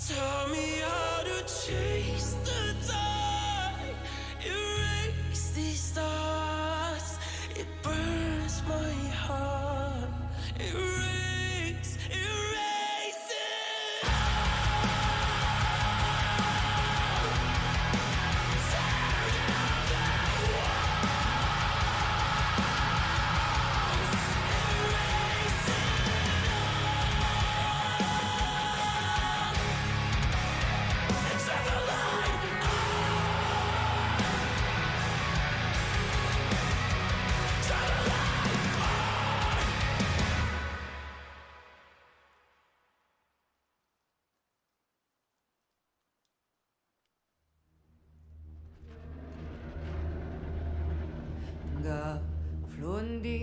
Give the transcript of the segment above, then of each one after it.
Taught me how to chase the dark, erase these thoughts. It burns my heart. Erase, erase it. Flundi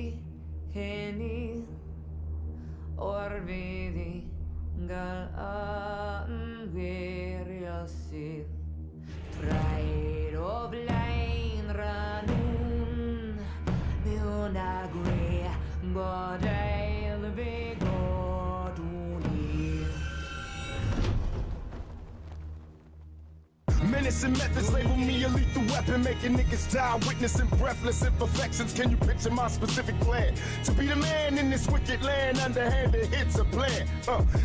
heni orvidi gal an veriasid Pride of line ranun Meonagre Bodil Begoduni Menace and methods label me a lethal weapon, making niggas die, witnessing breathless imperfections. Can you picture my specific plan? To be the man in this wicked land, underhanded hits a plan.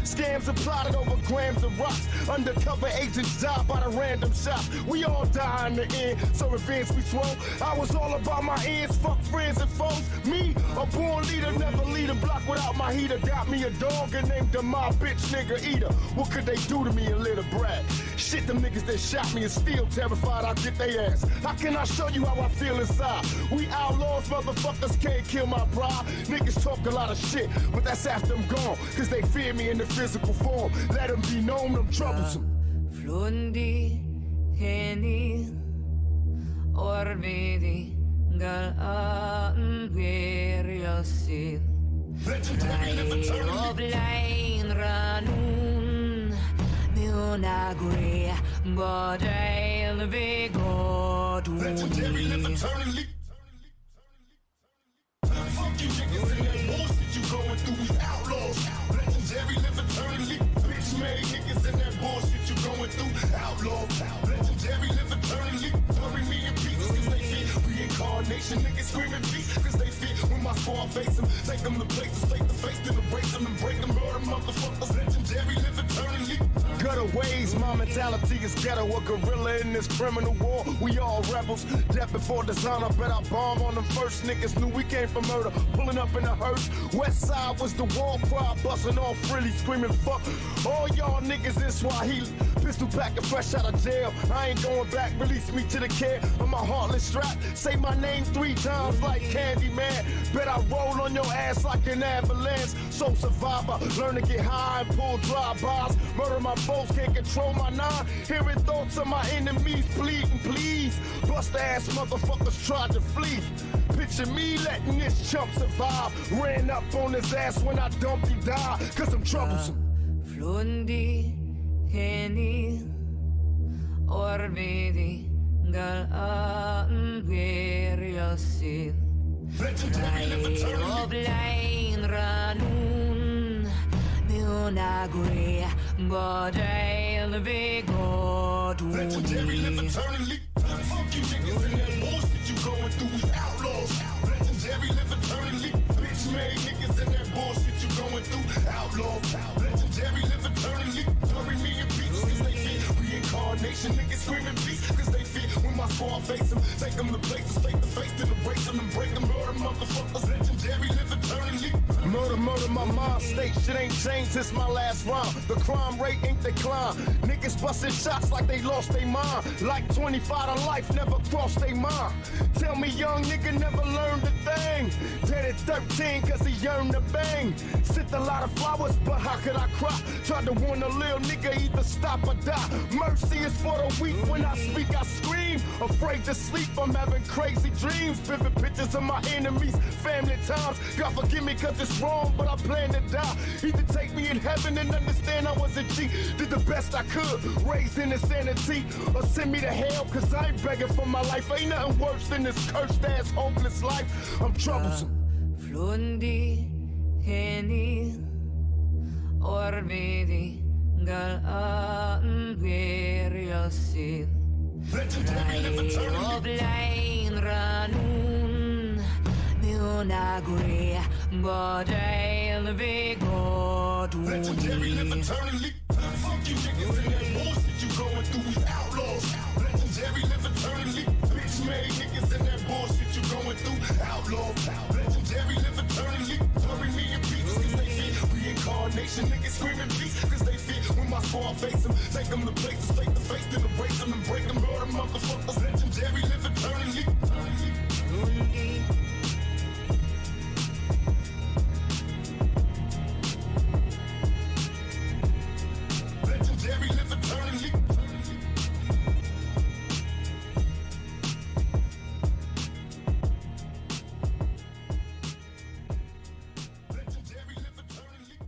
Scams are plotted over grams of rocks. Undercover agents die by the random shots. We all die in the end, so revenge we swole. I was all about my ends, fuck friends and foes. Me, a born leader, never lead a block without my heater. Got me a dog and named him my bitch nigga eater. What could they do to me, a little brat? Shit, them niggas that shot me and still terrified I'll get their ass. How can I show you how I feel inside? We outlaws, motherfuckers can't kill my pride. Niggas talk a lot of shit, but that's after I'm gone, cause they fear me in the physical form. Let them be known, I'm troublesome. Flundi heni orvidi gal an veriasid Pride of line ranun Meonagre Bodil Begoduni Legendary live eternally. Fuck you niggas and that bullshit you going through, we outlaws. Legendary live eternally. Bitch made niggas and that bullshit you going through, outlaws. Legendary live eternally. Bury me in peace cause they fit. Reincarnation niggas screaming peace cause they fit. When my squad face them, take them to places, take the face, then embrace them and break them. Murder motherfuckers. Legendary live eternally. Gutter ways, my mentality is ghetto. A gorilla in this criminal war. We all rebels. Death before dishonor. Bet I bomb on them first. Niggas knew we came for murder. Pulling up in a hearse. West side was the war cry. Busting off frilly, screaming fuck all y'all niggas in Swahili. Pistol packing fresh out of jail. I ain't going back. Release me to the care of my heartless strap. Say my name 3 times like Candyman. Bet I roll on your ass like an avalanche. So survivor. Learn to get high and pull drive-bys. Murder my foes, can't control my nine. Hearing thoughts of my enemies pleading, please. Bust ass motherfuckers tried to flee. Picture me letting this chump survive. Ran up on his ass when I dumped him, die. Cause I'm troublesome. Flundi heni orvidi gal an veriasid Pride of line ranun Meonagre Bodil Begoduni Legendary live eternally. Fuck you niggas and that bullshit you going through, we outlaws. Legendary live eternally. Bitch made niggas and that bullshit you going through, outlaws. Legendary live eternally. Bury me in peace cause they fit. Reincarnation niggas screaming peace cause they fit. When my squad face them, take them to places, take the face, then embrace them and break them. Murder motherfuckers. Legendary live eternally. Murder, murder, my mind state. Shit ain't changed since my last rhyme. The crime rate ain't declined. Niggas busting shots like they lost their mind. Like 25 to life, never crossed their mind. Tell me young nigga never learned a thing. Dead at 13 cause he yearned to bang. Sent a lot of flowers, but how could I cry? Tried to warn a little nigga either stop or die. Mercy is for the weak. When I speak, I scream. Afraid to sleep, I'm having crazy dreams. Vivid pictures of my enemies, family times. God forgive me cause it's wrong, but I plan to die. Either take me in heaven and understand I was a G. Did the best I could, raised in insanity. Or send me to hell cause I ain't begging for my life. Ain't nothing worse than this cursed ass hopeless life. I'm troublesome. Flundi heni orbidi galaan wirjasin. Oblain ranun Nunagri Bodied Legendary live eternally. Fuck you niggas in that bullshit you going through. We outlaws. Legendary live eternally. Bitch made niggas in that bullshit you going through. Outlaws. Legendary live eternally. Bury me in peace cause they fit. Reincarnation niggas screaming peace cause they fit. When my squad face them, take them to places face to face, then embrace them and break them. Murder motherfuckers. Legendary live eternally. Legendary live eternally. Legendary live eternally.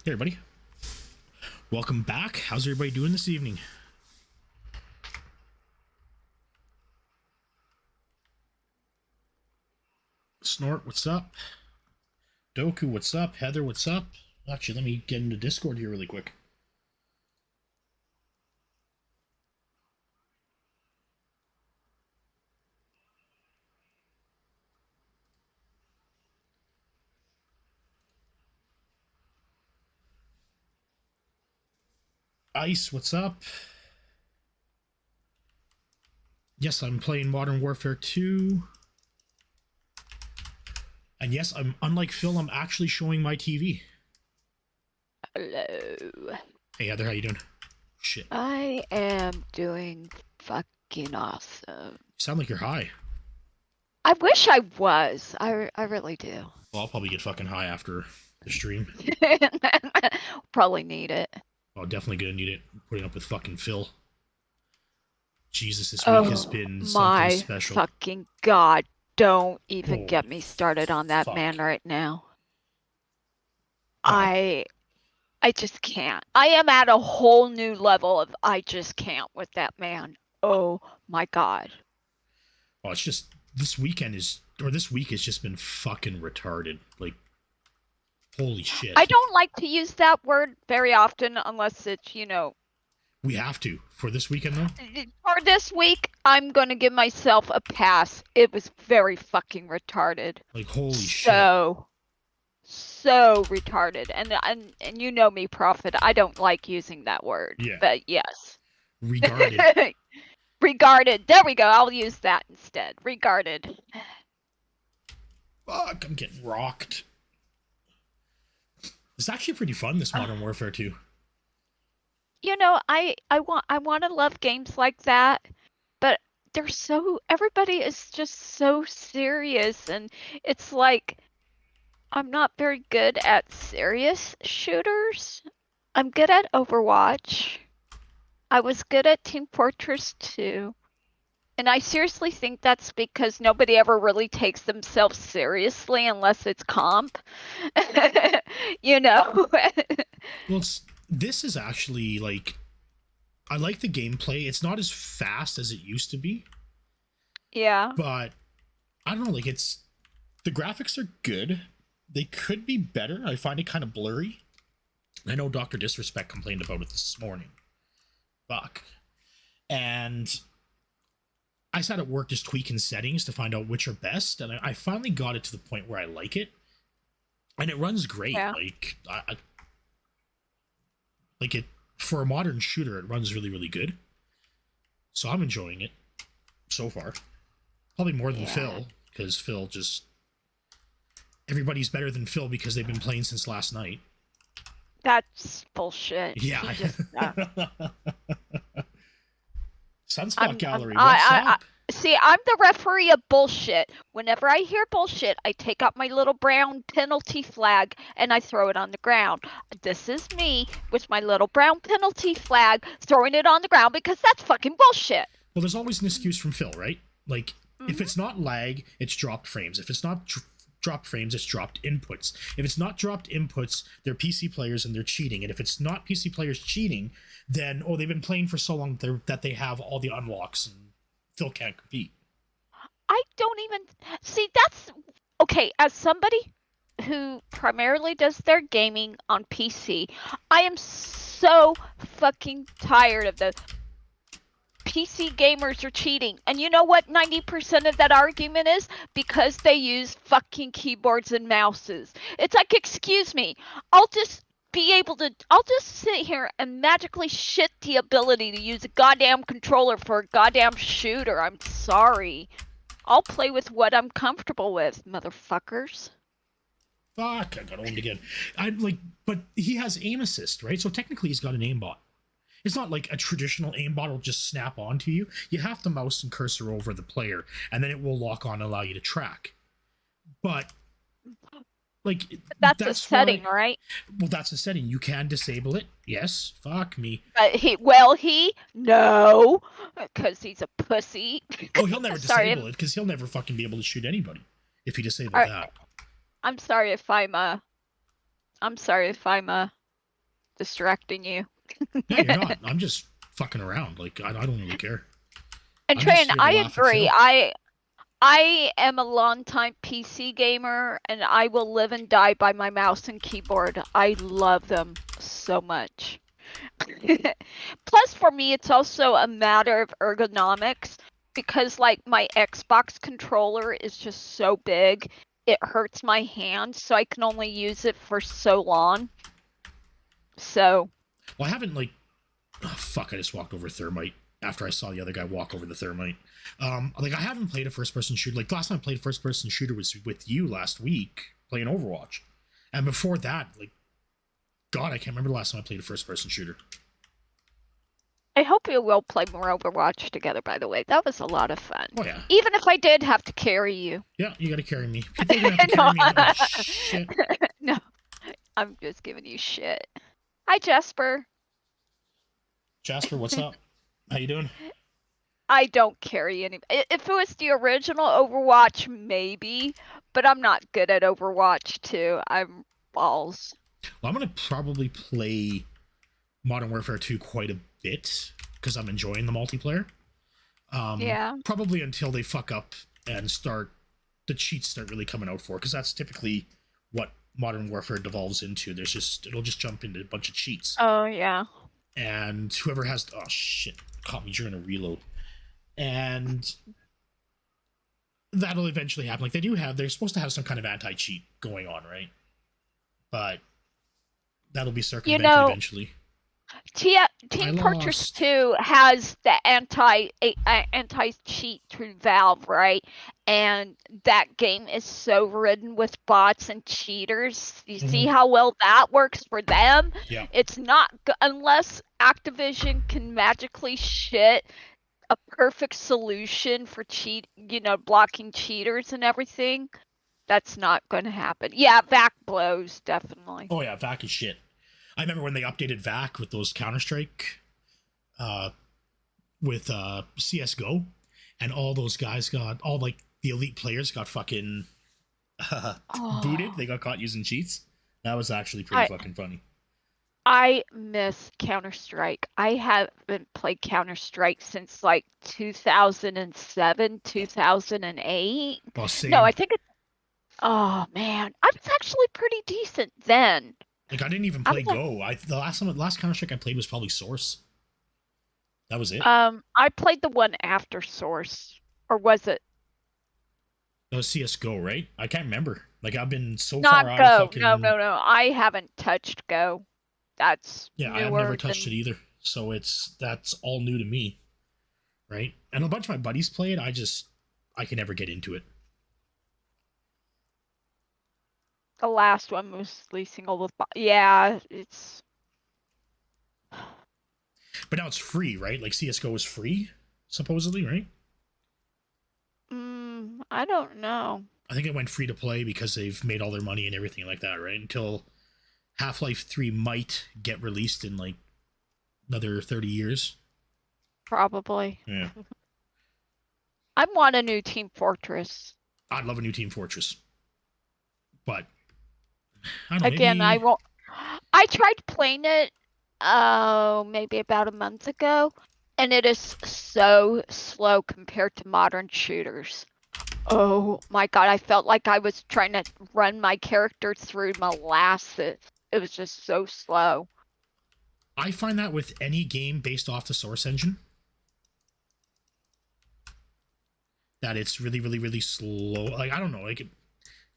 Hey everybody, welcome back. How's everybody doing this evening? Snort, what's up? Doku, what's up? Heather, what's up? Actually, let me get into Discord here really quick. Ice, what's up? Yes, I'm playing Modern Warfare 2. And yes, unlike Phil, I'm actually showing my TV. Hello. Hey Heather, how you doing? Shit. I am doing fucking awesome. You sound like you're high. I wish I was. I really do. Well, I'll probably get fucking high after the stream. Probably need it. Oh, definitely gonna need it. Putting up with fucking Phil. Jesus, this week has been something special. My fucking god. Don't even Oh, get me started on that fuck. man right now. I just can't. I am at a whole new level of I just can't with that man. Oh my god. Oh, it's just this week has just been fucking retarded. Like, holy shit. I don't like to use that word very often unless it's, We have to for this weekend though. For this week, I'm gonna give myself a pass. It was very fucking retarded. Like, holy shit. So retarded. And you know me, Prophet. I don't like using that word. Yeah. But yes. Regarded. Regarded. There we go. I'll use that instead. Regarded. Fuck, I'm getting rocked. It's actually pretty fun, this Modern Warfare 2. I want to love games like that, but everybody is just so serious, and it's like I'm not very good at serious shooters. I'm good at Overwatch. I was good at Team Fortress 2. And I seriously think that's because nobody ever really takes themselves seriously unless it's comp. Well, this is actually, like, I like the gameplay. It's not as fast as it used to be. Yeah. But, I don't know, like, the graphics are good. They could be better. I find it kind of blurry. I know Dr. Disrespect complained about it this morning. Fuck. And I sat at work just tweaking settings to find out which are best, and I finally got it to the point where I like it. And it runs great. Yeah. Like, I like it for a modern shooter, it runs really, really good. So I'm enjoying it so far. Probably more than Phil, because Phil just... Everybody's better than Phil because they've been playing since last night. That's bullshit. Yeah. Sunspot I'm- Gallery, I- what's I- up? See, I'm the referee of bullshit. Whenever I hear bullshit, I take out my little brown penalty flag and I throw it on the ground. This is me with my little brown penalty flag throwing it on the ground because that's fucking bullshit. Well, there's always an excuse from Phil, right? Like, if it's not lag, it's dropped frames. If it's not dropped frames, it's dropped inputs. If it's not dropped inputs, they're PC players and they're cheating. And if it's not PC players cheating, then, they've been playing for so long that they have all the unlocks and Phil can't compete. I don't even see that's okay. As somebody who primarily does their gaming on PC, I am so fucking tired of the PC gamers are cheating. And you know what 90% of that argument is? Because they use fucking keyboards and mouses. It's like, excuse me, I'll just sit here and magically shit the ability to use a goddamn controller for a goddamn shooter. I'm sorry. I'll play with what I'm comfortable with, motherfuckers. Fuck, I got owned again. But he has aim assist, right? So technically he's got an aimbot. It's not like a traditional aimbot will just snap onto you. You have to mouse and cursor over the player, and then it will lock on and allow you to track. But, like... That's a setting, right? Well, that's a setting. You can disable it. Yes. Fuck me. No, because he's a pussy. Oh, he'll never Sorry, disable it, because he'll never fucking be able to shoot anybody if he disabled that. I'm sorry if I'm distracting you. No, you're not. I'm just fucking around. Like, I don't really care. And I'm just Train, here to I laugh at agree. Phil. I am a longtime PC gamer, and I will live and die by my mouse and keyboard. I love them so much. Plus, for me, it's also a matter of ergonomics because, like, my Xbox controller is just so big, it hurts my hand, so I can only use it for so long. So, Well, I haven't, like... Oh, fuck, I just walked over Thermite after I saw the other guy walk over the Thermite. Like, I haven't played a first-person shooter. Like, last time I played a first-person shooter was with you last week, playing Overwatch. And before that, like... God, I can't remember the last time I played a first-person shooter. I hope we will play more Overwatch together, by the way. That was a lot of fun. Oh, yeah. Even if I did have to carry you. Yeah, you gotta carry me. People are gonna have to carry me. Oh, shit. No, I'm just giving you shit. Hi, Jasper. Jasper, what's up? How you doing? I don't carry any. If it was the original Overwatch, maybe, but I'm not good at Overwatch 2. I'm balls. Well, I'm gonna probably play Modern Warfare 2 quite a bit because I'm enjoying the multiplayer. Yeah. Probably until they fuck up and the cheats start really coming out for, because that's typically what Modern Warfare devolves into. It'll just jump into a bunch of cheats. Oh, yeah. And whoever has... Oh, shit. Caught me during a reload. And that'll eventually happen. Like, they're supposed to have some kind of anti-cheat going on, right? But that'll be circumvented eventually. Team Fortress 2 has the anti-cheat through Valve, right? And that game is so ridden with bots and cheaters. You see how well that works for them? Yeah. It's not unless Activision can magically shit a perfect solution for blocking cheaters and everything. That's not going to happen. Yeah, VAC blows, definitely. Oh yeah, VAC is shit. I remember when they updated VAC with those Counter-Strike, with CSGO, and all those guys all like the elite players got fucking booted. They got caught using cheats. That was actually pretty fucking funny. I miss Counter-Strike. I haven't played Counter-Strike since like 2007, 2008. Well, same. No, I think it's... Oh man, I was actually pretty decent then. Like, I didn't even play Go. The last Counter-Strike I played was probably Source. That was it. I played the one after Source. Or was it? That was CSGO, right? I can't remember. Like, I've been so far out of fucking... No. I haven't touched Go. That's yeah, I've never touched it either. So that's all new to me. Right? And a bunch of my buddies play it. I can never get into it. The last one was single with... Yeah, it's... But now it's free, right? Like, CSGO is free, supposedly, right? I don't know. I think it went free to play because they've made all their money and everything like that, right? Until Half-Life 3 might get released in, like, another 30 years. Probably. Yeah. I want a new Team Fortress. I'd love a new Team Fortress. But... I won't. I tried playing it, maybe about a month ago, and it is so slow compared to modern shooters. Oh my god, I felt like I was trying to run my character through molasses. It was just so slow. I find that with any game based off the Source engine, that it's really, really, really slow. Like, I don't know, like, it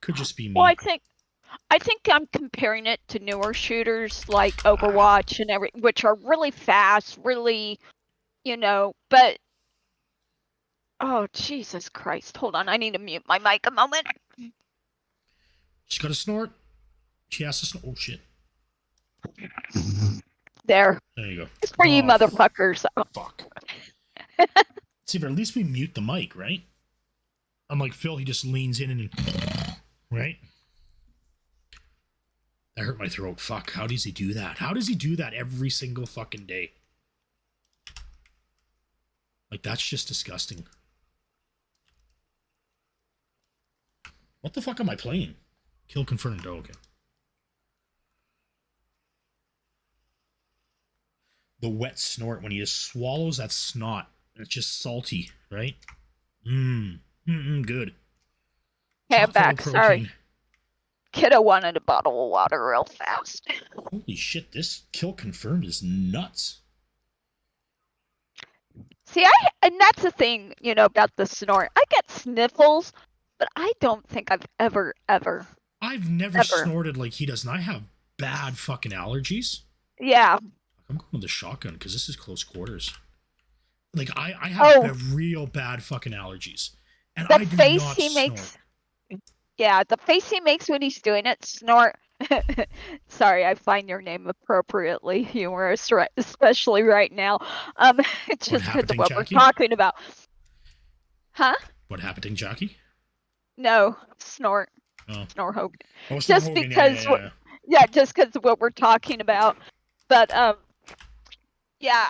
could just be me. Well, I think I'm comparing it to newer shooters like Overwatch and which are really fast, really, but oh, Jesus Christ. Hold on, I need to mute my mic a moment. She's got to snort. She has to snort. Oh, shit. There you go. It's for you motherfuckers. Fuck. See, but at least we mute the mic, right? Unlike Phil, he just leans in and... Right? That hurt my throat. Fuck, how does he do that? How does he do that every single fucking day? Like, that's just disgusting. What the fuck am I playing? Kill confirmed. Oh, okay. the wet snort when he just swallows that snot. It's just salty, right? Good. Hey, I'm Chock full of back. Sorry. protein. Kiddo wanted a bottle of water real fast. Holy shit, this kill confirmed is nuts. See, and that's the thing, about the snort. I get sniffles, but I don't think I've ever. I've never snorted like he does, and I have bad fucking allergies. Yeah. I'm going with the shotgun because this is close quarters. Like, I have real bad fucking allergies. And the I do face not he snort. makes. Yeah, the face he makes when he's doing it, snort. Sorry, I find your name appropriately humorous, right, especially right now. Just because of what we're talking about. Huh? What happened, Jackie? No, snort. Oh. Snort Hogan. Oh, just Hogan. because, just because of what we're talking about. But yeah,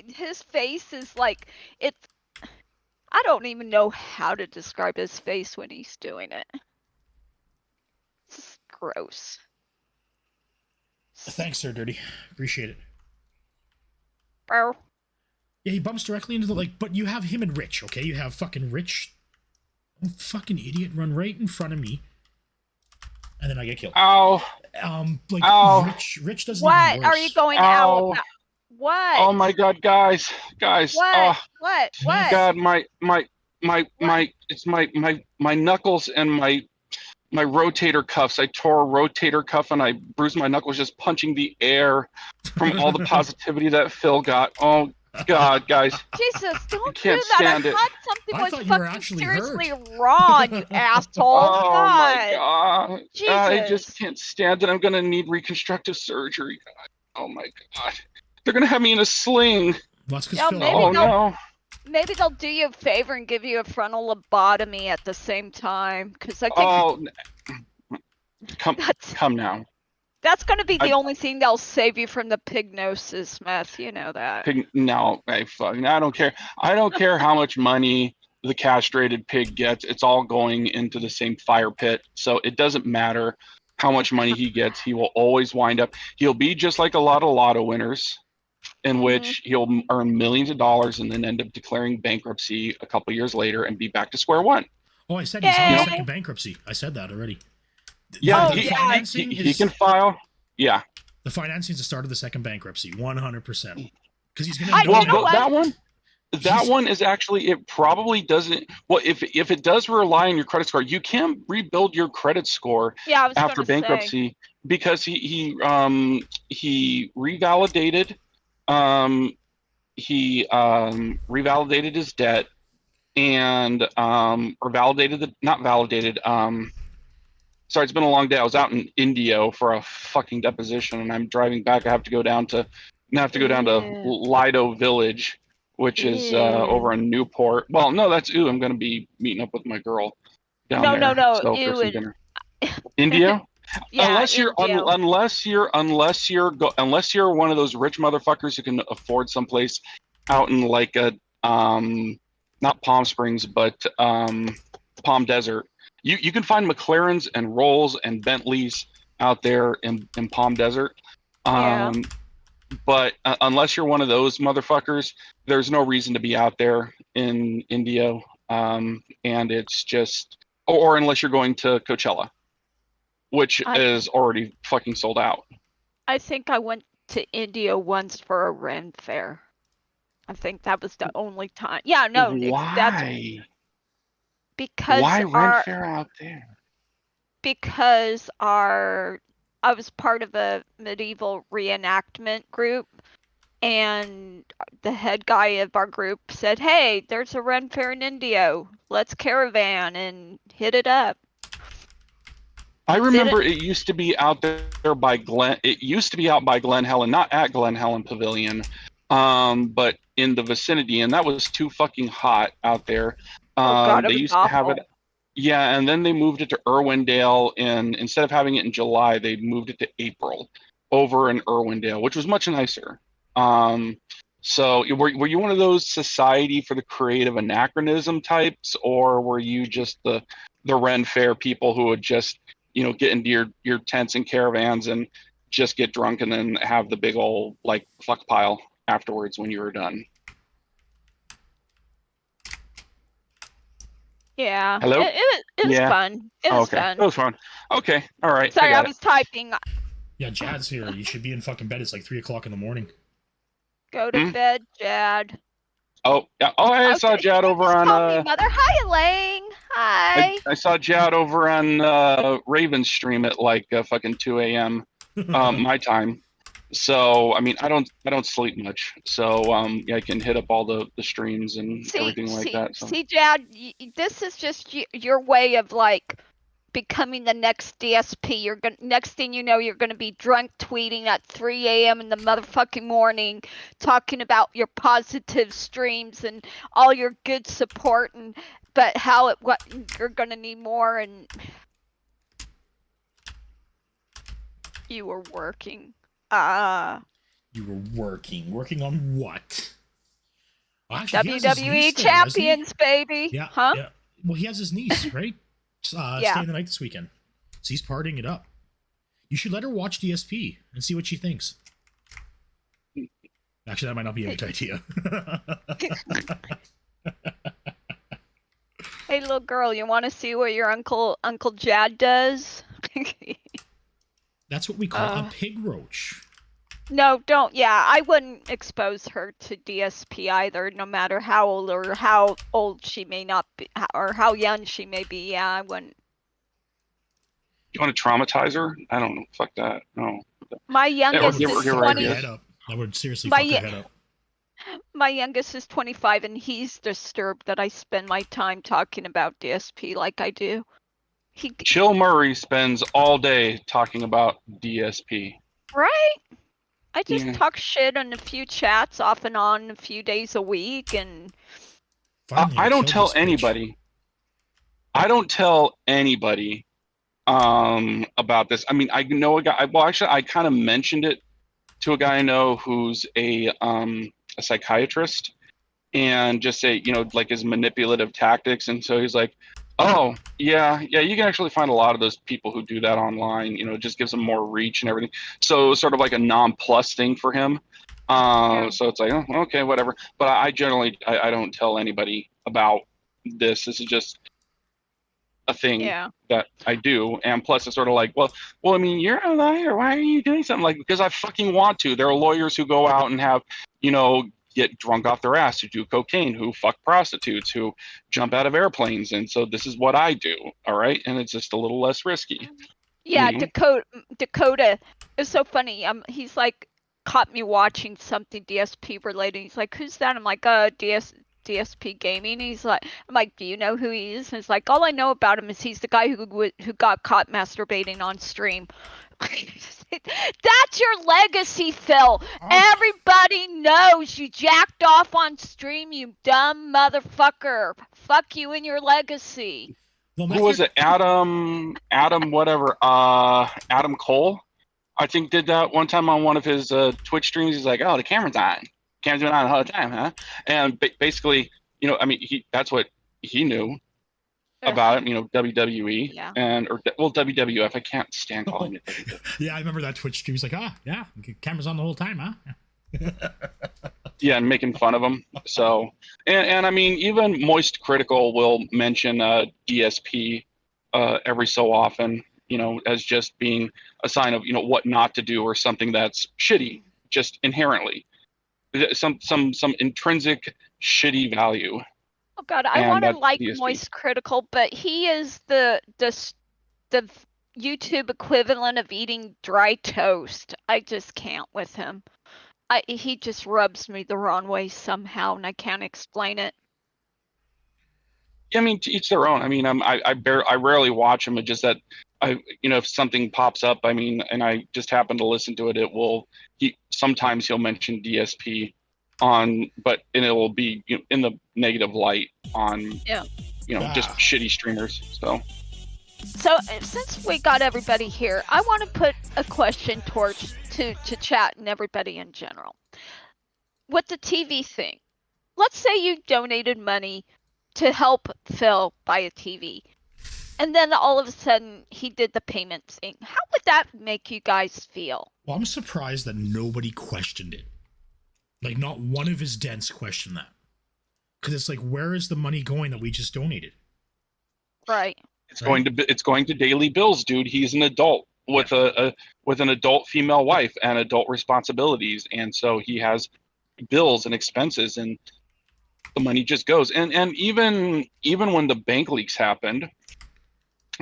his face is like it's. I don't even know how to describe his face when he's doing it. It's gross. Thanks, Sir Dirty. Appreciate it. Bro. Yeah, he bumps directly into the, but you have him and Rich, okay? You have fucking Rich, fucking idiot, run right in front of me, and then I get killed. Ow. Ow. Rich doesn't what even worse. are you going out about? What? Oh my god, guys. What? What? God, my it's my knuckles and my rotator cuffs. I tore a rotator cuff and I bruised my knuckles just punching the air from all the positivity that Phil got. Oh God, guys. Jesus, don't do can't that. stand I it. thought something I was thought you were fucking actually seriously hurt. wrong, you asshole. Oh my god. Jesus. I just can't stand it. I'm gonna need reconstructive surgery. Oh my god. They're gonna have me in a sling. Well, no. Maybe they'll do you a favor and give you a frontal lobotomy at the same time. Because I think. Come now. That's going to be the only thing that'll save you from the pignosis mess. You know that. No, I don't care. I don't care how much money the castrated pig gets. It's all going into the same fire pit. So it doesn't matter how much money he gets. He will always wind up. He'll be just like a lot of lotto winners, in which he'll earn millions of dollars and then end up declaring bankruptcy a couple years later and be back to square one. Oh, I said he's on the second bankruptcy. I said that already. Yeah, he can file. Yeah. The financing is the start of the second bankruptcy, 100%. Because he's going to. That one is actually, it probably doesn't. Well, if it does rely on your credit score, you can rebuild your credit score after bankruptcy because he revalidated. He revalidated his debt and sorry, it's been a long day. I was out in Indio for a fucking deposition and I'm driving back. I have to go down to Lido Village, which is over in Newport. Well, no, that's I'm going to be meeting up with my girl down there. No. So for some dinner. Indio? Yeah, unless you're one of those rich motherfuckers who can afford someplace out in like a not Palm Springs but Palm Desert. You can find McLarens and Rolls and Bentleys out there in Palm Desert. But unless you're one of those motherfuckers, there's no reason to be out there in Indio. And it's just, or unless you're going to Coachella, which is already fucking sold out. I think I went to India once for a Ren fair. I think that was the only time. Yeah, no. Why? Because why Ren fair out there? Because I was part of a medieval reenactment group, and the head guy of our group said, "Hey, there's a Ren fair in Indio. Let's caravan and hit it up." I remember it used to be out there by Glen. It used to be out by Glen Helen, not at Glen Helen Pavilion, but in the vicinity, and that was too fucking hot out there. They used to have it. Yeah, and then they moved it to Irwindale, and instead of having it in July, they moved it to April over in Irwindale, which was much nicer. So were you one of those Society for the Creative Anachronism types, or were you just the Ren Fair people who would just get into your tents and caravans and just get drunk and then have the big old like fuck pile? afterwards when you were done. Yeah. Hello? It was Yeah. fun. It Oh, was okay. fun. That was fun. Okay. All right. Sorry, I got was typing. Yeah, Jad's here. You should be in fucking bed. It's like 3 o'clock in the morning. Go to bed, Jad. Oh, yeah. Oh, I saw Jad over Just on. call me Mother. Hi, Elaine. Hi. I saw Jad over on Raven's stream at like fucking 2 a.m. My time. So I mean, I don't sleep much. So yeah, I can hit up all the streams and everything like that. So. See, Jad, this is just your way of like becoming the next DSP. You're gonna, next thing you know, you're gonna be drunk tweeting at 3 a.m. in the motherfucking morning, talking about your positive streams and all your good support, and but what you're gonna need more, and you were working. You were working on what? Well, actually, he has his WWE niece there, doesn't he? champions, baby. Yeah. Huh? Yeah. Well, he has his niece, right? Staying the night this weekend. So he's partying it up. You should let her watch DSP and see what she thinks. Actually, that might not be a good idea. Hey, little girl, you want to see what your Uncle Jad does? That's what we call a pig roach. No, don't. Yeah, I wouldn't expose her to DSP either, no matter how old she may not be, or how young she may be. Yeah, I wouldn't. You want to traumatize her? I don't know. Fuck that. No. My youngest give is her 20. ideas. Head up. That would seriously fuck her head up. My youngest is 25, and he's disturbed that I spend my time talking about DSP like I do. Chill Murray spends all day talking about DSP. Right? I just talk shit in a few chats off and on a few days a week, and I don't tell anybody. I don't tell anybody about this. I mean, I know a guy. Well, actually, I kind of mentioned it to a guy I know who's a psychiatrist, and just say, like his manipulative tactics. And so he's like, oh, yeah, you can actually find a lot of those people who do that online. It just gives them more reach and everything. So it was sort of like a non-plus thing for him. So it's like, oh, okay, whatever. But I generally, I don't tell anybody about this. This is just a thing that I do. And plus it's sort of like, well, I mean, you're a liar. Why are you doing something like, because I fucking want to. There are lawyers who go out and have, get drunk off their ass, who do cocaine, who fuck prostitutes, who jump out of airplanes. And so this is what I do. All right. And it's just a little less risky. Yeah, Dakota is so funny. He's like caught me watching something DSP related. He's like, "Who's that?" I'm like, DSPGaming." I'm like, "Do you know who he is?" And it's like, all I know about him is he's the guy who got caught masturbating on stream. That's your legacy, Phil. Everybody knows you jacked off on stream, you dumb motherfucker. Fuck you and your legacy. Well, who was it? Adam whatever. Adam Cole, I think, did that one time on one of his Twitch streams. He's like, "Oh, the camera's on. Camera's been on the whole time, huh?" And basically, I mean, that's what he knew about it, WWE or WWF. I can't stand calling it WWF. Yeah, I remember that Twitch stream. He's like, yeah, camera's on the whole time, huh? Yeah, and making fun of him. So, and I mean, even Moist Critical will mention DSP every so often, as just being a sign of, what not to do, or something that's shitty, just inherently. Some intrinsic shitty value. Oh God, I want to like DSP. Moist Critical, but he is the YouTube equivalent of eating dry toast. I just can't with him. He just rubs me the wrong way somehow, and I can't explain it. Yeah, I mean, to each their own. I mean, I rarely watch him. It's just that if something pops up, I mean, and I just happen to listen to it, sometimes he'll mention DSP and it will be in the negative light on just shitty streamers. So since we got everybody here, I want to put a question to chat and everybody in general with the TV thing. Let's say you donated money to help Phil buy a TV, and then all of a sudden he did the payment thing. How would that make you guys feel? Well, I'm surprised that nobody questioned it. Like, not one of his dents questioned that. Because it's like, where is the money going that we just donated? Right. It's going to daily bills, dude. He's an adult with with an adult female wife and adult responsibilities, and so he has bills and expenses, and the money just goes. And even when the bank leaks happened,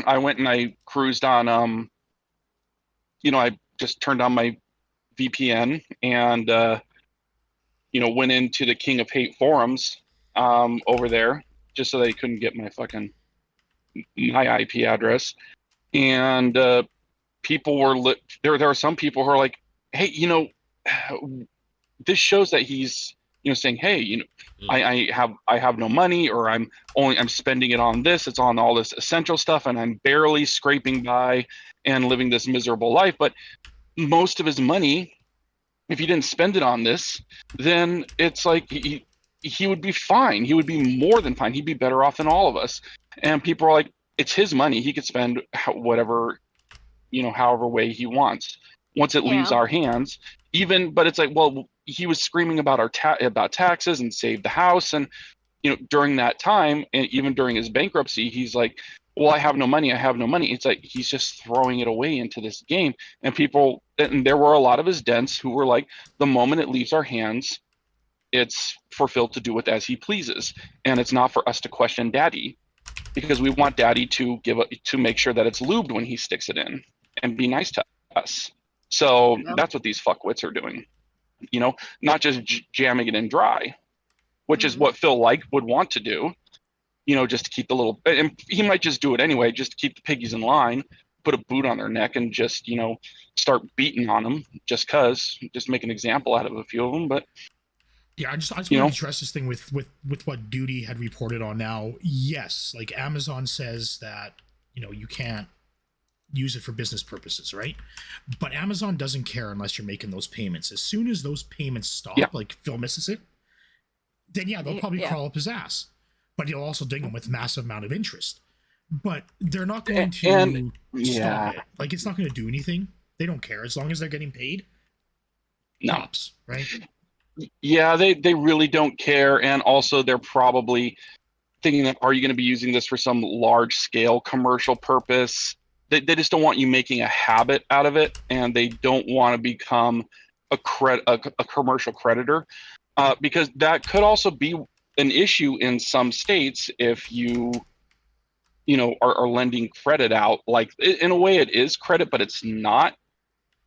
I went and I cruised on I just turned on my VPN and went into the King of Hate forums over there just so they couldn't get my IP address. And people were there are some people who are like, hey, this shows that he's saying, hey, I have no money, or I'm spending it on this, it's on all this essential stuff, and I'm barely scraping by and living this miserable life. But most of his money, if he didn't spend it on this, then it's like he would be fine. He would be more than fine. He'd be better off than all of us. And people are like, it's his money. He could spend whatever, however way he wants. Once it leaves our hands, but it's like, well, he was screaming about about taxes and save the house. And, during that time, and even during his bankruptcy, he's like, well, I have no money. It's like, he's just throwing it away into this game. And there were a lot of his dents who were like, the moment it leaves our hands, it's for Phil to do with as he pleases. And it's not for us to question Daddy, because we want Daddy to make sure that it's lubed when he sticks it in and be nice to us. So that's what these fuckwits are doing, not just jamming it in dry, which is what Phil would want to do, just to keep and he might just do it anyway, just to keep the piggies in line, put a boot on their neck and just, start beating on them just make an example out of a few of them. But yeah, I just want to address this thing with what Duty had reported on now. Yes, like Amazon says that, you can't use it for business purposes, right? But Amazon doesn't care unless you're making those payments. As soon as those payments stop, like Phil misses it, then they'll probably crawl up his ass. But he'll also ding him with massive amount of interest. But they're not going to stop it. Like, it's not going to do anything. They don't care as long as they're getting paid. Tops, right? Yeah, they really don't care. And also they're probably thinking that, are you going to be using this for some large scale commercial purpose? They just don't want you making a habit out of it, and they don't want to become a commercial creditor, because that could also be an issue in some states if you are lending credit out. Like, in a way it is credit, but it's not.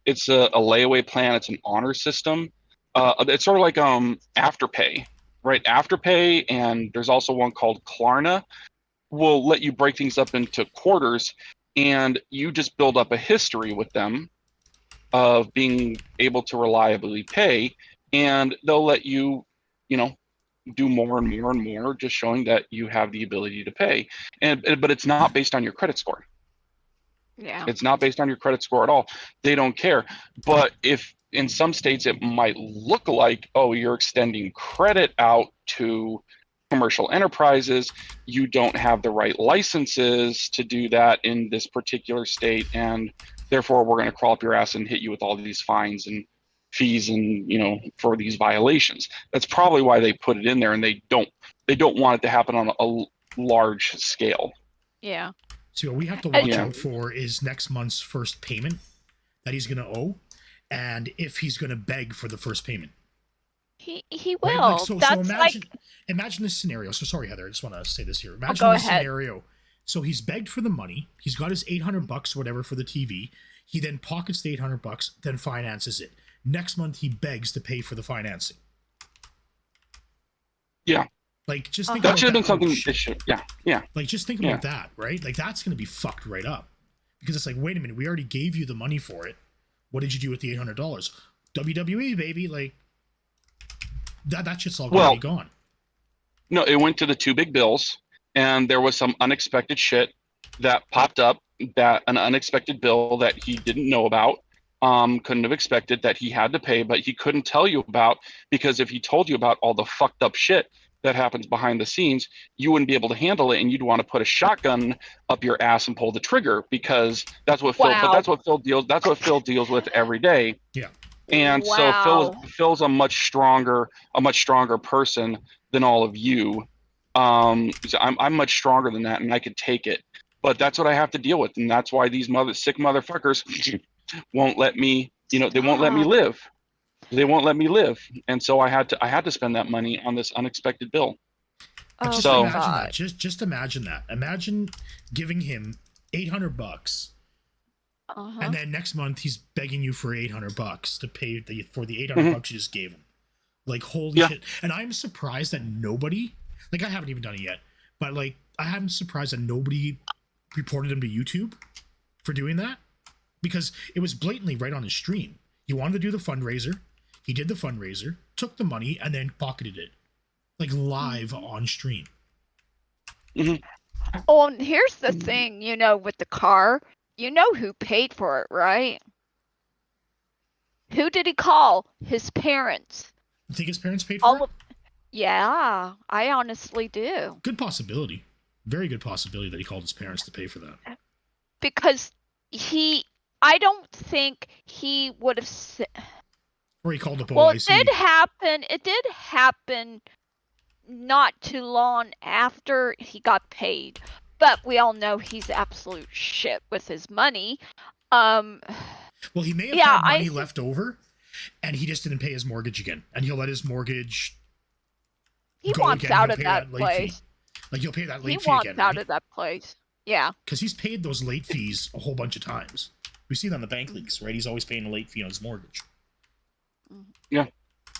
It's a layaway plan. It's an honor system. It's sort of like Afterpay, right? Afterpay, and there's also one called Klarna, will let you break things up into quarters, and you just build up a history with them of being able to reliably pay, and they'll let you, do more and more and more, just showing that you have the ability to pay. But it's not based on your credit score. Yeah. It's not based on your credit score at all. They don't care. But if in some states it might look like, oh, you're extending credit out to commercial enterprises, you don't have the right licenses to do that in this particular state, and therefore we're going to crawl up your ass and hit you with all these fines and fees and for these violations. That's probably why they put it in there, and they don't want it to happen on a large scale. Yeah. So what we have to watch out for is next month's first payment that he's going to owe, and if he's going to beg for the first payment. He will. Right? So That's imagine this scenario. So sorry, Heather, I just want to say this here. Imagine this scenario. So he's begged for the money. He's got his $800 or whatever for the TV. He then pockets the $800, then finances it. Next month he begs to pay for the financing. Yeah. Like, just think that about should have been something. Yeah. Like, just think about that, right? Like, that's going to be fucked right up, because it's like, wait a minute, we already gave you the money for it. What did you do with the $800? WWE, baby, like that shit's all going to be gone. No, it went to the two big bills, and there was some unexpected shit that popped up, that an unexpected bill that he didn't know about, couldn't have expected, that he had to pay, but he couldn't tell you about, because if he told you about all the fucked up shit that happens behind the scenes, you wouldn't be able to handle it, and you'd want to put a shotgun up your ass and pull the trigger, because that's what Phil deals with every day. Yeah. And so Wow. Phil's a much stronger person than all of you. So I'm much stronger than that, and I could take it. But that's what I have to deal with, and that's why these sick motherfuckers won't let me. They won't let me God. live. They won't let me live, and so I had to spend that money on this unexpected bill. But Oh just my So imagine God. that. Just imagine that. Imagine giving him $800, Uh-huh. and then next month he's begging you for $800 to pay for the $800 Mhm. you just gave him. Like, holy Yeah. shit! And I'm surprised that nobody, like, I haven't even done it yet, but like, I'm surprised that nobody reported him to YouTube for doing that, because it was blatantly right on his stream. He wanted to do the fundraiser. He did the fundraiser, took the money, and then pocketed it, like, live on stream. Oh, and here's the thing, with the car, you know who paid for it, right? Who did he call? His parents. You think his parents paid for it? Yeah, I honestly do. Good possibility. Very good possibility that he called his parents to pay for that. Because I don't think he would have. Or he called up OIC. Well, it did happen not too long after he got paid. But we all know he's absolute shit with his money. Well, he may have Yeah, had money left over, and he just didn't pay his mortgage again. And he'll let his mortgage He go wants again. out He'll of pay that late place. fee. Like, he'll pay that He late fee wants again, out right? of that place. Yeah. Because he's paid those late fees a whole bunch of times. We see that on the bank leaks, right? He's always paying a late fee on his mortgage. Yeah.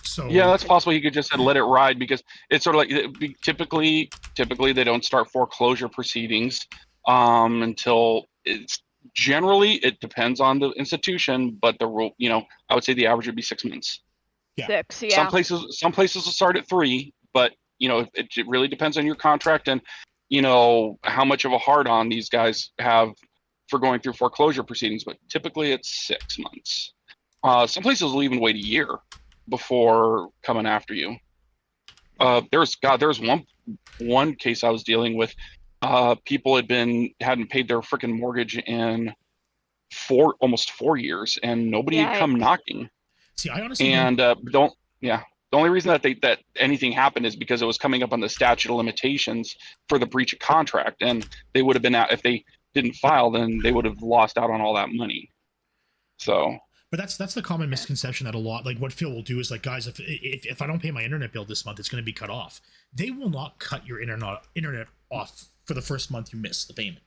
So Yeah, that's possible. He could just have let it ride, because it's sort of like typically they don't start foreclosure proceedings until it depends on the institution, but the rule, I would say the average would be 6 months. Yeah. 6, yeah. Some places will start at 3, but it really depends on your contract and how much of a hard on these guys have for going through foreclosure proceedings. But typically it's 6 months. Some places will even wait a year before coming after you. There's one case I was dealing with. People hadn't paid their freaking mortgage in almost 4 years, and nobody had come Yikes. knocking. See, I honestly And the only reason that anything happened is because it was coming up on the statute of limitations for the breach of contract, and they would have been out if they didn't file. Then they would have lost out on all that money. So. But that's the common misconception that like what Phil will do is, like, guys, if I don't pay my internet bill this month, it's going to be cut off. They will not cut your internet off for the first month you miss the payment.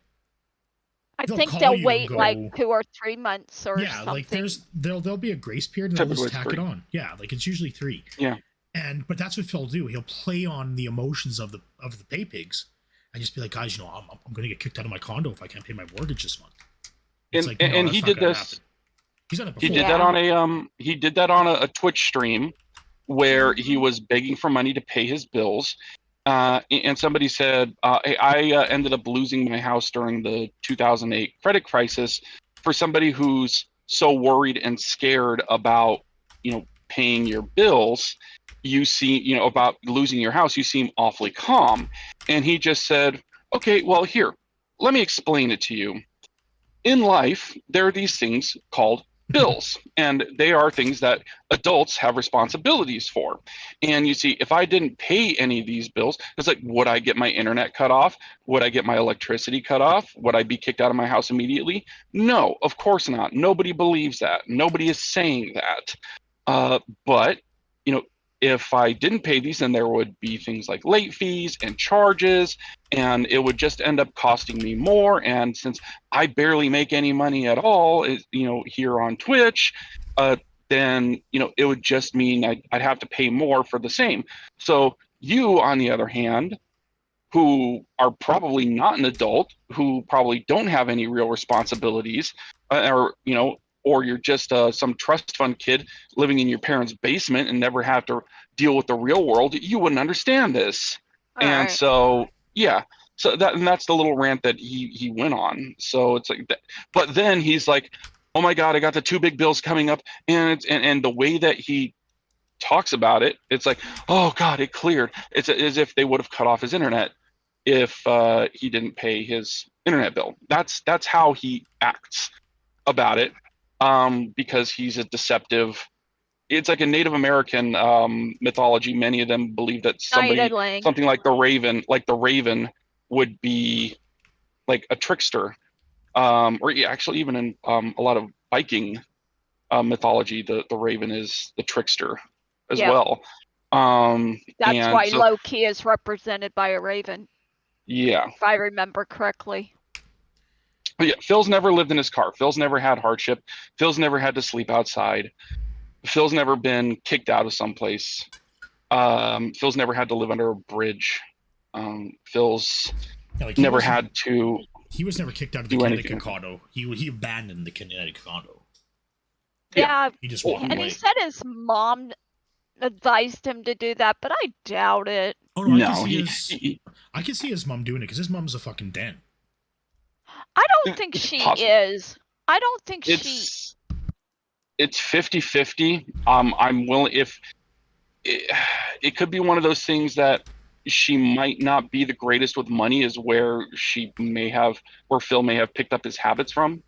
I They'll think call they'll you wait and go- like 2 or 3 months or Yeah, something. like there'll be a grace period, and they'll Typically just it's tack it 3. on. Yeah, like it's usually 3. Yeah. But that's what Phil will do. He'll play on the emotions of the pay pigs, and just be like, guys, I'm going to get kicked out of my condo if I can't pay my mortgage this month. It's And, like, no, and that's he not did gonna this. happen. He's done it He before. did that on a Twitch stream where he was begging for money to pay his bills. And somebody said, hey, I ended up losing my house during the 2008 credit crisis. For somebody who's so worried and scared about, paying your bills, you see, about losing your house, you seem awfully calm. And he just said, okay, well, here, let me explain it to you. In life, there are these things called bills, and they are things that adults have responsibilities for. And you see, if I didn't pay any of these bills, it's like, would I get my internet cut off? Would I get my electricity cut off? Would I be kicked out of my house immediately? No, of course not. Nobody believes that. Nobody is saying that. But if I didn't pay these, then there would be things like late fees and charges, and it would just end up costing me more. And since I barely make any money at all, here on Twitch, then it would just mean I'd have to pay more for the same. So you, on the other hand, who are probably not an adult, who probably don't have any real responsibilities, or you're just some trust fund kid living in your parents' basement and never have to deal with the real world, you wouldn't understand this. Alright. So that's the little rant that he went on. So it's like that. But then he's like, oh my God, I got the 2 big bills coming up. And the way that he talks about it, it's like, oh God, it cleared. It's as if they would have cut off his internet if he didn't pay his internet bill. That's how he acts about it. Because he's a deceptive it's like a Native American mythology. Many of them believe that Nidaling. something like the raven would be like a trickster. Or actually even in a lot of Viking mythology, the raven is the trickster as Yep. well. That's and why so, Loki is represented by a raven, yeah. if I remember correctly. But yeah, Phil's never lived in his car. Phil's never had hardship. Phil's never had to sleep outside. Phil's never been kicked out of someplace. Phil's never had to live under a bridge. Phil's Yeah, like never had to. He was never kicked out of the do Connecticut anything. condo. He abandoned the Connecticut condo. Yeah, He just walked and away. he said his mom advised him to do that, but I doubt it. Oh no, No, I can see his mom doing it because his mom's a fucking den. I don't think she possible. is. I don't think she. It's 50-50. I'm willing if it could be one of those things that she might not be the greatest with money, is where Phil may have picked up his habits from,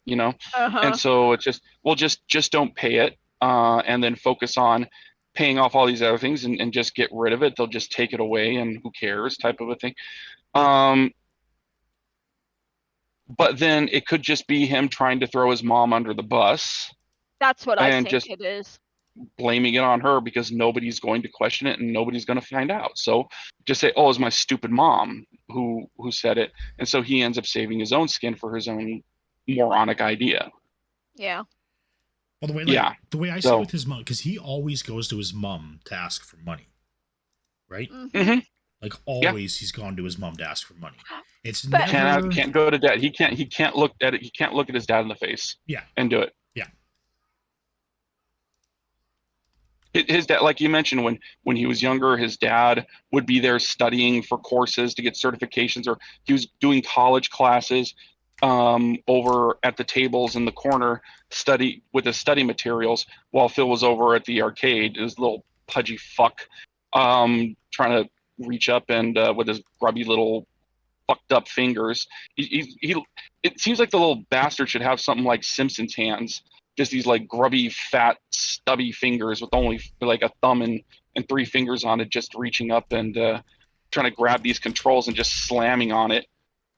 you know. Uh-huh. And so it's just don't pay it, and then focus on paying off all these other things, and just get rid of it. They'll just take it away, and who cares, type of a thing. But then it could just be him trying to throw his mom under the bus That's what I and think just it is. blaming it on her, because nobody's going to question it and nobody's going to find out. So just say, oh, it's my stupid mom who said it. And so he ends up saving his own skin for his own moronic idea. Yeah. Well, the way I see it with his mom, because he always goes to his mom to ask for money, right? Mm-hmm. Like always, he's gone to his mom to ask for money. It's But- never Can't go to dad. He can't look at it. He can't look at his dad in the face. Yeah. And do it. Yeah. His dad, like you mentioned, when he was younger, his dad would be there studying for courses to get certifications, or he was doing college classes over at the tables in the corner, study with his study materials, while Phil was over at the arcade, his little pudgy fuck, trying to reach up and with his grubby little fucked up fingers. It seems like the little bastard should have something like Simpsons hands. Just these like grubby, fat, stubby fingers with only like a thumb and 3 fingers on it, just reaching up and trying to grab these controls and just slamming on it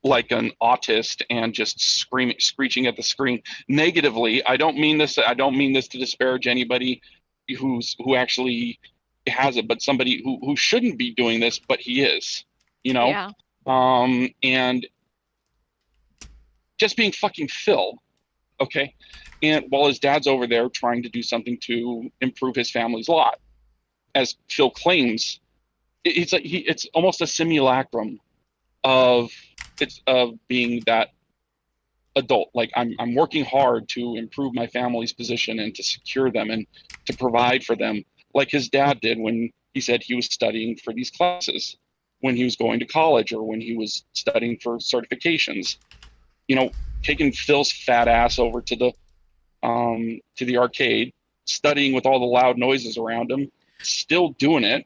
like an autist, and just screeching at the screen negatively. I don't mean this to disparage anybody who actually has it, but somebody who shouldn't be doing this, but he is, you know. Yeah. And just being fucking Phil, okay? And while his dad's over there trying to do something to improve his family's lot, as Phil claims, it's almost a simulacrum of being that adult. Like, I'm working hard to improve my family's position and to secure them and to provide for them, like his dad did when he said he was studying for these classes, when he was going to college, or when he was studying for certifications. You know, taking Phil's fat ass over to the arcade, studying with all the loud noises around him, still doing it,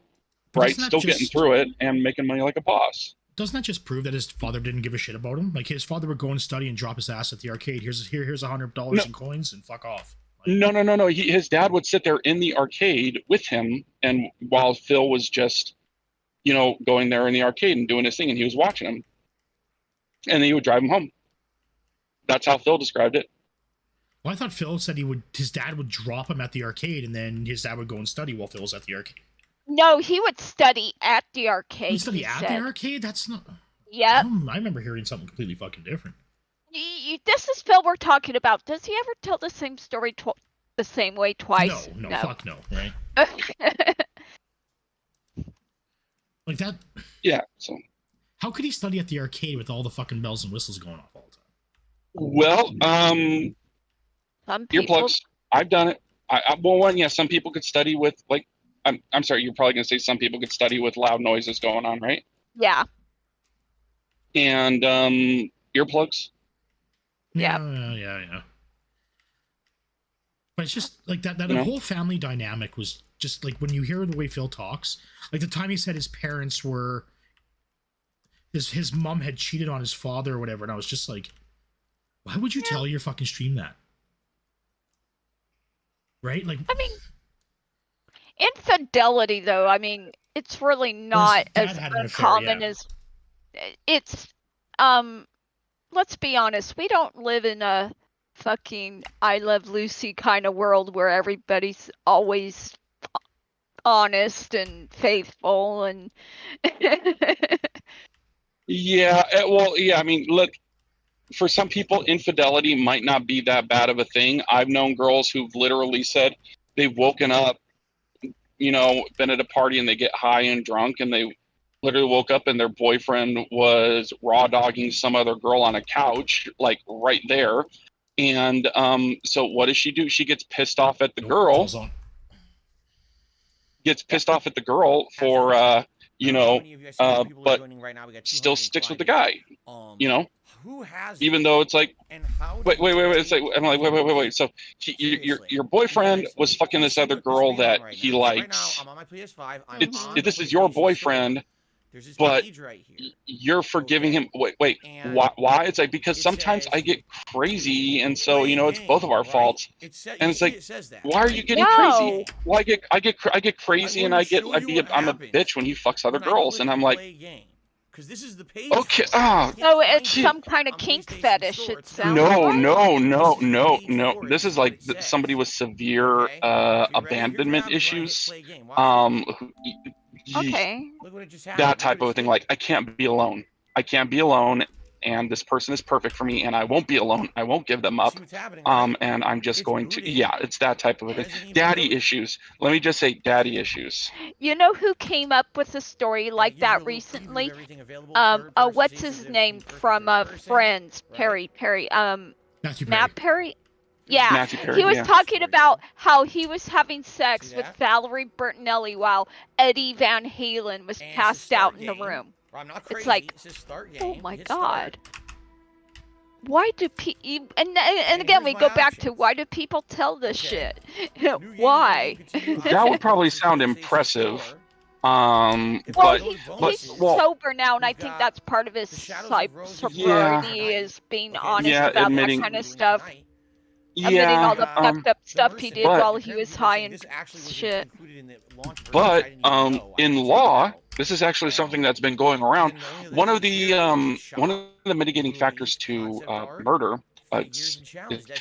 right? Still getting through it and making money like a boss. Doesn't that just prove that his father didn't give a shit about him? Like, his father would go and study and drop his ass at the arcade. Here's $100 in coins and fuck off. Like, No. His dad would sit there in the arcade with him, and while Phil was just, you know, going there in the arcade and doing his thing, and he was watching him, and then he would drive him home. That's how Phil described it. Well, I thought Phil said his dad would drop him at the arcade, and then his dad would go and study while Phil was at the arcade. No, he would study at the arcade. He'd study at the arcade? That's not... Yep. I remember hearing something completely fucking different. This is Phil we're talking about. Does he ever tell the same story the same way twice? No, fuck no, right? Like that... Yeah, so... How could he study at the arcade with all the fucking bells and whistles going off all the time? Well, Some people... earplugs. I've done it. Some people could study with, like, I'm sorry, you're probably going to say some people could study with loud noises going on, right? Yeah. And earplugs. Yeah. But it's just like that whole family dynamic was just like, when you hear the way Phil talks, like the time he said his parents were, his mom had cheated on his father or whatever, and I was just like, why would you tell your fucking stream that? Right? Like, I mean, Infidelity, though, I mean, it's really not dad as had an affair, uncommon yeah. as it's. Let's be honest. We don't live in a fucking I Love Lucy kind of world where everybody's always honest and faithful and. Yeah, well, yeah. I mean, look, for some people, infidelity might not be that bad of a thing. I've known girls who've literally said they've woken up, you know, been at a party and they get high and drunk and they literally woke up and their boyfriend was raw dogging some other girl on a couch, like right there. And so what does she do? She gets pissed off at the girl. Falls on. Gets pissed off at the girl for you know, but right still sticks with the guy. You know, Who has even though it's like, and how wait. It's like, I'm like, wait. So your boyfriend was fucking this other girl that he likes. I'm on my PS5. This is your boyfriend, but you're forgiving him. Wait. Why? It's like, because sometimes I get crazy, and so, you know, it's both of our faults. And it's like, why are you getting crazy? Well, I get crazy, and I'm a bitch when he fucks other girls, and I'm like, okay, So it's some kind of kink fetish. It sounds no. This is like somebody with severe abandonment issues. Okay. That type of thing. Like, I can't be alone. And this person is perfect for me, and I won't be alone. I won't give them up. And I'm just going to, it's that type of a thing. Daddy issues. Let me just say, daddy issues. You know who came up with a story like that recently? What's his name from Friends? Perry. Matt Perry. Yeah, Matthew Perry, he was talking about how he was having sex with Valerie Bertinelli while Eddie Van Halen was passed out in the room. It's like, oh my god. Why do people, and again, we go back to, why do people tell this shit? Why? That would probably sound impressive. Well, but he's sober now, and I think that's part of his sobriety is being honest about that kind of stuff. Admitting all the fucked up stuff he did while he was high and shit. But in law, this is actually something that's been going around. One of the mitigating factors to murder, it's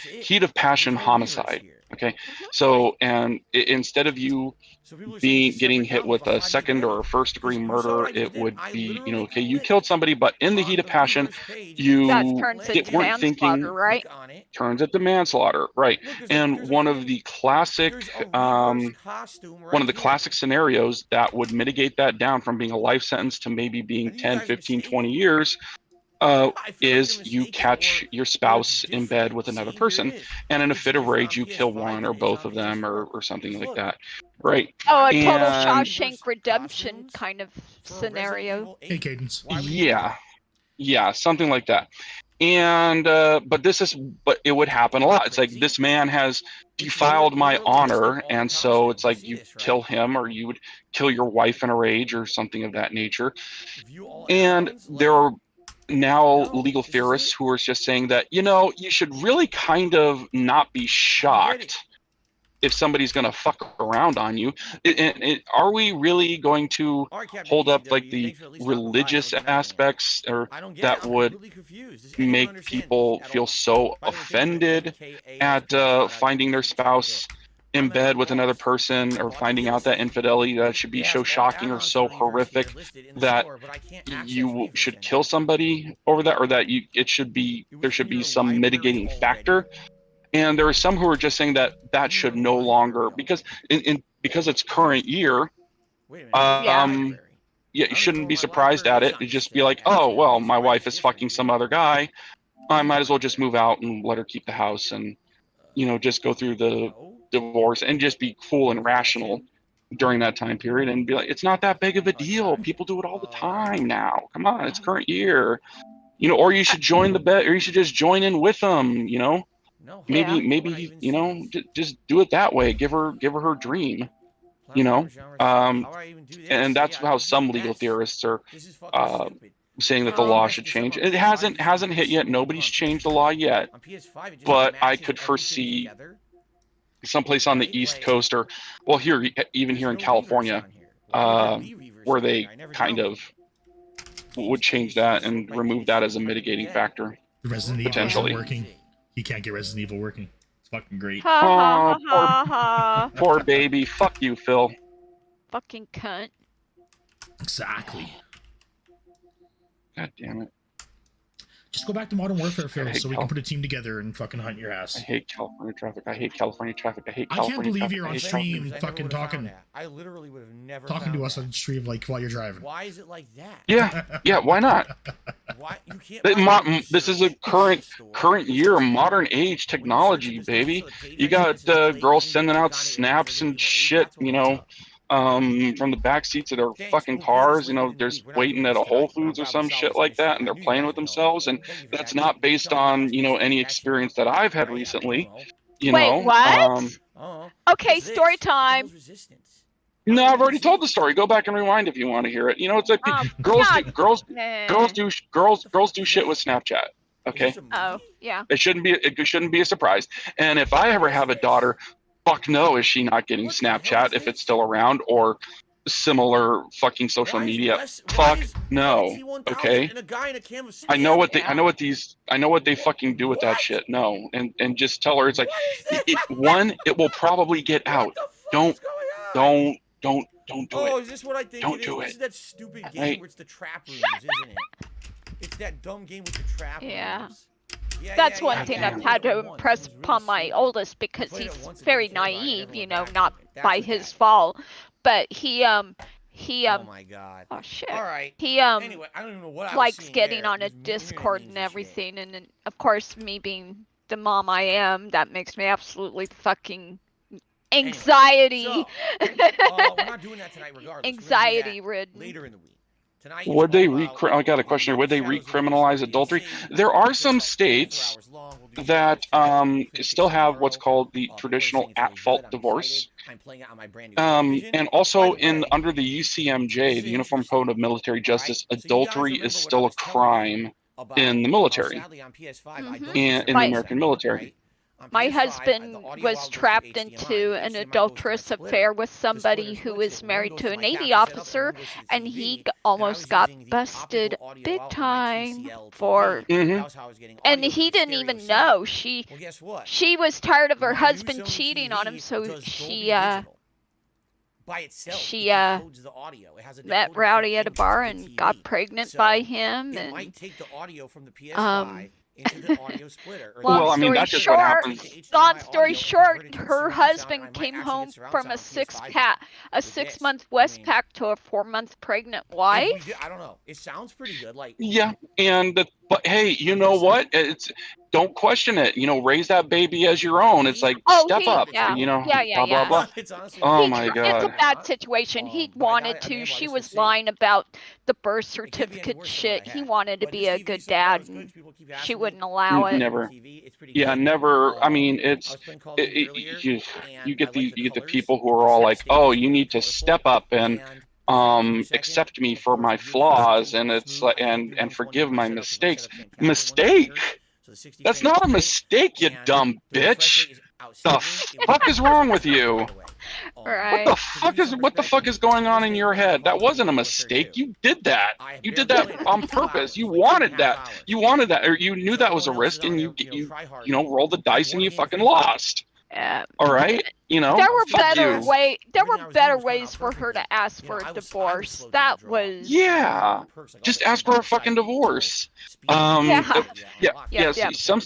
heat of passion homicide. Okay, so and instead of you getting hit with a second or a first degree murder, it would be, you know, okay, you killed somebody, but in the heat of passion, you weren't thinking, right? Turns into manslaughter, right? And one of the classic scenarios that would mitigate that down from being a life sentence to maybe being 10, 15, 20 years is you catch your spouse in bed with another person, and in a fit of rage you kill one or both of them or something like that, right? Oh, a total Shawshank Redemption kind of scenario. Hey, Cadence. Yeah, something like that. And but it would happen a lot. It's like, this man has defiled my honor, and so it's like you kill him, or you would kill your wife in a rage or something of that nature. And there are now legal theorists who are just saying that, you know, you should really kind of not be shocked if somebody's going to fuck around on you. Are we really going to hold up like the religious aspects, or that would make people feel so offended at finding their spouse in bed with another person, or finding out that infidelity, that should be so shocking or so horrific that you should kill somebody over that, or that there should be some mitigating factor? And there are some who are just saying that should no longer, because because it's current year, you shouldn't be surprised at it. You just be like, oh, well, my wife is fucking some other guy, I might as well just move out and let her keep the house, and, you know, just go through the divorce and just be cool and rational during that time period, and be like, it's not that big of a deal. People do it all the time now. Come on, it's current year, you know. Or you should join the bet, or you should just join in with them, you know. Maybe you know, just do it that way. Give her her dream, you know. And that's how some legal theorists are saying that the law should change. It hasn't hit yet. Nobody's changed the law yet, but I could foresee someplace on the East Coast, or well, even here in California, where they kind of would change that and remove that as a mitigating factor. The Resident Evil Potentially. isn't working. He can't get Resident Evil working. It's fucking great. Ha ha ha ha. Poor baby. Fuck you, Phil. Fucking cunt. Exactly. God damn it. Just go back to Modern Warfare, Phil, I hate so we can put a team together and fucking hunt your I ass. hate California traffic. I hate California traffic. I hate I can't California believe traffic. you're I on hate stream California- fucking talking. I literally would have never Talking to found us that. on stream like while you're driving. Why is it like that? Yeah, why not? Why you can't? This is a current year, modern age technology, baby. You got girls sending out snaps and shit, you know, from the back seats of their fucking cars. You know, there's waiting at a Whole Foods or some shit like that, and they're playing with themselves. And that's not based on, you know, any experience that I've had recently. You Wait, know, what? Okay, story time. No, I've already told the story. Go back and rewind if you want to hear it. You know, it's like girls do shit with Snapchat. Okay. Oh, yeah. It shouldn't be a surprise. And if I ever have a daughter, fuck no, is she not getting Snapchat if it's still around, or similar fucking social media? Fuck no. Okay. I know what they fucking do with that shit. No, and just tell her it's like, it will probably get out. Don't do Oh, it. is this what I think Don't it is? do This it. is that stupid game Right. where it's the trap rooms, isn't it? It's that dumb game with the trap rooms. Yeah, That's yeah, one yeah, thing yeah. I've had to I played it impress once. It was upon really my stupid. oldest because Played it he's once and very didn't care about it. naive, Never you went know, back not to it. That's by what his that fault. But he Oh my god. oh shit. All right. He Anyway, I don't even know what I was likes seeing getting there. on a Just Discord names and shit. everything, and then of course me being the mom I am, that makes me absolutely fucking anxiety. So, we're not doing that tonight, regardless. We're gonna do Anxiety that ridden. later in the week. Tonight. Would they I got a question here. Would they recriminalize adultery? There are some states that still have what's called the traditional at-fault divorce. And also under the UCMJ, the Uniform Code of Military Justice, adultery is still a crime in the military, in the American military. My husband was trapped into an adulterous affair with somebody who is married to a Navy officer, and he almost got busted big time for. And he didn't even know. She was tired of her husband cheating on him, so she met Rowdy at a bar and got pregnant by him. It And might take the audio from the PS5 into the audio splitter. Well, I mean, that's just what happens. Long story short, her husband came home from a 6-month Westpac to a 4-month pregnant wife. I don't know. It sounds pretty good. Like Yeah, but hey, you know what? Don't question it. You know, raise that baby as your own. It's like step up. Yeah. You know, Yeah, blah blah blah. It's honestly Oh my It's god. a bad situation. He wanted to. She was lying about the birth certificate shit. He wanted to be a good dad, and she wouldn't allow it. Never. Yeah, never. I mean, you get the people who are all like, oh, you need to step up and accept me for my flaws, and it's like and forgive my mistakes. Mistake? That's not a mistake, you dumb bitch. The fuck is wrong with you? Right. What the fuck is going on in your head? That wasn't a mistake. You did that. You did that on purpose. You wanted that. You wanted that, or you knew that was a risk, and you rolled the dice and you fucking lost. All right, you know. There were fuck better you. There were better ways for her to ask for a divorce. That was. Yeah, just ask for a fucking divorce. Yeah. Some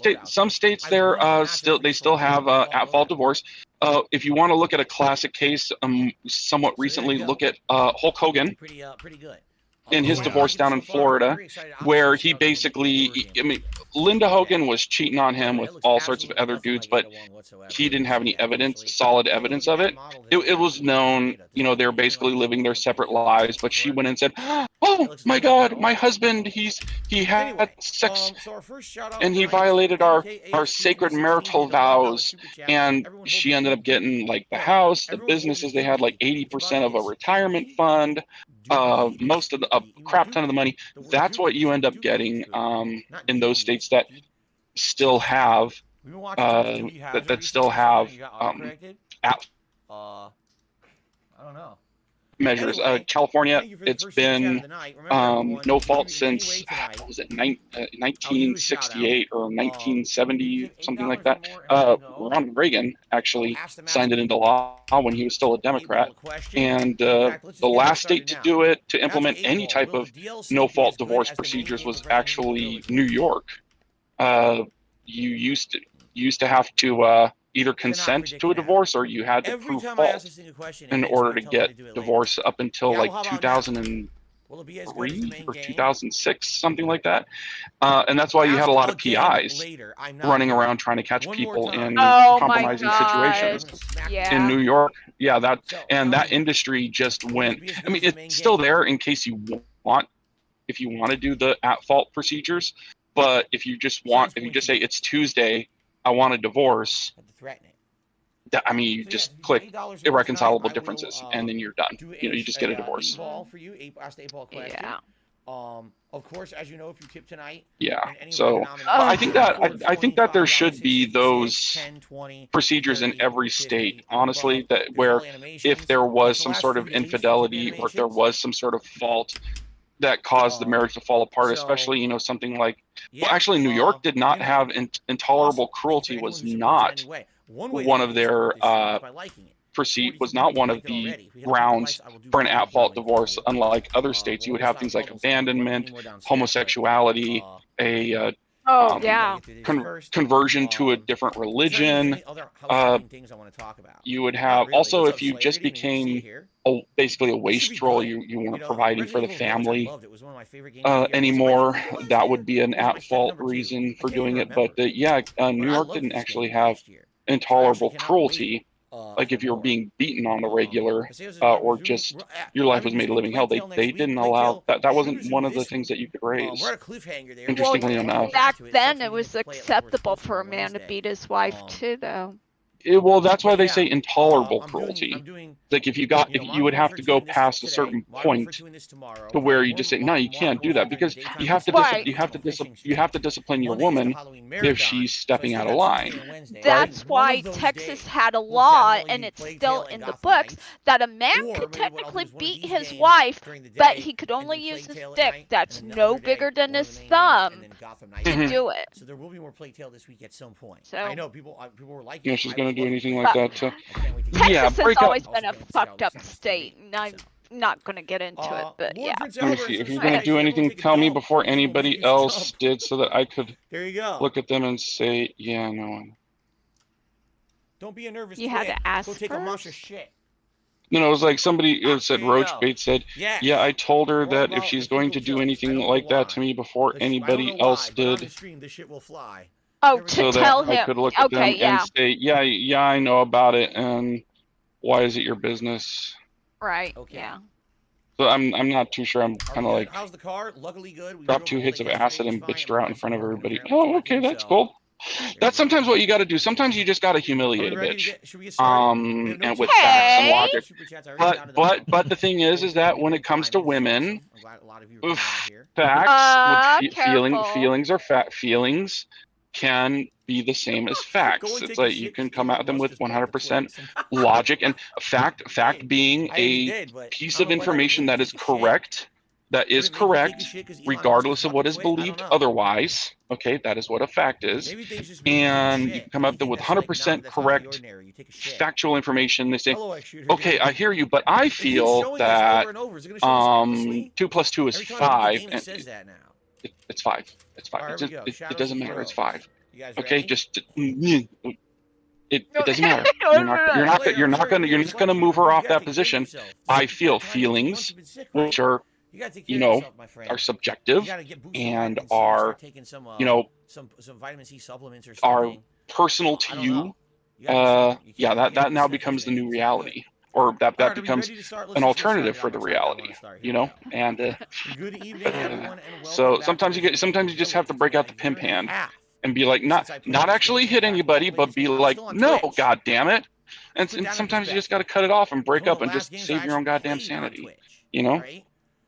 states there still have at-fault divorce. If you want to look at a classic case, somewhat recently, look at Hulk Hogan pretty good. in his divorce down in Florida, where he basically, Linda Hogan was cheating on him with all sorts of other dudes, but he didn't have any solid evidence of it. It was known, they were basically living their separate lives, but she went and said, oh my God, my husband, he had sex and he violated our sacred marital vows. And she ended up getting like the house, the businesses, they had like 80% of a retirement fund, most of a crap ton of the money. That's what you end up getting in those states that still have We've been watching that still have app I don't know. measures. Anyway, California, thank you for the it's first super chat of been the night. Remember, everyone, no if you fault give me any since way tonight, what was it, I'll give you a 1968 or you 1970, give something like $8 that. or more and let me know. Ronald Reagan actually I'll ask the signed it Magic into law when he was still a Democrat. $8 question. And In fact, let's just the get last started state to now. do it, to Magic implement 8 any Ball, type will of the DLC no be fault as good divorce as the main procedures game was for Resident actually Evil Village New was? York. You used to have to either consent predict to a it now. divorce or you had to Every prove time I ask fault this thing a question, in it makes order me to tell them get do it later. divorce up until Yeah, like well, how about 2003 Will it be as good as the main or game? 2006, something like that. And that's why you had a lot of PIs later. I'm not running here. around trying to catch One more people time. in Oh my compromising god. situations. In Yeah. New York, yeah, So, and tell that me, industry just will went. it be as I good mean, as the main it's still game? there in case you want, if you want to do the at-fault procedures. But if you just Besides if you points just you say get. it's Tuesday, I want a divorce. Had to threaten it. I mean, you So, yeah, just if you click give $8 or more irreconcilable tonight, I will, differences, and then you're done. do You just get a divorce. 8-ball for you. Ask the 8-ball question. Yeah. Of course, as you know, if you tip tonight, Yeah. and any So nomination, I think that forward I think that there 25, should be 66, those 10, 20, procedures in 30, every 50, state, and honestly, above. that There's where all if animations. there was Like the some last sort few of days, you tip infidelity or if there animations. was some sort of fault that caused the marriage to fall apart, So, especially, something like, yeah, well, actually, New York did not amen. have intolerable Awesome. cruelty Thank you for was anyone who supports in not any way. One way one that of you can their support this shit is by liking it. was not one of the grounds for an at-fault divorce. Unlike other states, you would have things like abandonment, homosexuality, a Oh yeah. conversion to a different religion. You would have also, if you just became basically a wastrel, you weren't providing for the family anymore. That would be an at-fault reason for doing it. But New York didn't actually have intolerable cruelty. Like if you're being beaten on the regular, or just your life was made a living hell, they didn't allow that. That wasn't one of the things that you could raise. Interestingly enough. Back then, it was acceptable for a man to beat his wife too, though. Well, that's why they say intolerable cruelty. Like if you would have to go past a certain point to where you just say, no, you can't do that, because you have to discipline your woman if she's stepping out of line. That's why Texas had a law, and it's still in the books, that a man could technically beat his wife, but he could only use his dick that's no bigger than his thumb to do it. So there will be more Plague Tale this week at some point. So, I know people were like, Yeah, she's gonna do anything like that. So Texas has break always up. been a fucked up state, and I'm not gonna get into it, but yeah. Let me see. If you're gonna do anything, tell me before anybody else did, so that I could there you go. look at them and say, yeah, no. Don't be a nervous. You had to ask Go take a mush of first? shit. No, it was like somebody said. Roach Bait said, Yeah. yeah, I told her Well, that if she's going to do anything like that to me before anybody else did, this shit will fly. Oh, to so tell that I him. could look at them Okay, yeah, and say, yeah, I know about it, and why is it your business? right, Okay. yeah. So I'm not too sure. I'm kind of like, how's the car? Luckily good. We dropped drove 2 hits of all day acid yesterday, and it's bitched fine. her out in front of everybody. Apparently Oh, it's okay, working, that's so cool. there That's we go. sometimes what you got to do. Sometimes you just got to humiliate a Are we ready to bitch. get- should we get started? We have no And with super facts and Hey! logic. Super chats. I already counted them. But the thing is that when it comes to women, I'm glad a lot of you are coming out here. facts, Careful. feelings are feelings can be the same as facts. It's like you can come at them with 100% logic and fact being a piece of information that is correct, regardless of what is believed otherwise. Okay, that is what a fact is. And you can come up with 100% correct factual information. They say, okay, I hear you, but I feel that 2 + 2 is 5. And it's 5. It's 5. It doesn't matter. It's 5. Okay, just it doesn't matter. You're not gonna move her off that position. I feel feelings, which are are subjective and are some vitamin C supplements or are something. personal to you. That now becomes the new reality, or that becomes an alternative for the reality. And Good evening, everyone, and so sometimes you just have to break out the pimp hand and be like, not actually hit anybody, but be like, no, god damn it. And sometimes you just got to cut it off and break up and just save your own goddamn sanity.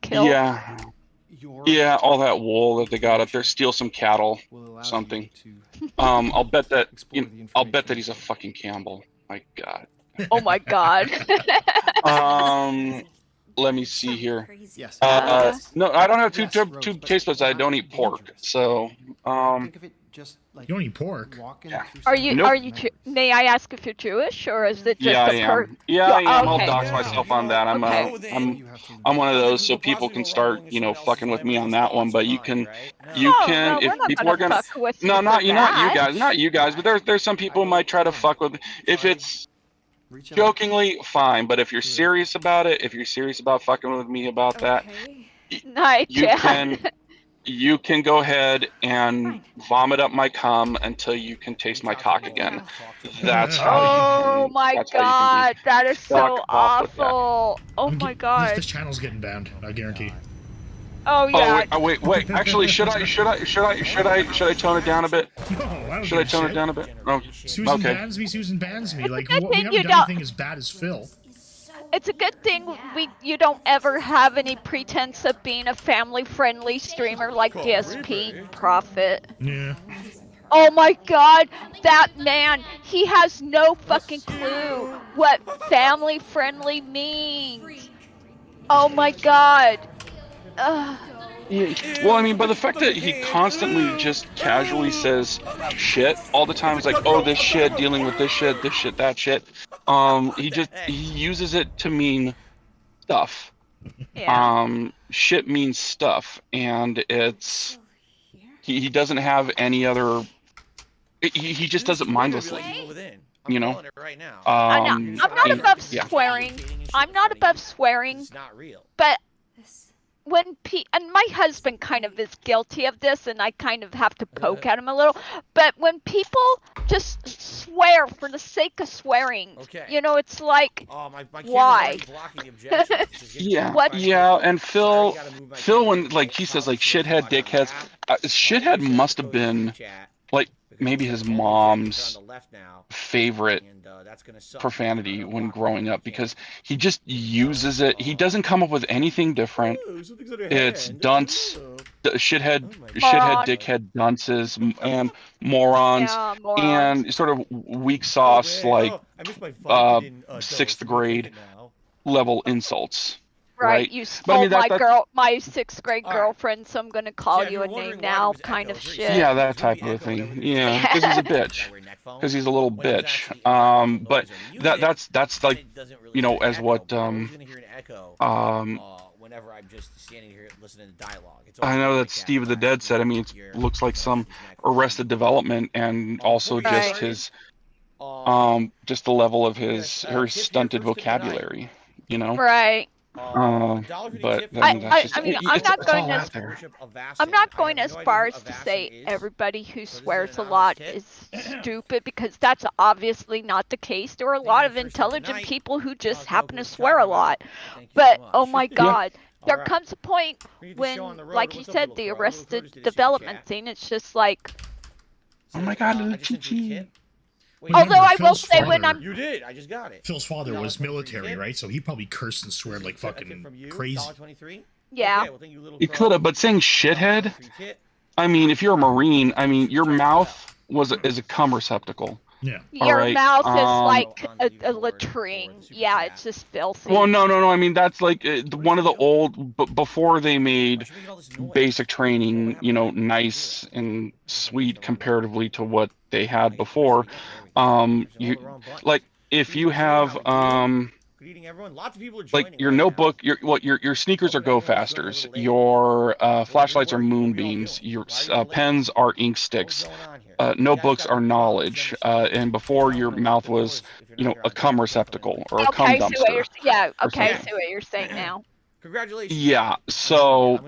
kill. Yeah. Yeah, all that wool that they got up there. Steal some cattle, something. I'll bet that he's a fucking Campbell. My God. Oh my God. Let me see here. Yes. No, I don't have two Yes, Rose, two but taste buds. I not don't eat pork, dangerous. so Think of it just like You don't eat pork. walking Yeah. through Are some you? Nope. Are you? May I ask if you're Jewish, or is it just yeah, I a per? am. Yeah, I am. I'll Okay. dox myself on that. Okay. I'm one of those, so people can start, fucking with me on that one. But you can, No, if we're not people are gonna, fuck with no, you not for you, that. not you guys, but there's some people who might try to fuck with. If it's jokingly, fine. But if you're serious about it, if you're serious about fucking with me about that, Night, you Jan. can. You can go ahead and vomit up my cum until you can taste my cock again. That's how you Oh can. my That's how you can God, be. that is so Fuck off with that. awful. Oh my God. This channel's getting banned. I guarantee. Oh yeah. Wait. Actually, should I tone it down a bit? No, I don't Should I give a tone it shit. down a bit? Oh, Susan okay. bans me. Susan bans me. Like good we thing haven't you done don't- anything as bad as Phil. It's a good thing you don't ever have any pretense of being a family-friendly streamer like DSP Prophet. Yeah. Oh my God, that man, he has no fucking clue what family-friendly means. Oh my God. Ugh. Yeah, well, I mean, by the fact that he constantly just casually says shit all the time, it's like, oh, this shit, dealing with this shit, that shit. He uses it to mean stuff. Yeah. Shit means stuff, and it's he doesn't have any other. He just does it mindlessly. You know. I'm not above yeah. swearing. I'm not above swearing. But when and my husband kind of is guilty of this, and I kind of have to poke at him a little. But when people just swear for the sake of swearing, it's like, why? Yeah, What? yeah, and Phil, when like he says like shithead, dickheads, shithead must have been like maybe his mom's favorite profanity when growing up, because he just uses it. He doesn't come up with anything different. It's dunce, shithead, dickhead, dunces, and morons, and sort of weak sauce like sixth grade level insults. Right, you stole I mean, my sixth grade girlfriend, so I'm gonna call you a name now, kind of shit. Yeah, that type of a thing. Yeah, because he's a bitch. Because he's a little bitch. But that's like, as what whenever I'm just standing here listening to dialogue. I know that Steve of the Dead said. I mean, it looks like some Arrested Development, and also just his, just the level of his stunted vocabulary. Right. But I'm not going as far as to say everybody who swears a lot is stupid, because that's obviously not the case. There are a lot of intelligent people who just happen to swear a lot. But oh my God, there comes a point when, like you said, the Arrested Development thing, it's just like, oh my God, little Chi-Chi. Although I will say, when I'm... You did, I just got it. Phil's father was military, right? So he probably cursed and swear like fucking crazy. Yeah. He could have, but saying shithead, I mean, if you're a Marine, I mean, your mouth is a cum receptacle. Yeah. Your mouth is like a latrine. Yeah, it's just filthy. Well, no. I mean, that's like one of the old, before they made basic training, nice and sweet comparatively to what they had before. Like if you have like your notebook, your sneakers are go fasters, your flashlights are moonbeams, your pens are ink sticks, notebooks are knowledge, and before your mouth was a cum receptacle or a cum dumpster. I see what you're saying now. Congratulations. Yeah, so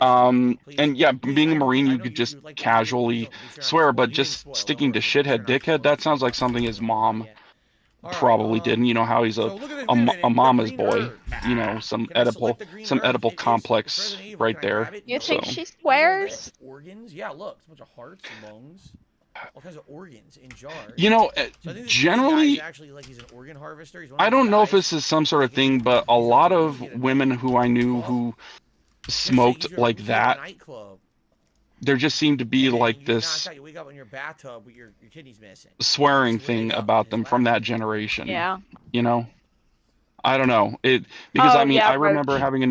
and yeah, being a Marine, you could just casually swear, but just sticking to shithead, dickhead, that sounds like something his mom probably did. And you know how he's a mama's boy, some edible complex right there. You think she swears? Organs? Yeah, look, it's a bunch of hearts, lungs, all kinds of organs in jars. Generally, he's an organ harvester. I don't know if this is some sort of thing, but a lot of women who I knew who smoked like that. Nightclub. There just seemed to be like You this knock out, you wake up in your bathtub with your kidneys missing. swearing Just wake thing up about in them his from lap. that generation. Yeah. You know, I don't know it because Oh, I mean yeah, I remember Roach. having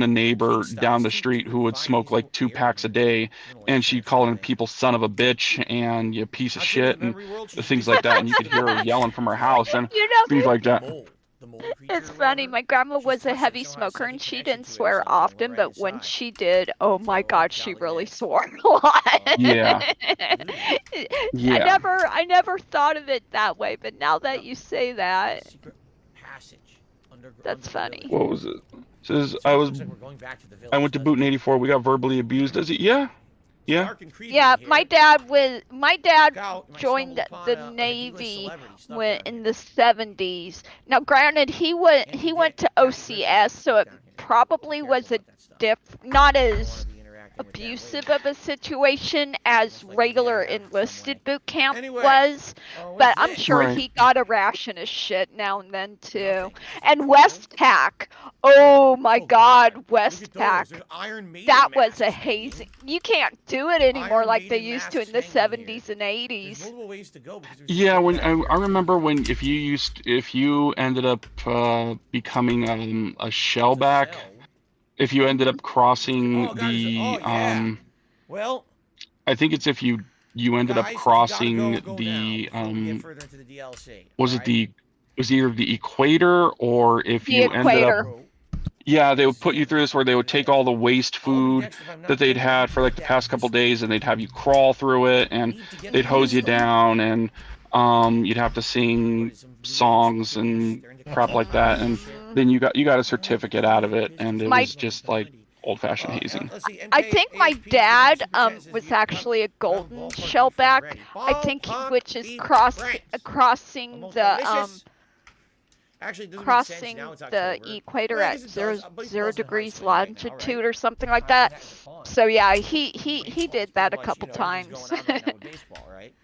a neighbor King down the style, street you who would find smoke these like little 2 packs a air day, little and like she'd that call him thing. people son of a bitch and you piece of I'll tell you, shit in the and memory world, she's things really like that, and you could hear her yelling from her house and You know, things like that. The mold creature it's or funny. whatever, My grandma she's was a touched it heavy somehow, has smoker, such a and she connection didn't to it or swear something, often. right But when inside. she did, oh my So, God, she Jolly really Grace. swore a lot. Yeah. Yeah. I never thought of it that way, but now that you say that, Secret passage under that's the funny. village. What was it? Says So I it was looks like we're going back to the village, I went to doesn't boot in it? '84. We got verbally abused. Does it? Yeah. It's Yeah. dark and creepy Yeah, in my here. dad Look out, you might joined stumble upon the a D-list Navy celebrity stuck when down in here. the 70s. Now, granted, he went Can't to forget Kathy Griffin OCS, so stuck it down here. probably Be was careful a about that stuff. not I don't as wanna be interacting with that abusive lady. of a situation as Most likely we regular gotta have some enlisted way. boot camp Anyway, was, what's but I'm this? sure Right. he got a ration of shit now and then too. Nothing. This is And cool. Westpac, oh my Oh, God, Look at those. Westpac. There's Iron Maiden That was a masks hazing. hanging. You can't do it anymore Iron like they Maiden used to in masks the hanging here. 70s and There's 80s. multiple ways to go because there's Yeah. so When many I remember characters. when if you ended up becoming a shellback, Shell. if you ended up crossing Oh, God, the yeah. Well, I think it's if you ended guys, up we gotta crossing go the now before we get further into the DLC. was it alright? the it was either the equator or if The you ended up equator. yeah they would put you through this where they would take all the waste I'll be food next if I'm not that they'd done had for like the that past couple this days and they'd have you crawl through it and need to get they'd hose you wisdom. down and you'd have to sing songs and crap like that and then you got a certificate out of it and it My- was just like old-fashioned hazing. Let's see, I MK, think my ASP, dad Super Chat says was you- actually a golden ballpark beef shellback. ready. I think Ballpark which is beef crossing Almost the delicious. Actually, it doesn't make sense. crossing Now it's the October. equator Well, I at guess it zero, does, but he's 0 also in high degrees school right now, longitude right? or something like I mean, that. that's fun. So yeah, he did that a Pretty much, couple everything's times. going on right now with baseball, right?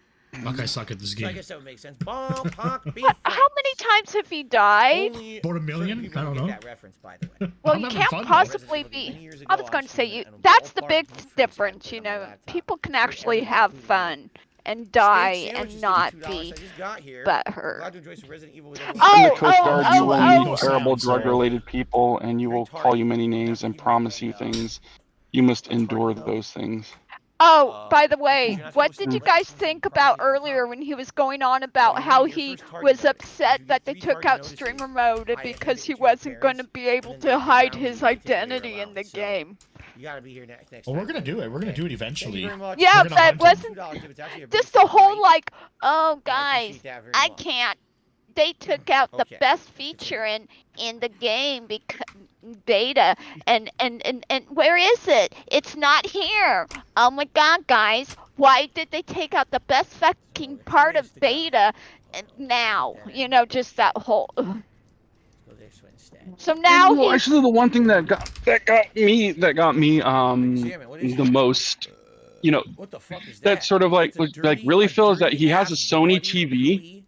Fuck, I suck at this So I game. guess that would make sense. Ballpark beef How many times have he died? Only About a certain million? people I don't get know. that reference, by the way. Well, I'm you having can't fun, though. possibly Many be. years I ago, was I going was to say streaming you. and a That's the ballpark big beef fridge difference, happened you on my know. laptop. People can Free actually everyone, have including me. fun and Steak die sandwiches and for not $2 be I just got here. butthurt. Glad to enjoy some Resident Evil with In everyone. the Coast Guard, you will oh, meet oh. terrible Sound, sorry. drug-related people, and you will call you many names and promise you things. You must endure those things. Oh, by the way, you're not what supposed to did you write guys something think from about the top. earlier when he was going on about So how you get your he first target was notice. upset If you that get they 3 took target out notices, streamer mode I hand because it he to your wasn't going to parents, be able and then to they hide round you his to take away your identity in the allowance. So, game? You gotta be here next Well, we're time. gonna do it. We're gonna do it Thank you eventually. very much. Yeah, We're gonna but hunt him. wasn't $2 it's actually a just big the whole right? like, oh I guys, appreciate that very I much. can't. They took out the Okay, best let's continue. feature in the game because beta and where is it? It's not here. Oh my god, guys, why did they take out the best fucking part of beta and now? You know, just that whole. Go this way instead. So now Well, he's actually, the one thing that got me Examine, what is the that? most, you know, What the fuck is that? that sort of like It's a was like dirty- really a feels that he has a dirty-ass, Sony bloody, TV, gooey,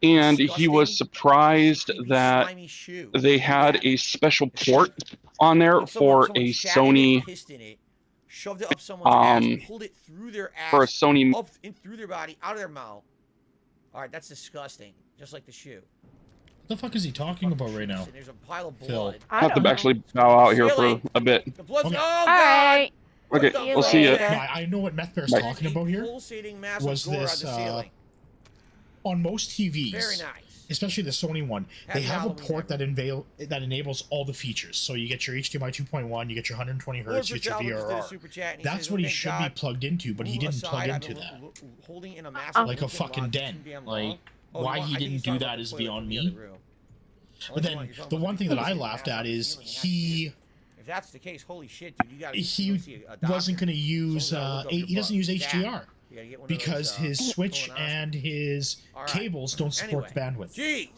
and he was disgusting, surprised creepy, that slimy shoe. they had Yeah. a special port on there Like someone for a shat in it, Sony pissed in it, shoved it up someone's ass, pulled it through their ass, for a Sony. up in through their body, out of their mouth. All right, that's disgusting. Just like the shoe. What the fuck is he talking about right now? And there's a pile of Phil. blood. I have to actually bow out here for Silly. a bit. The blood's Okay. oh all god. right. What Okay, the we'll see you. later. No, I know what Methbear's Right. talking about here. Pulsating mass Was of gore this, on the ceiling. On most TVs, Very nice. especially the Sony one, they Happy have a Halloween, port that enables all the features. So you get your HDMI 2.1, you get your 120 Lord hertz, you get your Fitzallen just did a VRR. super chat, and he That's says, what "Oh, he thank should God, be plugged into, but he move didn't aside, plug I've into been that. Holding in a massive Like a Lincoln fucking log den. too damn Like, long. Oh, why you want- he I think didn't he's do talking that about is the toilet beyond from the me. other room. But Unless then you're talking the about one thing that I pulsating laughed mass at on the is ceiling, that's he weird. If that's the case, holy shit, dude, you gotta go see a doctor. wasn't going to use Someone's gotta look up your he doesn't butt. use Stat. HDR You gotta get one of because those, his switch colonoscopies. and his All right. cables don't support Anyway. the bandwidth. Jeez.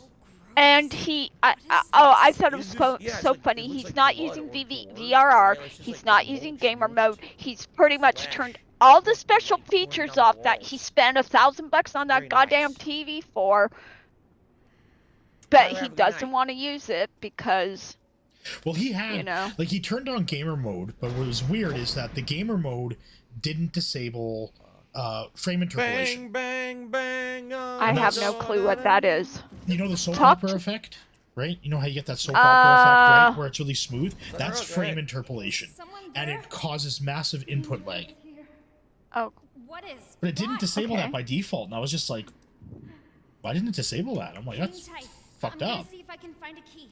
And I thought it was Is this- so, yeah, it's so like- it funny. looks He's like not blood using or gore, VRR. right? It's just He's like not the using mulch gamer mixed mode. He's pretty much flesh. turned all the Look, special blood pouring features down the off that walls. he spent $1,000 on that Very goddamn nice. TV for. But Tyler, he have a good doesn't night. want to use it because Well, he had, You know? like, he turned on gamer mode, but what was weird is that the gamer mode didn't disable frame interpolation. Bang, bang, bang. I have no clue what that is. You know the soap Talk opera to- effect, right? You know how you get that soap opera effect, right? Where it's really smooth? Let That's her go, go frame ahead. interpolation. Someone And there? it causes massive input lag. Oh, What is? But it didn't Why? disable Okay. that by default, and I was just like, why didn't it disable that? I'm like, Hang that's tight. fucked I'm up. gonna see if I can find a key.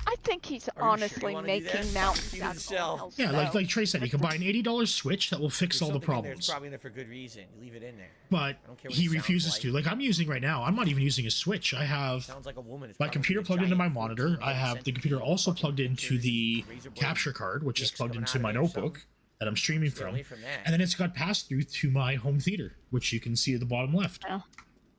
I think he's Are you sure you honestly wanna do making that? mountains Keep it out to of sell. molehills, Yeah, though. like Trey said, you can buy an $80 Switch that will fix all the There's something in there problems. that's probably in there for good reason. You leave it in there. But don't care what he it sounds refuses like. to. Like, I'm using right now, I'm not even using a Switch. I have Sounds like a woman. It's my probably computer a plugged into my giant monitor. 14 I have the computer centimeter also fucking plugged into pictures, the razor blade capture card, which is dicks plugged coming into out my of it or notebook something. that I'm streaming Stay from. away from that. And then it's got passed through to my home theater, which you can see at the bottom left.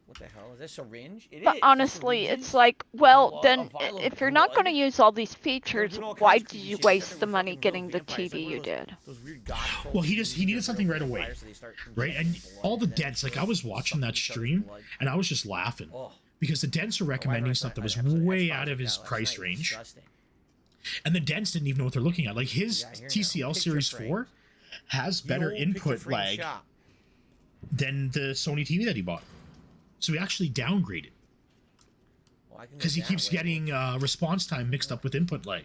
What the hell? Is that syringe? It But is. honestly, Syringes? it's like, well, Blood, then a vial of if you're not going to blood? use all these features, Doing all kinds why of did creepy you shit. waste Except the for money fucking getting real the vampires, like TV one you of those- did? Those weird god Well, he folks just who he use needed real something right away, vampires, so they start right? And injecting all the blood, dents, like I was watching that each other's stream, blood. and I was just laughing Oh. because the dents are recommending stuff that was way out of his price range, and the dents didn't even know what they're looking at. Like his Yeah, I hear now. TCL Picture Series frame. 4 has better input lag than the Sony TV that he bought. So he actually downgraded because he keeps getting response time mixed up with input lag,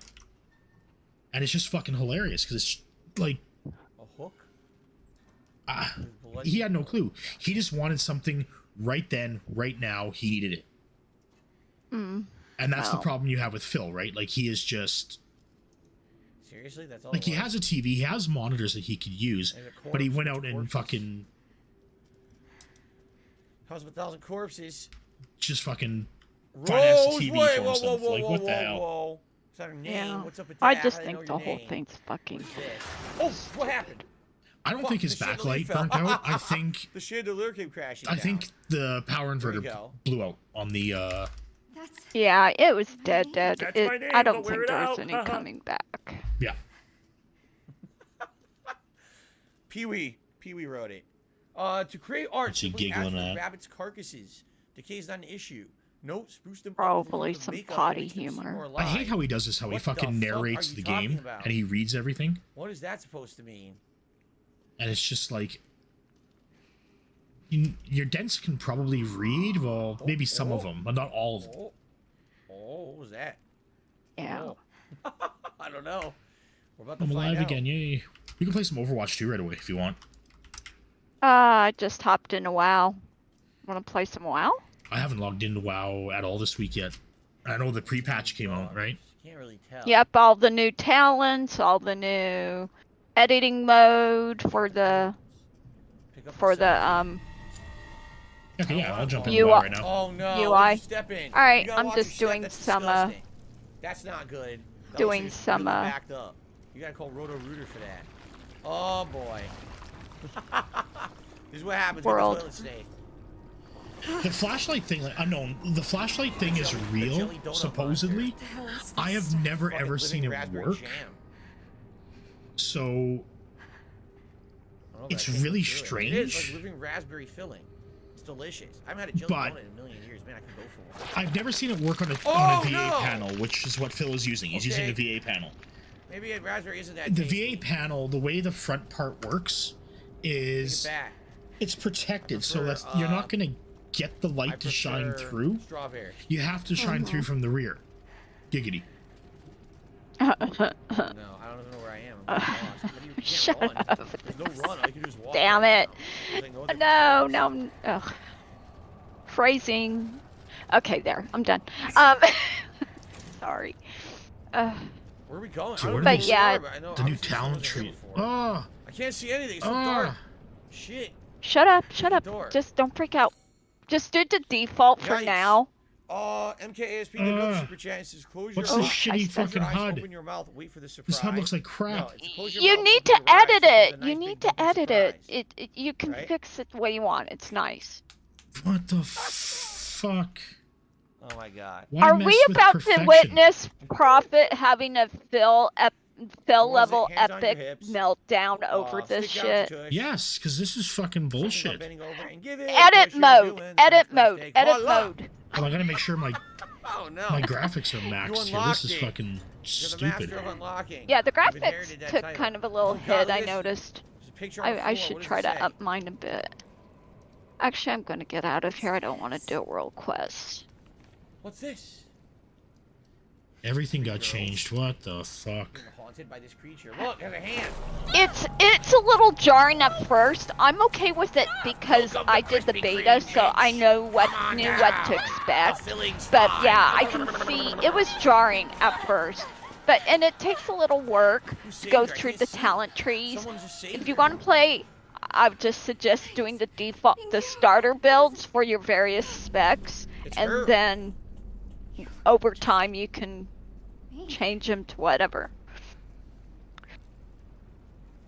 and it's just fucking hilarious because it's like a hook. he had no clue. He just wanted something right then, right now. He needed it, and that's the Wow. problem you have with Phil, right? Like he is just Seriously, that's all. like he has a TV, he has monitors that he could use, There's a but he corpse, went bunch out of and corpses. fucking House of 1,000 Corpses. just fucking financed the TV wait, for whoa, himself. whoa, whoa, like whoa, what the whoa, hell? whoa. Is that her name? Yeah. What's up with I that? just How do I know think the your whole name? thing's fucking. What is this? Oh, what happened? I don't Fuck, think his the chandelier backlight fell. burnt out. I think The chandelier came crashing I down. think the power There we inverter go. blew out on the That's Yeah, it was dead. That's It, my name, I don't but wear think it there's out. any coming back. yeah. Pee-wee wrote it. To create art, What's he simply giggling add at? rabbits' carcasses. Decay is not an issue. Note, spruce them up Probably with a little some makeup potty makes them seem humor. more I hate alive. how he does this, how he What the fucking fuck narrates are the you talking game about? and he reads everything. What is that supposed to mean? And it's just like your dents can probably read, well, maybe some of them, but not all of them. What was that? Yeah. Oh. I don't know. We're about to I'm find alive out. again, yay. We can play some Overwatch 2 right away if you want. I just hopped in a WoW. Want to play some WoW? I haven't logged into WoW at all this week yet. I know the pre-patch came out, right? Can't really tell. Yep, all the new talents, all the new editing mode for the Pick up for the the Okay, yeah, I'll jump You into WoW are- right now. Oh no! UI. what'd you step in? Alright, You gotta I'm watch just your step, doing that's some, disgusting. That's not good. That doing looks like some, you're really backed up. You gotta call Roto Rooter for that. Oh boy. This is what happens World. with the toilet snake. The flashlight thing, like, unknown. The flashlight thing is real, jelly donut supposedly. the hell is I this? have never Fucking ever living seen it raspberry work, jam. so I don't know, but It's I can't really do it. It is strange. like living raspberry filling. It's delicious. I haven't had a jelly But- donut in a million years. Man, I could go for one. I've never seen it work on a Oh, VA no! panel, which is what Phil is using. He's using a Okay. VA panel. Maybe a raspberry isn't that The tasty. VA panel, the way the front part works Take is it back. it's protected, I so prefer, that you're not gonna get the I light to shine prefer through. Strawberry. You have to shine through from the rear. Giggity. No, I don't even know where I am. I'm lost. What do you can't Shut run. up. There's no run. I can just walk. Damn right it. now. There's no other No, place. no, ugh. Phrasing. Okay, there. I'm done. Sorry. Where are we going? So I what don't are know these- where we yeah, are, but I know The new obviously talent someone's here tree. before. Oh, I can't see anything. It's so Ah. dark. Shit. Shut up, shut the up. door. Just don't freak out. Just do the default for Yikes. now. MKASP super chat and says close your what's Oh, this eyes. shitty I Close your fucking eyes, HUD? Open your mouth. Wait for the surprise. This HUD looks like crap. No, it's close your You mouth, need open to your eyes, edit so there's it. a nice You big need to bumpy edit it. surprise. You can Right? fix it the way you want. It's nice. What the fuck? Oh my god. Why Are mess we with about perfection? to witness Prophet having a Phil What was level it? Hands on your epic hips. meltdown over this Stick out your shit? tush. Yes, because this is fucking Something about bullshit. bending over and give it Edit what you're mode. doing. Edit Sometimes mode. take Edit all up. mode. Oh, I gotta make sure my Oh no. My graphics are maxed here. This is unlocked it. fucking You're the stupid. master of unlocking. Yeah, the You've graphics inherited that took title. kind of a little Oh, God, hit, look I at this. noticed. There's a picture on the I floor. should What does try it to say? up mine a bit. Actually, I'm gonna get out of here. I don't want to do a world quest. What's this? Everything got changed. What the fuck? Being haunted by this creature. Look, there's a hand. It's a little jarring at first. I'm okay with it because I did the beta, so I know what to expect. But yeah, I can see it was jarring at first. And it takes a little work to go through the talent trees. If you want to play, I would just suggest doing the starter builds for your various specs, and then over time you can change them to whatever.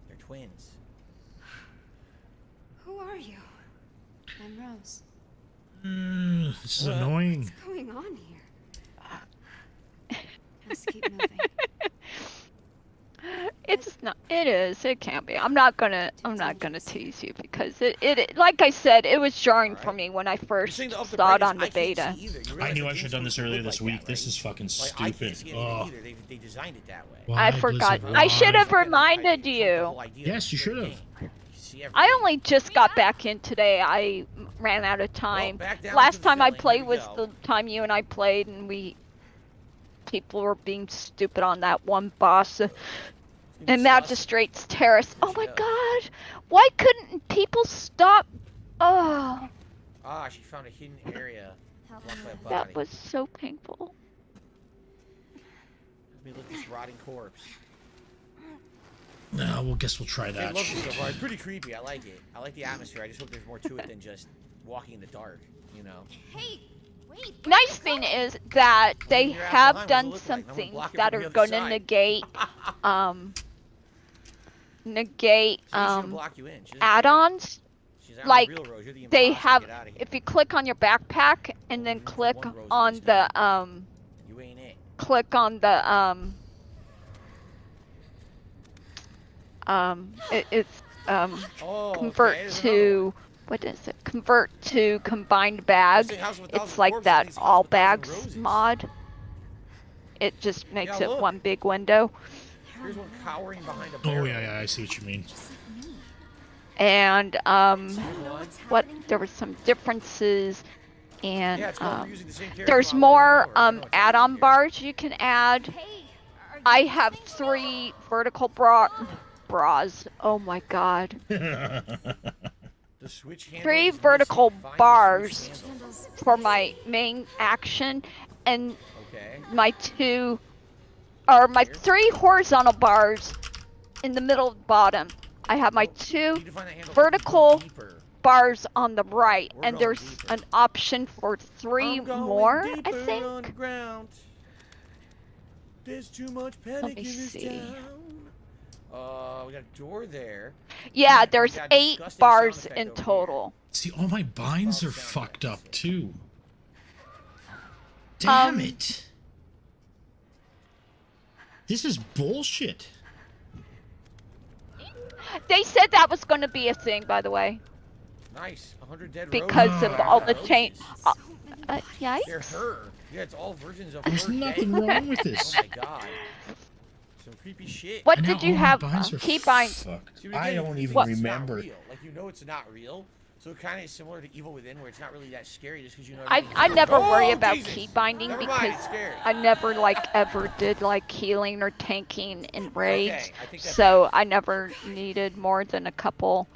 They're twins. Who are you? I'm Rose. This is annoying. What's going on here? Let's keep moving. It's not. It is. It can be. I'm not gonna tease you because it like I said, it was jarring for me when I first saw it on the beta. I knew I should have done this earlier this week. This is fucking stupid. Oh. They designed it that way. Why, I forgot. Blizzard, I should have why? reminded you. Yes, you should have. I only just got back in today. I ran out of time. back down to Last the time I filling. played Here we was go. the time you and I played, and people were being stupid on that one boss. And Magistrate's Terrace. Oh my god! Why couldn't people stop? Oh, Ah, she found a hidden area. Help blocked by a me. body. that was so painful. Let me look at this rotting corpse. No, well, guess we'll try I that love it so shit. far. It's pretty creepy. I like it. I like the atmosphere. I just hope there's more to it than just walking in the dark. You know. Hey, wait. Nice thing is that they Your ass have behind, done what does it some look like? I'm gonna things block it that from are the other going to side. negate She's gonna block you in. She doesn't care. add-ons. She's not Like, real Rose. You're the They imposter. have, Get outta here. if you click on your backpack and then Room for click one Rose in on this the town. You ain't it. it's Oh, convert okay, there's to, what is it? Convert to combined bag. This house with thousands It's of like corpses that needs a house all with thousands of bags roses. mod. It just makes Yeah, it look. one big window. Here's one cowering behind a Oh, barrel. yeah, I see what you mean. Just like me. And Here's one. there were some differences, and Yeah, it's called we're using the same character there's model over more and over. I know it's add-on weird. bars you can add. Hey, are you I listening have to me? 3 vertical bras. Oh my god. The switch handle 3 is missing. vertical Find the switch bars handle. Handles. for my main action, and Okay. my 3 horizontal bars in the middle of the bottom. I have my Nope. 2 You need to find that handle. vertical Deeper. bars on the right, We're and going there's deeper. an option for 3 I'm going more, I deeper think. underground. There's too much panic me in this see. town. We got a door there. Yeah, Yeah, there's we got 8 disgusting bars sound effect in over here. total. See, all my binds Well, are sound fucked effects. up, too. Damn Um, it. This is bullshit. They said that was going to be a thing, by the way, Nice. 100 dead because roses. of all the Roses. change. So many They're Yikes. her. Yeah, it's all versions of There's her. nothing dead. wrong with Oh this. my god. Some creepy shit. What And now did you all my have? binds are Key binds. fucked. See, what I again, don't it's even not remember. real. Like, you know it's not real. So it kind of is similar to Evil Within, where it's not really that scary just because you know. I everything's never real. worry Oh, about Jesus. key binding Never mind, because it's scary. I never ever did healing or tanking in raids, Okay, I think that's so I never needed more than a couple.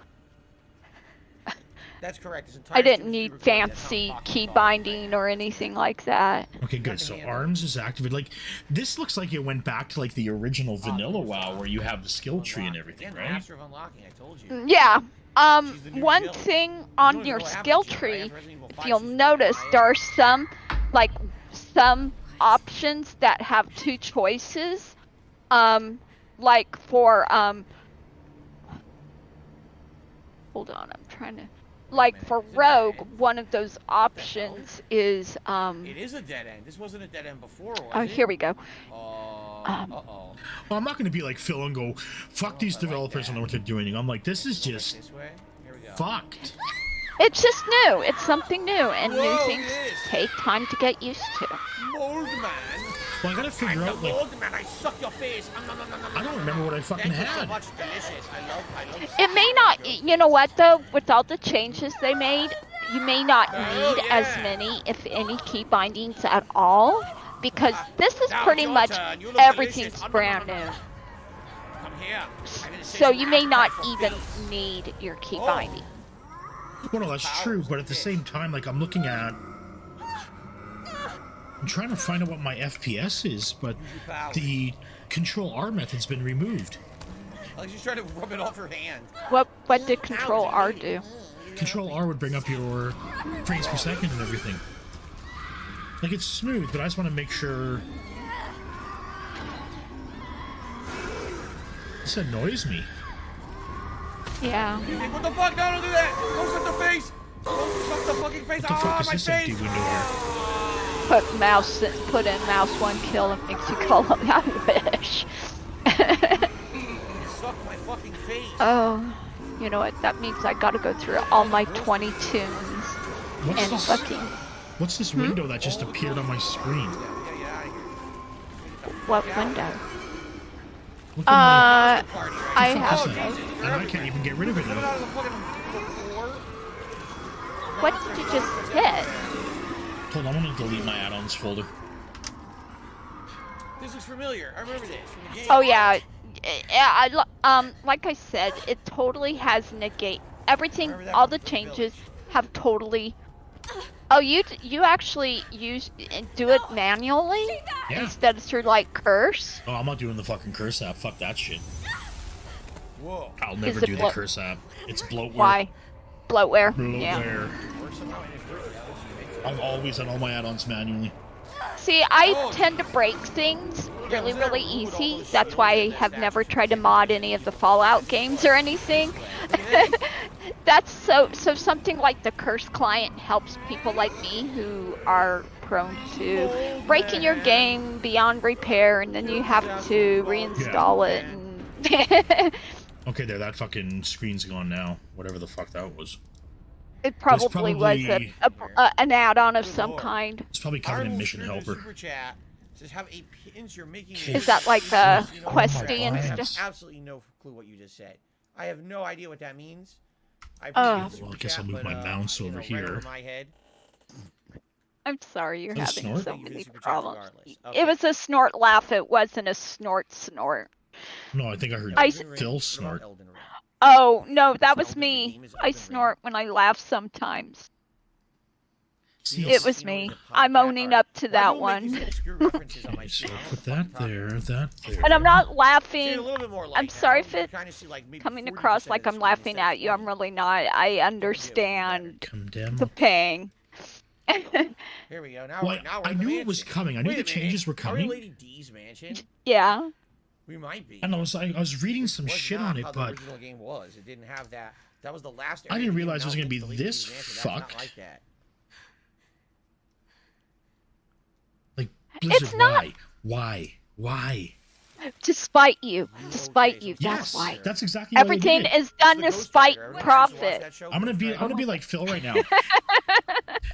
That's correct. It's I entirely didn't different need recording. That's how I'm fancy talking key about it right binding now. or anything like that. Okay, good. So arms is activated. Like, this looks like it went back to, like, the original vanilla WoW, where you have the skill tree and Unlock. everything, Again, right? Master of unlocking. I told you. Yeah. She's the new One Jill. thing You on don't your even know what skill happened to her. I tree, have Resident Evil if 5, you'll she's notice, freaking there are some options that have 2 choices. Like for hold on, I'm trying to. Like minute, for is it dead Rogue, end? one of those options is It is a dead end. This wasn't a dead end before, was oh, it? here we go. Uh-oh. Well, I'm not going to be like Phil and go, fuck these I like developers, that. don't know what they're doing. I'm like, this is Go back just this way. Here we go. fucked. It's just new. It's something new, and new Whoa, things it is. take time to get used to. Mold man. Well, I gotta figure out, like, Mold man, I suck your face. I don't remember what I fucking Thank you so had. much. Delicious. I love It may not, you know what though, with all the changes they made, you may not Oh, need as yeah. many, if any, key bindings at all, because this is Now pretty it's your much turn. You look everything's delicious. brand new. Come here. I'm gonna So send you may not appetite for even feast. need your key Oh. binding. Well, no, that's true, but at the same time, like, I'm looking at... I'm trying to find out what my FPS is, but the Control R method's been removed. Like she's trying to rub it off her hand. What did Control R do? Control R would bring up your frames per second and everything. Like, it's smooth, but I just want to make sure... This annoys me. Yeah. Hey, what the fuck? No, don't do that! Don't shut the face! Don't shut the fucking face! What the fuck Ah, is my this empty face! window here? Put in mouse one kill and makes you call him. I wish. Suck my fucking face! Oh, you know what? That means I gotta go through all my 20 tunes What's and this? fucking What's this window that just appeared on my screen? Get out of here. what window? Look at Party, right? I my... have. What's that? And I can't even get rid of it Get it now. out of the fucking floor. What did you just hit? Hold on, I'm gonna delete my add-ons folder. This looks familiar. I remember this from the game. Oh yeah, like I said, it totally has negate everything. Remember that All from the the changes have totally. Oh, you actually do it manually Yeah. instead of through like curse. Oh, I'm not doing the fucking curse app. Fuck that shit. Whoa. I'll never it do the blo- curse app. It's bloatware. Why? Bloatware. Yeah. Bloatware. Worse somehow, and it's worse. I've always done all my add-ons manually. See, I tend to break things really, really easy. That's why I have never tried to mod any of the Fallout games or anything. That's so something like the curse client helps people like me who are prone to breaking your game beyond repair, and then you have to reinstall it. And Okay, there, that fucking screen's gone now. Whatever the fuck that was. it probably was probably- an add-on of some kind. It's probably covered in Mission Helper. Super chat says have a pins you're making. Is that like the You know, questy and I have stuff? absolutely no clue what you just said. I have no idea what that means. I Oh. appreciate the super Well, I guess chat, I'll move but, my mouse you over know, right here. over my head. I'm sorry you're Is that a having snort? so Thank you for the many super chat problems. regardless. Okay. It was a snort laugh. It wasn't a snort. No, I think I heard I- Phil snort. Elden Ring. Oh no, that was Elden- the me. game is I Elden Ring. snort when I laugh sometimes. See, It was me. I'm owning up to that one. Okay, so put that there, that there. And I'm not See, a laughing. little bit more like I'm that. sorry I if would it kinda see, like, maybe coming 40% across of like the I'm screen laughing instead of at you. I'm 20. really not. I understand Condemn. the pain. Here we go. Now, Well, now we're I in the knew it was mansion. coming. I knew Wait the a minute. changes were Are we in coming. Lady D's mansion? Yeah. We might be. And I was reading some Was shit not on it, how the but original game was. It didn't have that. That was the last. I area didn't of the game. realize it was Now gonna be it's the Lady this D's mansion. That's not fucked. like that. like, Blizzard, It's not- why? To spite you. To spite okay, you. so- That's Yes, why. that's exactly what Everything I did. is done The to Ghost spite Rider. Everyone used to watch profit. that show, I'm gonna Ghost be Rider. like Phil right now.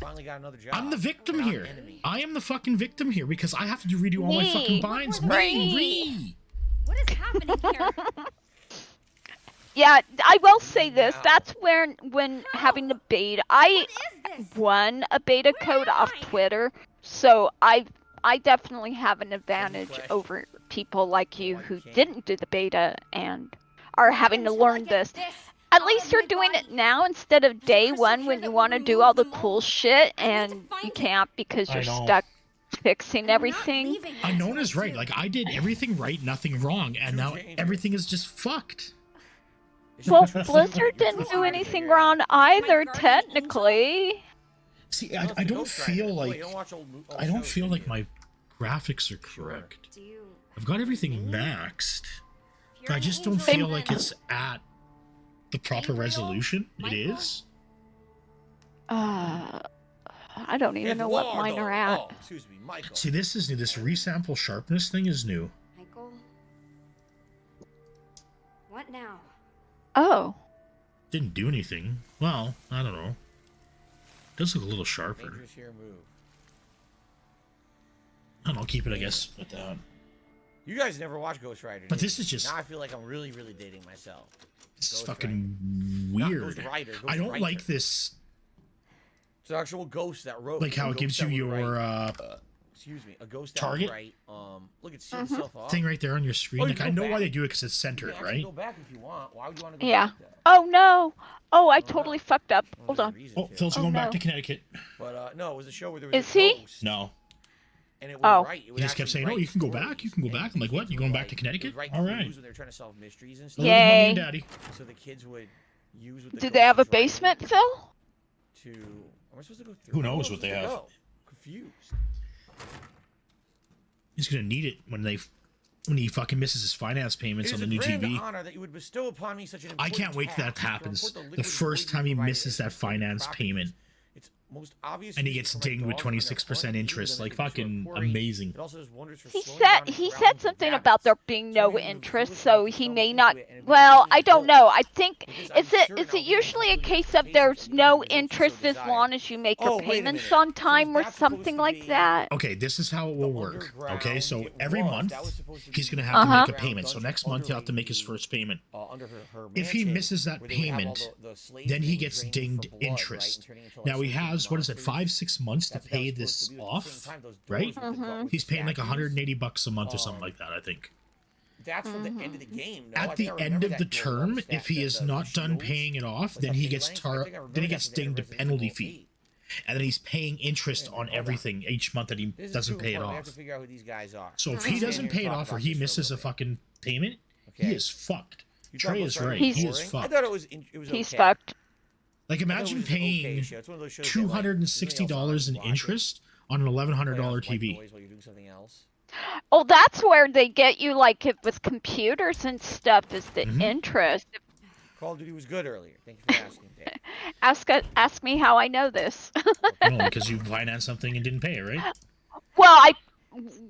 Finally got another job. I'm the victim Not here. enemy. I am the fucking victim here because I have to redo all my Me. fucking binds. Right. Me. What is happening here? Yeah, I will say this. Wow. That's when having the beta. I What is this? won a beta code off Twitter, so I definitely have an advantage question. over people like you Why who you can't. didn't do the beta and are having to Until I learn get this. this At out least of you're my doing body. it now instead of There's a day crystal one here when that you will want to do remove all the the cool mold. shit I need to and find you it. can't because I you're know. stuck fixing I'm not everything. leaving I know until it's I right. do. Like I did everything right, nothing wrong, and now dangerous. everything is just fucked. It's Well, just- Blizzard didn't do anything wrong either, guardian technically. See, Well, it's I the don't Ghost Rider. feel Boy, like you don't watch old I don't shows, feel do like you? my graphics are correct. Do you I've got everything maxed. If you're I an just don't angel, feel like then it's at the proper Gabriel, resolution. It Michael. is. I don't even know what mine are at. Oh, excuse me, Michael. See, this is new. This resample sharpness thing is new. Michael. What now? Oh. Didn't do anything. Well, I don't know. Does look a little sharper. Dangerous here, move. And I'll keep it, I guess, with that. You guys never watched Ghost Rider. But did this you? is just- Now I feel like I'm really dating myself. This is Ghost fucking Not weird. Ghost Rider, Ghost I don't Rider. like this, It's an actual ghost that wrote. like how A it ghost gives you that would your write- excuse me, a ghost that target? would write. Look, it's sealed itself off. thing right there on your screen. Oh, you Like, I go know why back. they do it because it's You centered, can actually right? Go back if you want. Why would you want to go Yeah. back there? Oh no. Oh, I totally fucked up. Well, Hold there's a on. reason Oh, to. Phil's Oh, going back no. to Connecticut. But no, it was a show where there was Is a he? ghost, No. and it would Oh. write. It would He just kept actually saying, "Oh, write you can go back, you can go stories, back." and I'm like, the "What? kids You would, going back like- to it would Connecticut? write All clues right. when they were trying to solve mysteries and A stuff. little bit of mommy Yay. and daddy." So the kids would use what the Do ghost they have a was writing basement, Phil? To am I supposed to go through? Who Where am I knows what they supposed to have? go? Confused. He's gonna need it when he fucking misses his finance It payments is on the a new grand TV. honor that you would bestow upon me such an I important can't wait till that task to happens. report The liquid first void time he provided misses and that consumed finance properties. payment. It's most obvious And he use gets for my dinged with dogs when they're 26% hunt, interest, even like though they could fucking go quarry. amazing. It also does wonders for He slowing said down and he corralling said the something rabbits. about there being So no even the interest, villagers so would he stumble may into not. it and it would Well, continue I to don't build. know. I think With this, is I'm it sure is now it they won't usually a include case of expectations there's and no even the results you interest so as desire. long as you make Oh, your wait a payments minute. on So time or that's supposed something to like be- that? Okay, this is how it will work. Okay, so underground, every it was. month That was supposed to he's be gonna have to make a underground payment. So dungeon next month he'll have to make his underneath first payment. Under her If he mansion, misses that where they would have all payment, the slaves then that he were gets draining for dinged blood, right, interest. and turning into, like, Now he slaves and has, what is it, monsters. 5-6 months to That's what pay that was supposed this to be. At the off, same time, those right? doors with the He's paying like statues, $180 a month or something like that, I think. That's from the end of the game. Now, I At think the I end remember of the that door term, stat if he that is the not done shields paying it off, was then up he to gets length. I think I remember then he that gets from the dinged a Resident penalty Evil fee, 8. and then he's paying interest on Hold on. everything each month that he This is doesn't too pay it important. We have off. to figure out who these guys are. So if Let's he stand doesn't here pay and it talk off or about he this for misses a little bit. fucking payment, Okay. he is fucked. You talking Trey about is starting right. with He is boring? I fucked. thought it was okay. He's fucked. Like, I thought it imagine was an okay paying show. It's one of those shows that, like, $260 in watch it, interest on an $1,100 play off white TV. noise while you're doing something else. Oh, that's where they get you, like it with computers and stuff, is the Mhm. interest. Call of Duty was good earlier. Thank you for asking, Dave. Ask me how I know this. No, because you financed something and didn't pay it, right? Well,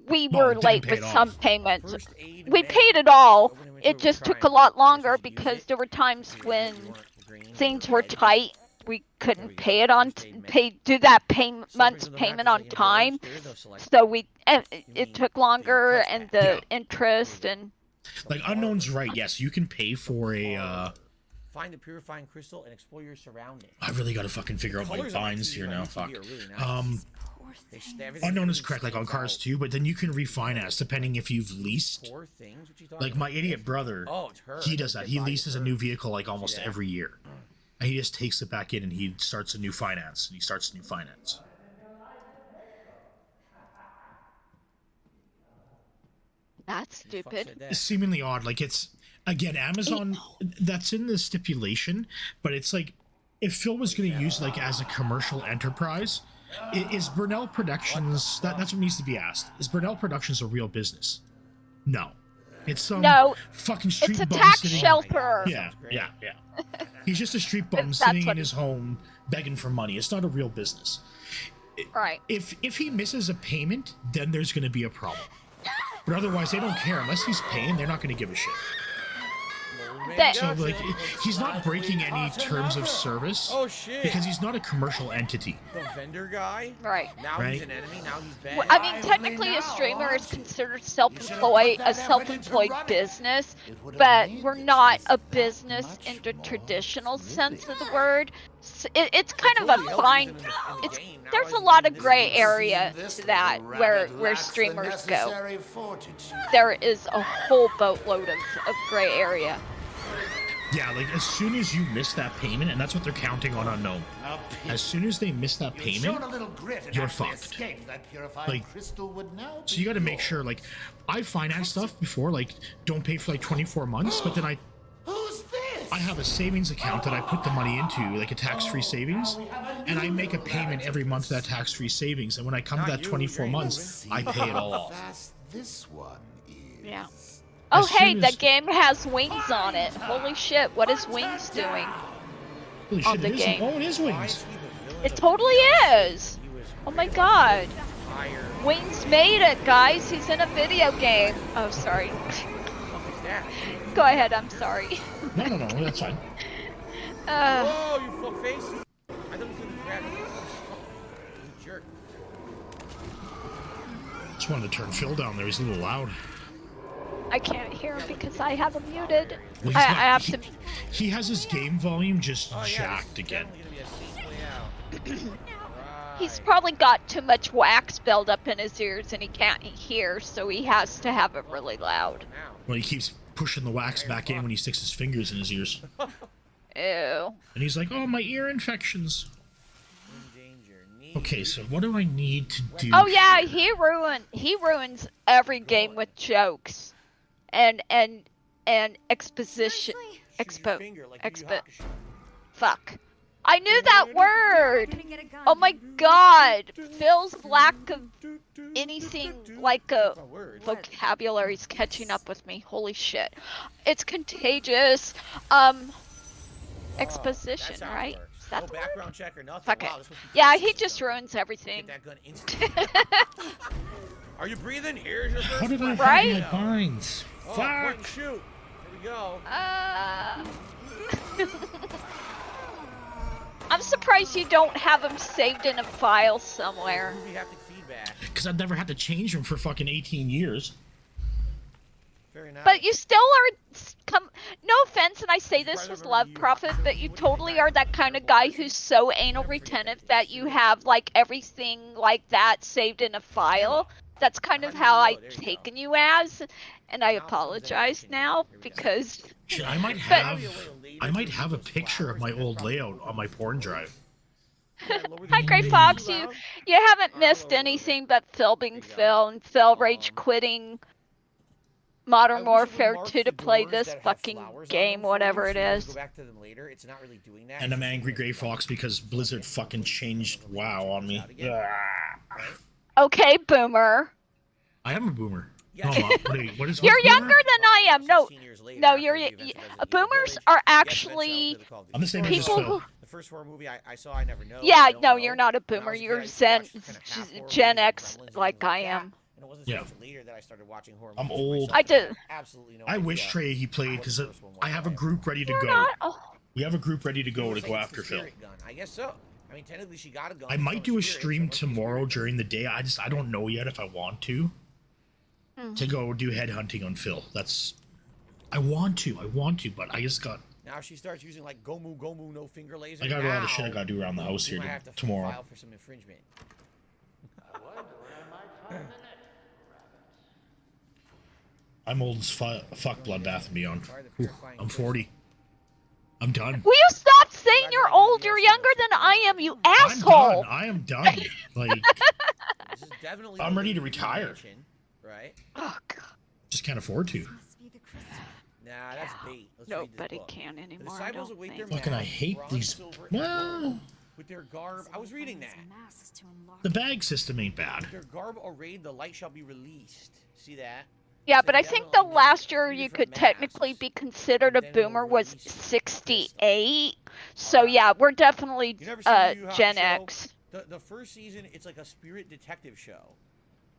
we Well, were didn't late pay with it some off. payments. First aid We med, paid it all. open inventory It with just took a trying. lot We're longer supposed to use because it. there were times You when weren't green, you things were were red. tight. We There we couldn't go. pay it on First aid med. do that Suffering month's from the payment mattress on like in time. Village, there is no selection. So it mean took the longer, and touchpad. the Yeah. interest and Like, Unknown's right. Yes, you can pay for a. Find a purifying crystal and explore your surroundings. I really gotta fucking figure out my Colors on that binds TV here on now. YouTube Fuck. are really nice. Everything Unknown is really correct, like on stands cars out. too, but then you can refinance depending if you've leased. Poor things. What you talking Like about? my idiot brother, Oh, it's her. he does that. Dead He body leases a her. new vehicle like almost that? every year, and he just takes it back in and he starts a new finance. And he starts a new finance. that's Who the fuck stupid. said that? It's seemingly odd. Like, it's again Amazon. That's in the stipulation, but it's like if Phil was going to use like as a commercial enterprise, is Burnell Productions? That's what needs to be asked. Is Burnell Productions a real business? No, it's some No, fucking street It's a bum tax sitting. shelter. Yeah, yeah, yeah. He's just a street bum That's sitting what in his home begging for money. It's not a real business. Right. If he misses a payment, then there's going to be a problem. But otherwise, they don't care. Unless he's paying, they're not going to give a shit. That- So, like, he's not breaking any terms of service Oh shit! because he's not a commercial entity. The vendor guy. Right. Now Right. he's an enemy. Now he's bad. Well, I mean, technically, a streamer is considered a self-employed business, but we're not a business in the traditional sense of the word. It's kind of a fine. There's a lot of gray area to that where streamers go. There is a whole boatload of gray area. Yeah, like as soon as you miss that payment, and that's what they're counting on Unknown. As soon as they miss that payment, you're fucked. Like, so you got to make sure. Like, I financed stuff before, like don't pay for like 24 months, but then I have a savings account that I put the money into, like a tax-free savings, and I make a payment every month to that tax-free savings. And when I come to that 24 months, I pay it all off. This one is. Yeah. Oh, As hey, soon the as- game has wings on it. Holy shit, what is Wings doing? Holy On shit, the it is. game. Oh, it is Wings. It totally is. Oh my god. Wings made it, guys. He's in a video game. Oh, sorry. Go ahead, I'm sorry. No, that's fine. Oh, you fuckface! I thought it was gonna grab you. Just wanted to turn Phil down there. He's a little loud. I can't hear him because I have him muted. Well, I have to. He has his game volume just Oh, yeah, jacked this is again. definitely gonna be a safe way out. He's Right. probably got too much wax built up in his ears and he can't hear, so he has to have it really loud. Now. Well, he keeps pushing the wax back in when he sticks his fingers in his ears. Ew. And he's like, oh, my ear infections. In danger. Okay, so what do I need to do? Oh yeah, he ruins every game with jokes and exposition. Fuck. I knew that word. Oh my god. Phil's lack of anything like a vocabulary is catching up with me. Holy shit. It's contagious. Exposition, right? Is that No the word? background check or nothing. Fuck Wow, it. this must be Yeah, fast. he just ruins everything. Get that gun instantly. Are you breathing? Here's your first How did I one. Right? have my binds? Oh, Fuck! point and shoot. Here we go. I'm surprised you don't have them saved in a file somewhere. Movie haptic feedback. Because I've never had to change them for fucking 18 years. Very nice. But you still are. No offense, and I say this with love, Prophet, but you totally are that kind of guy who's so anal retentive that you have like everything like that saved in a file. That's kind of how I've taken you as, and I apologize now because. Shit, I might have a picture of my old layout on my porn drive. Hi, Grey Fox. You haven't missed anything but Phil being Phil and Phil rage quitting Modern Warfare 2 to play this fucking game, whatever it is. Go back to them later. It's not really doing that. And I'm angry Grey Fox because Blizzard fucking changed WoW on me. Okay, Boomer. I am a boomer. No, I'm not. What is You're what's younger boomer? than I am. No, boomers are actually I'm the same age as people Phil. who. The first horror movie I saw, I never know. Yeah, I don't no, know. you're not a When I boomer. was a You're kid, I used to watch kinda half horror Gen movies, X, Gremlins, and like things I that. am. And it wasn't Yeah. so much later that I started watching horror I'm movies old. myself. I did. Absolutely no I wish idea Trey he played because what the first one was. I have a group ready to You're go. not. Oh, We have a group ready to go to It's go like after the Phil. spirit gun. I guess so. I mean, technically she got a gun. I from might a do a spirit, so stream it must be a tomorrow spirit. during the day. I don't know yet if I want to. To go do headhunting on Phil. I want to, but I just got Now if she starts using like Gomu no finger laser. I got a lot of now, shit I gotta do around the house we here might have to tomorrow. file for some infringement. I'm old as fuck, Bloodbath and Beyond. Whew, I'm 40. I'm done. will you stop saying you're old? You're younger than I am, you asshole. I am done. Like, This is definitely I'm the ready to lead retire. mention, right? Oh god, just can't afford to. Nah, that's bait. Let's read this nobody book. can The anymore. I disciples don't await their think. Fucking, I master, hate bronze, these. silver, and Well, gold, with their garb. I was reading that. the bag system ain't bad. Their garb arrayed, the light shall be released. See that? Yeah, So but I think the definitely last there are year three you different could technically masks, be considered a and then they'll boomer was release this. 68. So Alright. yeah, we're definitely You never seen the Yu Yu Gen Hakusho? X. The first season, it's like a spirit detective show.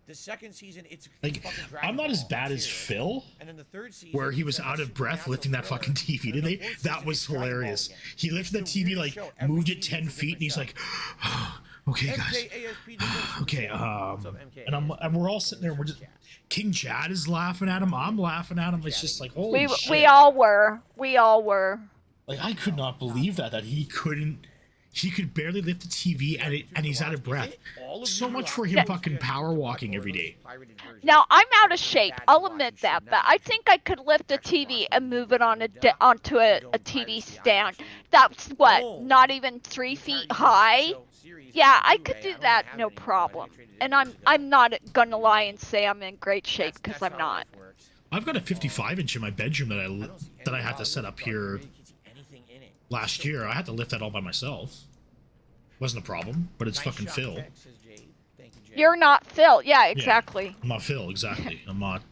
The second season, it's Like, fucking Dragon I'm not as Ball, bad as serious. Phil, And then the third season, where he it's was like out a of breath supernatural lifting that thriller. fucking TV And then today. the fourth That season, was it's Dragon Ball hilarious. again. He lifted It's the the TV, weirdest like, show. Every moved it season 10 is a feet, and he's like, different okay, guys. MKASP defense Okay, What's up, MK? and we're all sitting there, and we're just, King Chad is laughing at him, I'm laughing at him, it's just like, holy shit. We all were. We all were. Like, I could not believe that he could barely lift the TV, and he's out of breath. So much for him fucking power walking every day. Now I'm out of shape. I'll admit that, but I think I could lift a TV and move it on onto a TV stand. That's what, not even 3 feet high. Yeah, I could do that, no problem. And I'm not gonna lie and say I'm in great shape because I'm not. I've got a 55-inch in my bedroom that I had to set up here last year. I had to lift that all by myself. Wasn't a problem, but it's fucking Phil. You're not Phil. Yeah, exactly. I'm not Phil, exactly. I'm not.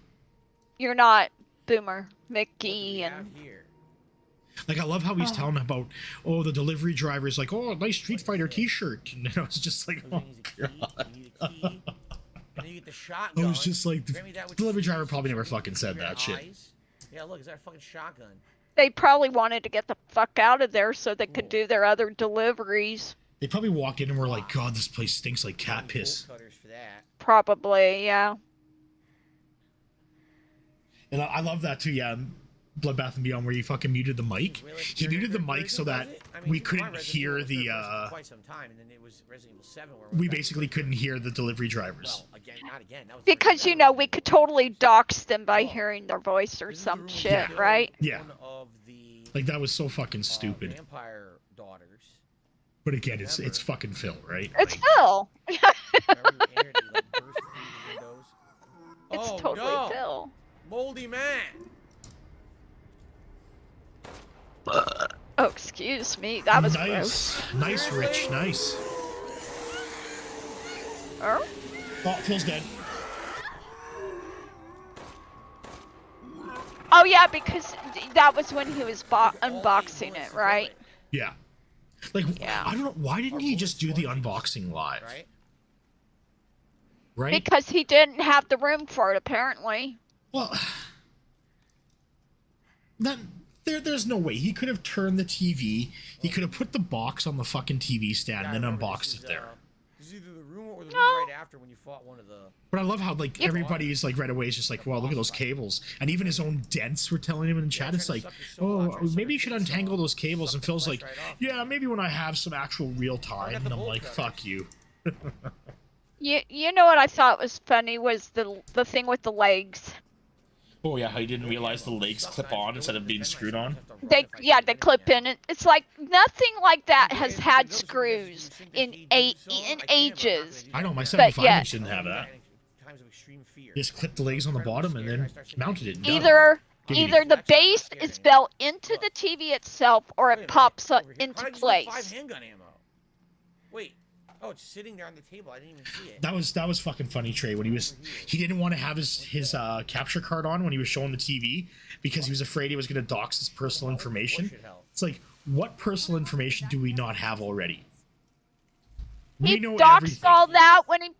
You're not Boomer, Mickey, and. Like, I love how he's telling about, oh, the delivery driver's like, oh, nice Street Fighter t-shirt. And I was just like, oh, God. I was just like, the delivery driver probably never fucking said that shit. Yeah, look, is that a fucking shotgun? They probably wanted to get the fuck out of there so they could do their other deliveries. They probably walked in and were like, God, this place stinks like cat piss. Probably, yeah. And I love that too, yeah. Bloodbath and Beyond, where you fucking muted the mic. He muted the mic so that we couldn't hear the. Quite some time, and then it was Resident Evil 7 where We basically couldn't hear the delivery drivers. Well, again, not again. That was Because, you know, we could totally dox them by hearing their voice or some shit, Yeah. right? Yeah. One of the Like that was so fucking stupid. vampire daughters. But again, it's fucking Phil, right? It's Phil. Remember you entered, he, like, burst through the windows? It's Oh, totally no. Phil. Moldy man. Oh, excuse me. That was gross. Nice, Rich. Nice. Oh? Oh, Phil's dead. Oh, yeah, because that was when he was unboxing it, right? Yeah. Like, Yeah. I don't know. Why didn't he just do the unboxing live? Right? Right? Because he didn't have the room for it, apparently. Well, there's no way. He could have turned the TV. He could have put the box on the fucking TV stand and then unboxed it there. This is either the room or the room No. right after when you fought one of the. But I love how like everybody's like right away is just like, well, look at those cables, and even his own dents were telling him in the chat. It's like, oh, maybe you should untangle those cables. And Phil's like, yeah, maybe when I have some actual real time. And I'm like, fuck you. You know what I thought was funny was the thing with the legs. Oh yeah, how you didn't realize the legs clip on instead of being screwed on. They clip in. It's like nothing like that has had screws in ages. I know my 75 yeah. inch didn't have that. Just clipped the legs on the bottom and then mounted it. And done. Either the base is built into the TV itself or it pops up into place. 5 handgun ammo. Wait. Oh, it's sitting there on the table. I didn't even see it. That was fucking funny, Trey. When he didn't want to have his capture card on when he was showing the TV because he was afraid he was going to dox his personal information. It's like, what personal information do we not have already? He know doxed everything. all that when he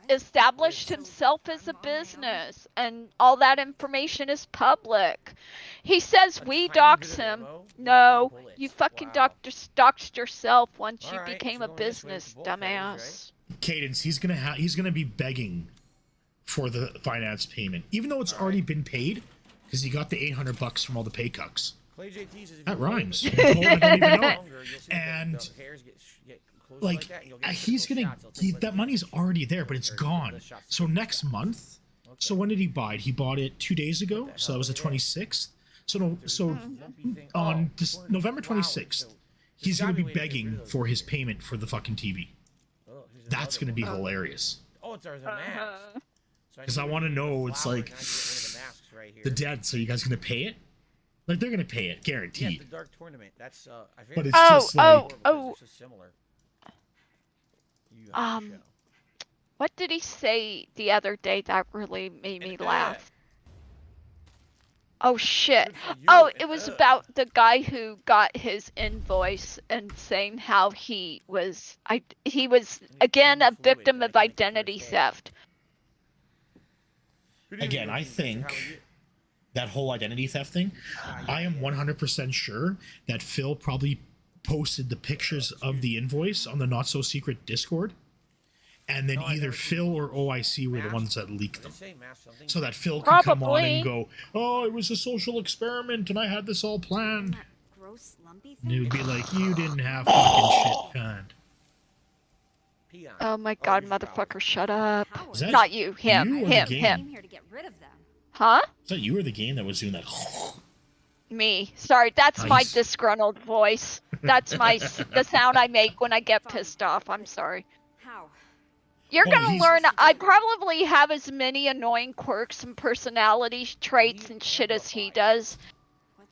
established himself as a business, and all that information is public. He says we dox him. No, you fucking doxed yourself once you became a business, dumbass. Cadence, he's gonna be begging for the finance payment, even though it's already been paid, because he got the $800 from all the pay cucks. That rhymes. I don't even know it. And like, that money's already there, but it's gone. So next month. So when did he buy it? He bought it 2 days ago. So that was the 26th. So on November 26th, he's gonna be begging for his payment for the fucking TV. That's gonna be hilarious. Oh, it's ours, a mask. Because I want to know, it's like the debt. So you guys gonna pay it? Like they're gonna pay it, guaranteed. Yeah, the Dark Tournament. That's I But it's just like, similar. What did he say the other day that really made me laugh? Oh shit. Oh, it was about the guy who got his invoice and saying how he was again a victim of identity theft. Again, I think that whole identity theft thing, I am 100% sure that Phil probably posted the pictures of the invoice on the Not So Secret Discord, and then either Phil or OIC were the ones that leaked them, so that Phil could come on and go, oh, it was a social experiment and I had this all planned. And it would be like, you didn't have fucking shit planned. Oh my god, motherfucker, shut up. Is that Not you, him, you or him, the game? him. Here to get rid of them. Huh? Is that you or the game that was doing that? Me. Sorry, that's my Nice. disgruntled voice. That's the sound I make when I get pissed off. I'm sorry. How? You're Oh, gonna he's- learn. I probably have as many annoying quirks and personality traits and shit as he does.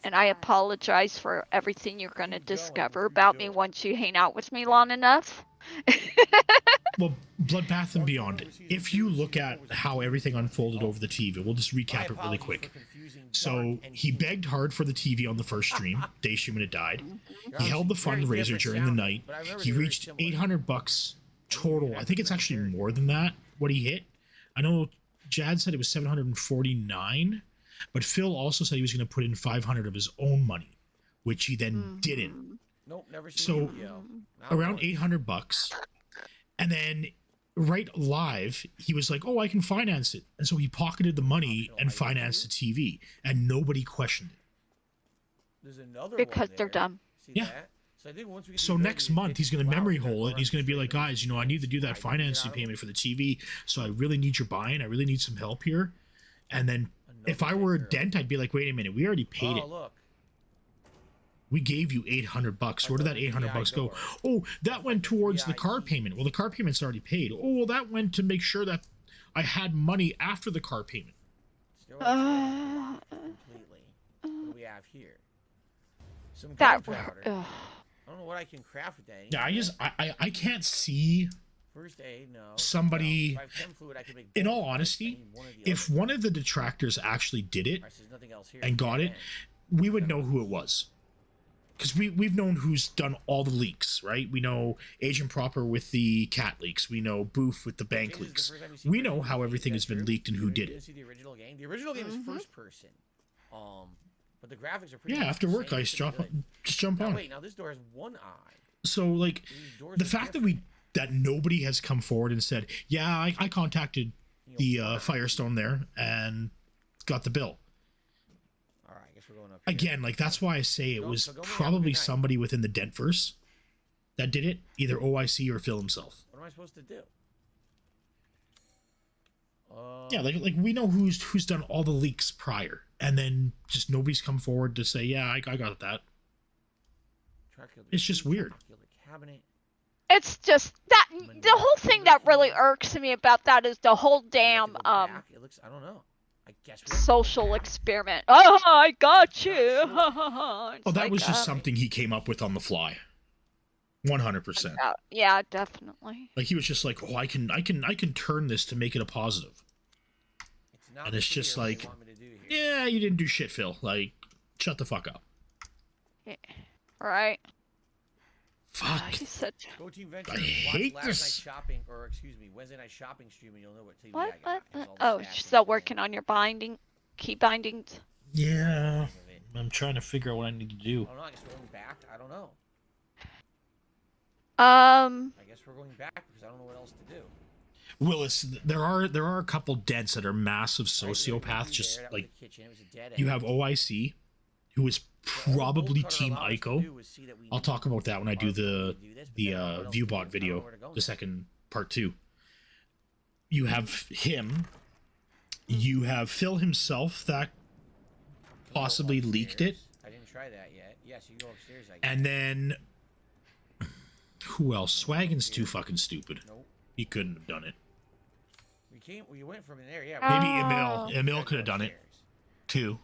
And I apologize for everything you're gonna discover about me once you hang out with me long enough. Well, Bloodbath and Beyond, if you look at how everything unfolded over the TV, we'll just recap it really quick. So, he begged hard for the TV on the first stream, day stream when it died. He held the fundraiser during the night. He reached $800 total. I think it's actually more than that, what he hit. I know Jad said it was 749, but Phil also said he was going to put in 500 of his own money, which he then didn't. Nope, never seen So, the video. around $800, and then right live, he was like, "Oh, I can finance it," and so he pocketed the money and financed the TV, and nobody questioned it. There's another Because one they're there. dumb. See Yeah. that? So I think once we get the So ability next to month pick he's going to flowers, memory they're hole it, going and he's going to be straight like, to the "Guys, you know, I need to do that slide, you get financing out of it. payment for the TV, so I really need your buy-in. I really need some help here." And then if I Another were a girl. dent, I'd be like, "Wait a minute, we already paid Oh, it. look. We gave you $800. Where did that Another $800 go? VI door. Oh, that went towards the car VI. payment. Well, the car payment's already paid. Oh, well, that went to make sure that I had money after the car payment." Steroids completely. What do we have here? Some That. gunpowder. Ugh. I don't know what I can craft with that. Yeah, I can't see First aid, no. somebody- No. If I have chem fluid, I can make in all bullets. I honesty, need one or the if other. one of the detractors actually did it Alright, so there's nothing else here. and got it, we would know who it was. Because we've known who's done all the leaks, right? We know Agent Proper with the cat leaks. We know Boof with the bank James, this is leaks. the first time you've seen We the know original how game, everything is has that been true? leaked and who You did didn't it. see the original game. The original game is first person. But the graphics are pretty Yeah, much after the work, same. I It's pretty good. just jump Now, on. wait, now this door has one eye. So like These doors the are fact different. that nobody has come forward and said, "Yeah, I contacted the Firestone there and got the bill." All right, I guess we're going up here. Again, like that's why I say it Go- was so go me, have a probably good night. somebody within the Dentverse that did it, either OIC or Phil himself. What am I supposed to do? Yeah, like we know who's done all the leaks prior, and then just nobody's come forward to say, "Yeah, I got that." It's just weird. Cabinet. It's just that the whole thing that really irks me about that is the whole damn It looks. I don't know. I guess. we have to go social back. experiment. Oh, I got you. Oh, It's that like, was just something he came up with on the fly. 100%. Yeah, definitely. Like he was just like, "Oh, I can turn this to make it a positive." It's not And it's just clear what like, they want me to do here. "Yeah, you didn't do shit, Phil. Like, shut the fuck up." Yeah. Right. Fuck. He said, Go Team Venture. I Watch hate last this. night's shopping, or excuse me, Wednesday night shopping stream, and you'll know what TV what? I got. What? It's all the Oh, stats she's and still everything. working on your key bindings. Yeah, I'm trying to figure out what I need to do. I don't know. I guess we're going back. I don't know. I guess we're going back because I don't know what else to do. Willis, there are a couple dents that are massive sociopaths. Just like you have OIC, who is probably Team Ico. I'll talk about that when I do the Viewbot video, the second part 2. You have him. You have Phil himself that possibly leaked it, I didn't try that yet. Yes, you go upstairs. I guess. and then who else? Swaggin's too fucking stupid. Nope. He couldn't have done it. We went from there. Yeah. Maybe Emil could have done it too.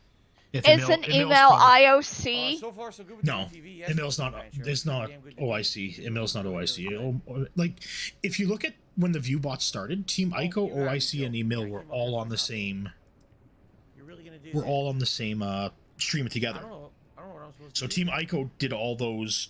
If Is an Emil's email probably- IOC? So far, so good with No, TV. Yes, Emil's not. Adventure. It's not Damn good OIC. TV. Emil's not OIC. Like, if you look at when the Viewbot started, Team Ico, OIC, and Emil were all on the same. You're really gonna do We're that? all on the same stream I together. don't know what I'm supposed So to Team do. Ico did all those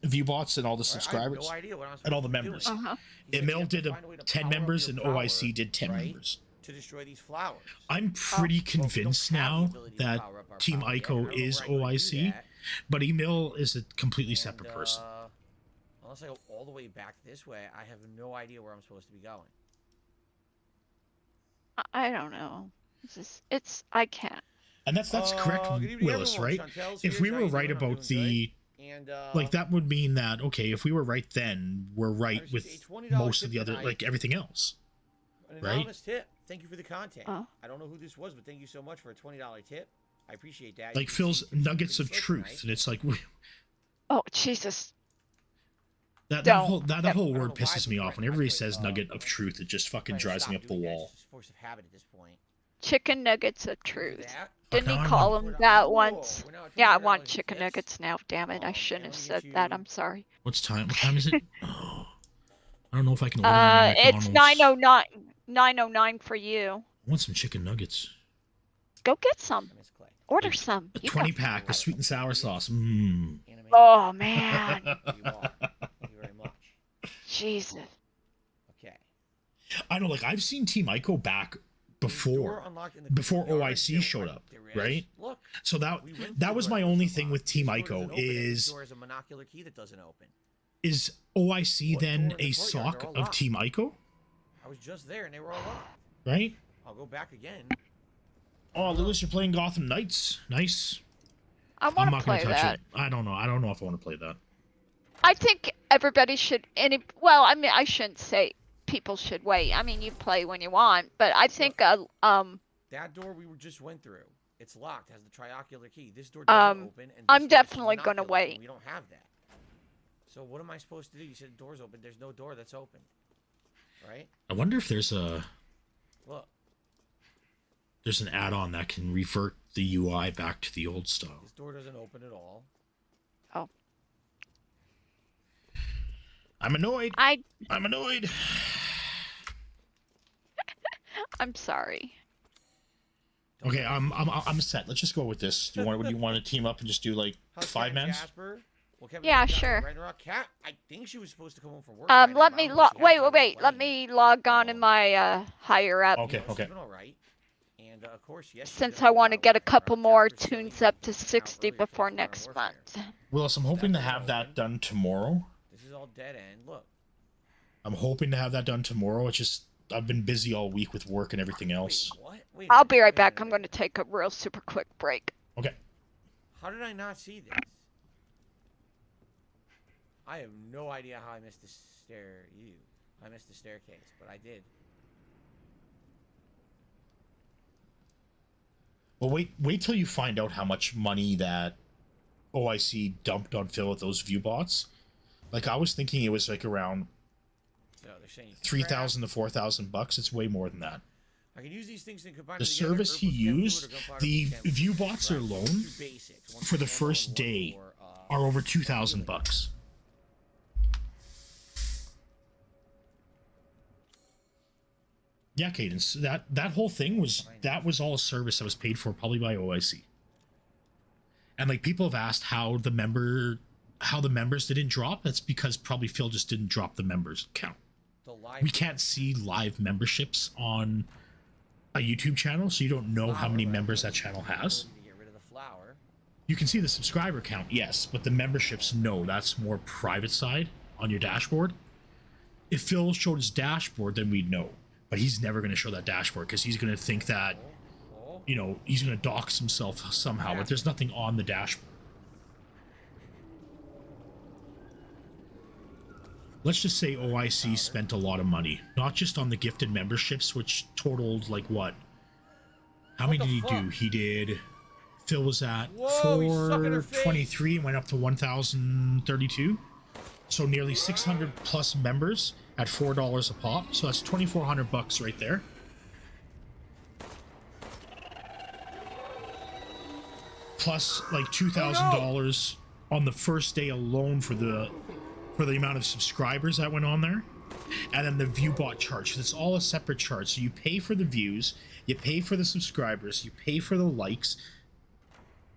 Viewbots and all the I have subscribers no idea what I'm and all supposed the to be members. doing. Uh-huh. He said you Emil have to did find a way to 10 power up members, your and power, OIC did 10 right, members. to destroy these flowers. I'm pretty Well, if we don't convinced have the now ability to that power up our Team power yet, I Ico don't know is where I go to do OIC, that. but Emil is a completely And, separate person. Unless I go all the way back this way, I have no idea where I'm supposed to be going. I don't know. I can't. And that's correct, Good evening, Willis, everyone. right? Chantel's If here. we How were you right doing? I'm about doing the good. And, like, that would mean that, okay, if we were right then, we're right received with a $20 most of tip the other, tonight. like, everything else. An right? anonymous tip. Thank you for the content. Oh. I don't know who this was, but thank you so much for a $20 tip. I appreciate that. Like You can Phil's see tips nuggets for of the show truth, tonight. and it's like Oh, Jesus. that Don't. whole Yep. whole I don't word know why pisses I me put off. When I everybody put, says nugget of truth, it just fucking trying to drives me stop up the doing that. wall. It's just force of habit at this point. Chicken nuggets of Can we do truth. that? Didn't now he I call want- them Whoa, that once? we're now at Yeah, I $24 want in chicken tips. nuggets now. Damn it. I shouldn't and have let me said get that. you- I'm sorry. What time is it? Oh, I don't know if I can order them at It's McDonald's. 9:09 for you. I want some chicken nuggets. Go get some. Miss Clay. Order some. A You 20 got- pack with sweet and sour sauce. Mmm. Animated. Oh, man. You are. Thank you very much. Jesus. Okay. I know, like, I've seen Team Ico back Door before. unlocked in the before yard. OIC There showed was- up, there is. right? Look. So We went that through was the my door, only it's thing with unlocked. Team This door Ico doesn't open, and this is door has a monocular key that doesn't open. Is OIC What then door in the a courtyard? sock They're all of locked. Team Ico? I was just there and they were all locked. Right? I'll go back again. Oh, Lewis, you're playing Gotham Knights. Nice. I I'm want to not going play to touch that. it. I don't know. I don't know if I want to play that. I think everybody should. Well, I mean, I shouldn't say people should wait. I mean, you play when you want, but I think That door we just went through. It's locked. Has the triangular key. This door doesn't open. And this I'm door is definitely gonna monoculous, wait. and we don't have that. So what am I supposed to do? You said the door's open. There's no door that's open. Right? I wonder if there's Look. an add-on that can revert the UI back to the old style. This door doesn't open at all. Oh, I'm annoyed. I'm annoyed. sorry. Okay, I'm set. Let's just go with this. Do you want to team up and just do like How's 5 Cat mans? Jasper? Well, Kevin Yeah, went down sure. Right in a rock. Cat, I think she was supposed to come home from work. by now, Let but me I don't know if she has time to wait. Let play. me log on in my higher up Okay, She's okay. been all right. And of course, yes. since I want to get a couple more tunes up to 60 before next month. Willis, I'm hoping to have that done tomorrow. This is all dead end. Look. I'm hoping to have that done tomorrow. It's just I've been busy all week with work and everything else. Wait, what? Wait a I'll minute, be right wait a back. minute, I'm wait going a to take a real super quick break. Okay. minute. How did I not see this? I have no idea how I missed the I missed the staircase, but I did. Well, wait till you find out how much money that OIC dumped on Phil with those view bots. Like I was thinking it was like around So they're saying 3,000 to 4,000 bucks. It's way more than that. I can use these things to combine The together, service he herbal chem used, fluid or gunpowder the chem view fluid. bots Right, alone two basics, one for the ammo first and one day for, are over 2,000 bucks. Yeah, Cadence. That whole thing was all a service that was paid for probably by OIC. And like people have asked how the members didn't drop. That's because probably Phil just didn't drop the members count. The live We can't see live memberships on a YouTube channel, so you don't know how many members that channel has. To get rid of the flour. You can see the subscriber count, yes, but the memberships, no. That's more private side on your dashboard. If Phil showed his dashboard, then we'd know. But he's never going to show that dashboard because he's going to think that, you know, he's going to dox himself somehow. But there's nothing on the dashboard. Let's just say OIC spent a lot of money, not just on the gifted memberships, which totaled like what? How many did he do? He did. Phil was at Whoa, he's sucking her face. 423 and went up to 1,032. So nearly 600 plus members at $4 a pop. So that's 2,400 bucks right there. Plus like $2,000 on the first day alone for the amount of subscribers that went on there. And then the view bot charge. It's all a separate charge. So you pay for the views, you pay for the subscribers, you pay for the likes.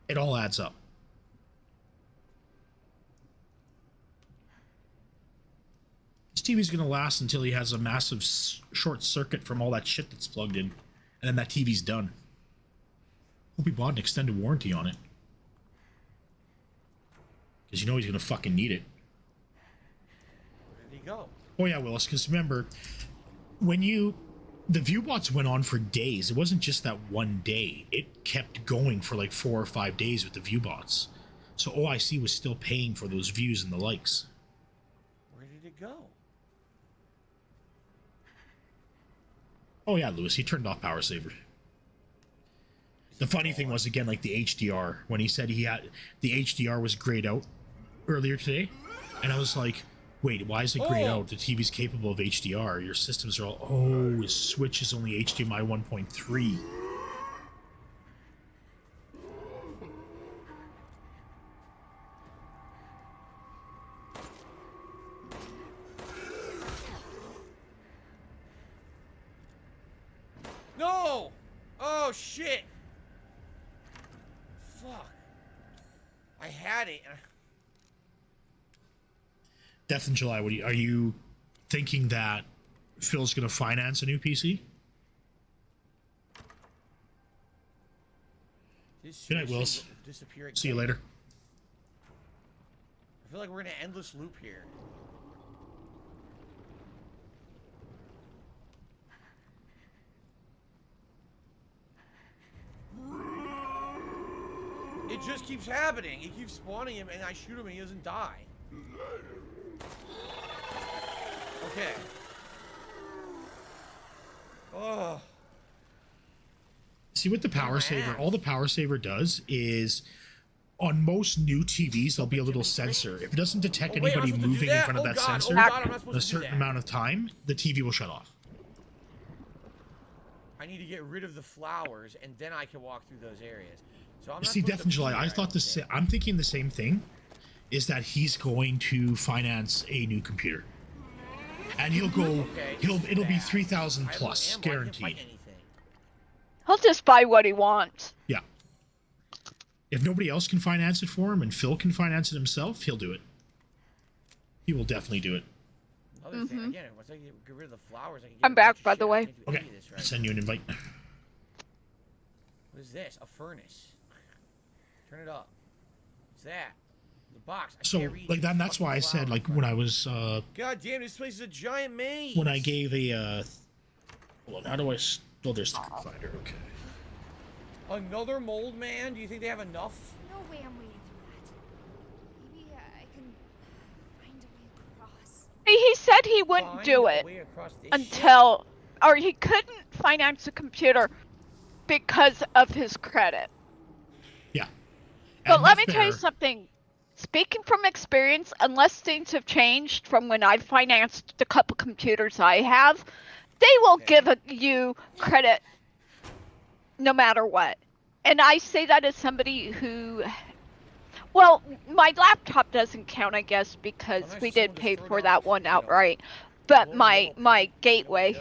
It all adds up. This TV's going to last until he has a massive short circuit from all that shit that's plugged in. And then that TV's done. Hope he bought an extended warranty on it. Because you know he's going to fucking need it. Where did he go? Oh yeah, Willis, because remember, when the view bots went on for days. It wasn't just that one day. It kept going for like 4 or 5 days with the view bots. So OIC was still paying for those views and the likes. Where did it go? Oh yeah, Lewis, he turned off Power Saver. The funny thing was, again, like the HDR, when he said he had the HDR was grayed out earlier today, and I was like, wait, why is it grayed out? The TV's capable of HDR. Your systems are all, oh, his Switch is only HDMI 1.3. No! Oh shit! Fuck. I had it. Death in July, are you thinking that Phil's going to finance a new PC? This Good night, seriously Willis. will disappear See you again. later. feel like we're in an endless loop here. It just keeps happening. It keeps spawning him, and I shoot him, and he doesn't die. Okay. Oh. See, with the power saver, all the power saver does is, on most new TVs, there'll be a little sensor. If it doesn't detect anybody moving in front of that sensor a certain amount of time, the TV will shut off. I need to get rid of the flowers, and then I can walk through those areas. So I'm not See, Death in July, I thought I'm thinking the same thing, is that he's going to finance a new computer. And he'll go, it'll be 3,000 plus, guaranteed. He'll just buy what he wants. Yeah. If nobody else can finance it for him and Phil can finance it himself, he'll do it. He will definitely do it. Another thing, again, once I get rid of the flowers, I can get I'm back, by the way. Okay, I'll send you an invite. What is this? A furnace. Turn it up. What's that? The box. I So, can't read like these that's why I fucking said, like, flowers. when I was, God damn, this place is a giant maze. when I gave a, hold on, how do I, oh, there's the finder, okay. Another mold man? Do you think they have enough? No way I'm waiting for that. Maybe I can find a way across. He said he wouldn't Find do a it way across this until, or he couldn't finance a computer because of his credit. Yeah. But And let me that's tell you fair. something. Speaking from experience, unless things have changed from when I financed the couple computers I have, they will give you credit no matter what. And I say that as somebody who, well, my laptop doesn't count, I guess, because Well, nice we if did someone pay just for threw that down, one you know, outright. But one my little my piece, gateway,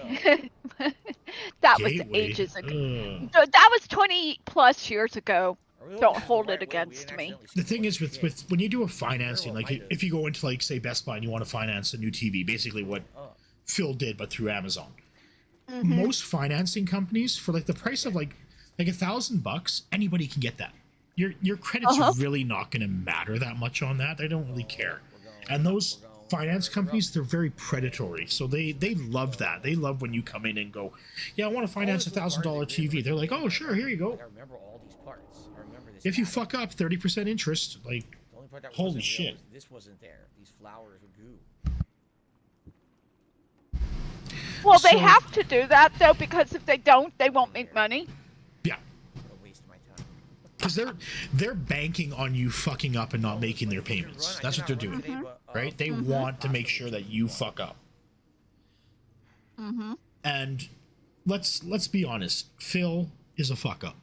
that was Gateway? ages ago. Ugh. That was 20 plus years ago. Are we looking Don't at this hold the it right way? We against didn't me. accidentally The skip thing a is, bunch of with shit. when you do a financing, Very like well might if you go into like say Best Buy and you want to finance a new TV, basically what Phil did, but through Amazon. Most financing companies, for like the price of like $1,000, anybody can get that. Your credit's really not going to matter that much on that. They don't really care. And those finance companies, they're very predatory, so they love that. They love when you come in and go, yeah, I want to finance $1,000 TV. They're like, oh sure, here you go. I remember all these parts. I remember this. If you pattern. fuck up, 30% interest, like, The only part that holy wasn't real shit. was this wasn't there. These flowers were goo. Well, they So- have to do that though, because if they don't, they won't make money. yeah. What a waste of my time. Because they're banking on you fucking up and not making their payments. That's what they're doing, right? They want to make sure that you fuck up. And let's be honest, Phil is a fuck up.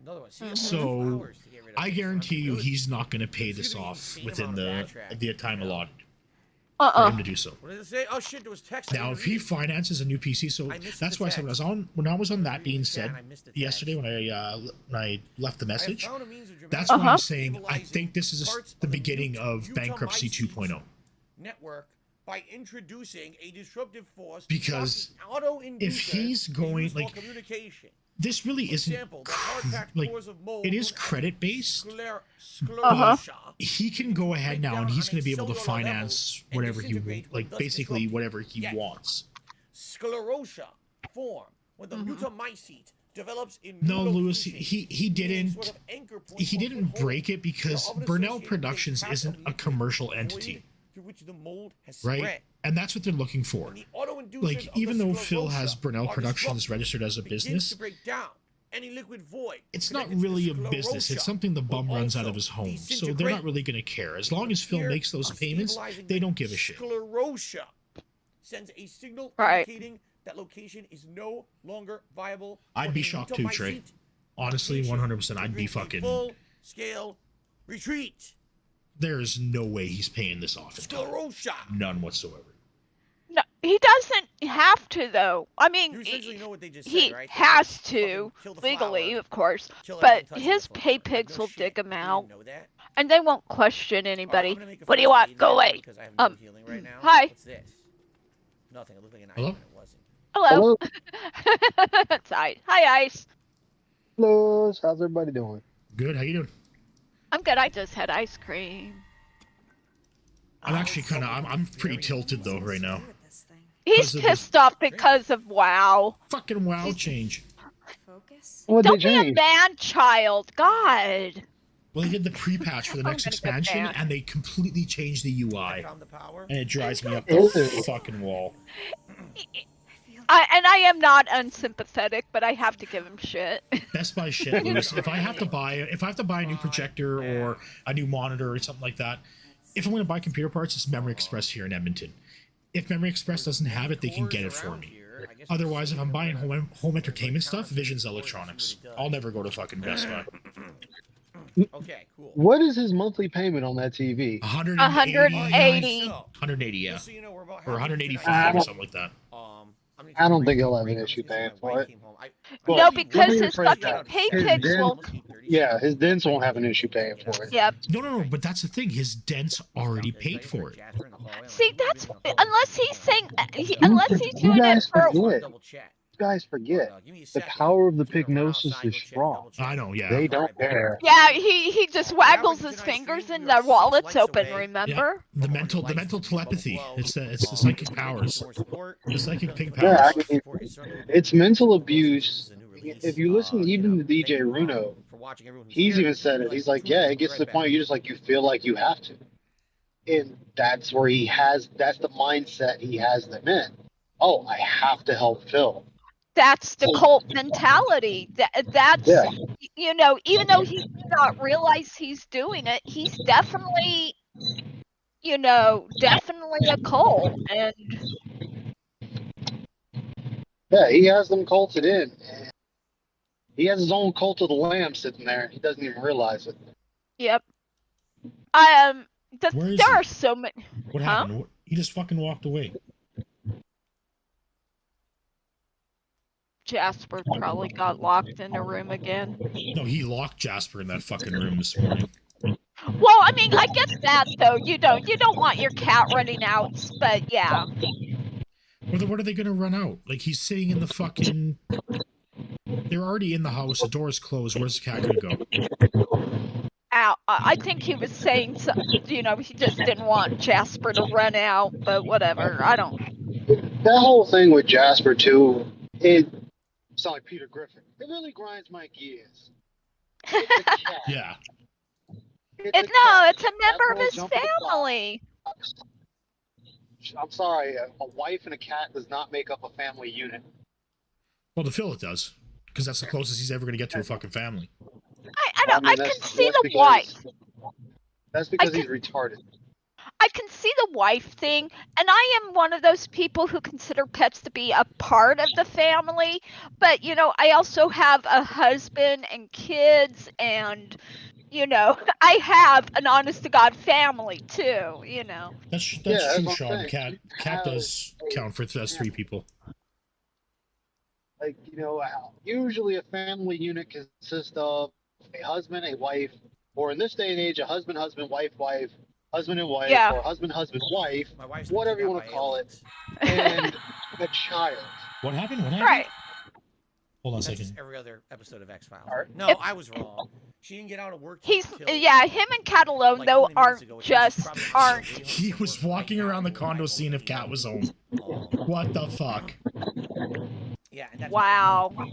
Another one. See, So flowers to get rid of I this. guarantee you, Good. he's not going to pay It's this gonna be off insane within amount of the backtrack, time you know? allotted for him to do so. What did it say? Oh shit, there was text. I Now, didn't if he read it. finances a new PC, so I missed that's the why I said text. when I was on that being Yeah, said and I missed the yesterday text. when I left the I have message. found a means of That's dramatic why I'm saying I stabilizing think this is parts the of beginning of Utah bankruptcy Mice 2.0. network by introducing a disruptive force Because if he's going like communication. this really For isn't example, the hard-packed like cores of mold it is known as credit based. sclerotia. He can go ahead now and he's going to be able to Cellular level finance and whatever he disintegrate like with basically disruptive whatever he Yes. wants. Sclerotia form when the mutamycete develops in No, new Lewis, locations, he being a didn't sort of anchor point he or didn't foothold break it because of an Burnell associated Productions path isn't of a liquid commercial void entity, through which the mold has right? spread. And that's what they're looking for. When the autoinducers Like of even the though Phil sclerotia has Burnell are Productions disrupted, registered as a begins business, to break down. Any liquid void it's not connected to the really a business. sclerotia It's something the bum will runs out also of his home. So they're disintegrate. not really going to care. As long as Phil Fear makes those of payments, stabilizing they the don't give a shit. Sclerotia sends a signal Right. indicating that location is no longer viable. I'd for be a shocked too, Trey. mutamycete Honestly, 100%, I'd be triggering a fucking. full-scale retreat. There's no way he's paying this off in time. Sclerotia. None whatsoever. No, he doesn't have to though. I mean, You essentially know what they just he said, right? They has just to fucking kill the legally, flower, of course. kill But everything touching his the flower. pay Like, pigs no will shit. dig him You didn't out, know that? and they won't question Alright, anybody. I'm gonna make a What do you first want? aid Go roll away. because I have no healing right now. Hi. What's this? Nothing. It looked like an Hello? item, and it wasn't. Hello. It's Ice. Hi, Ice. Hello, how's everybody doing? Good. How you doing? I'm good. I just had ice cream. I'm actually kind of, I'm pretty tilted though right now. He's Because of pissed off because of WoW. Fucking WoW change. Focus. What Don't they be a change? man-child. God. Well, they did the pre-patch for the next gonna get expansion, banned. and they completely changed the UI, Found the power. and it drives me up Is the it? fucking wall. I am not unsympathetic, but I have to give him shit. Best Buy shit loose. If I have to buy a new projector or a new monitor or something like that, if I'm going to buy computer parts, it's Memory Express here in Edmonton. If Memory Express doesn't have it, they can get it for me. Otherwise, if I'm buying home entertainment stuff, Vision's Electronics. I'll never go to fucking Best Buy. Okay, cool. What is his monthly payment on that TV? 180. 180. 180, yeah. Just so you know, we're about Or halfway through 185 or the- something like that. I don't think he'll have an issue paying for it. No, Well, because let me his rephrase fucking that. paychecks His won't. Yeah, his dents won't have an issue paying for it. Yep. No, but that's the thing. His dent's already paid for it. See, that's unless he's saying, unless he's You doing it guys for. forget. You guys forget. The power of the pygnosis is strong. I know, yeah. They don't care. Yeah, he just waggles his fingers and the wallet's open. Remember? The mental telepathy. It's the psychic powers. The psychic pig powers. Yeah, I mean, it's mental abuse. If you listen even to DJ Runo, he's even said it. He's like, yeah, it gets to the point you feel like you have to. And that's where that's the mindset he has them in. Oh, I have to help Phil. That's the cult mentality. That's, Yeah. you know, even though he may not realize he's doing it, he's definitely, you know, definitely a cult. And Yeah, he has them culted in. He has his own cult of the lamb sitting there. He doesn't even realize it. yep. Where is There he? are so many. What Huh? happened? He just fucking walked away. Jasper probably got locked in a room again. No, he locked Jasper in that fucking room this morning. Well, I mean, I get that though. You don't want your cat running out, but yeah. What are they gonna run out? Like, he's sitting in the fucking... They're already in the house, the door's closed, where's the cat gonna go? Out. I think he was saying, you know, he just didn't want Jasper to run out, but whatever. I don't. That whole thing with Jasper too, it sounds like Peter Griffin. It really grinds my gears. It's a cat. Yeah. It's a No, cat. it's a member of That his will jump in the box. family. I'm sorry, a wife and a cat does not make up a family unit. Well, to Phil it does. Because that's the closest he's ever gonna get to a fucking family. I mean, can that's- see that's the because- wife. That's because can- he's retarded. I can see the wife thing, and I am one of those people who consider pets to be a part of the family. But you know, I also have a husband and kids, and you know, I have an honest to God family too. You know. That's Yeah, that's true, what I'm Sean. saying. Cat Have- does count for as 3 people. Like, you know, usually a family unit consists of a husband, a wife, or in this day and age, a husband, wife, husband and wife, Yeah. or husband, wife, My wife's whatever you been want to taken out call by it, and a child. What happened? What happened? Right. Hold on a That's just second. every other episode of X-Files. Alright. No, I was wrong. She didn't get out of work. He's till, him and Cat alone like though 20 minutes aren't ago, which just means she's probably aren't. way home He from was work walking right around the now, condo right seeing if home. Cat was home. What the fuck? Yeah, and that's Wow. God.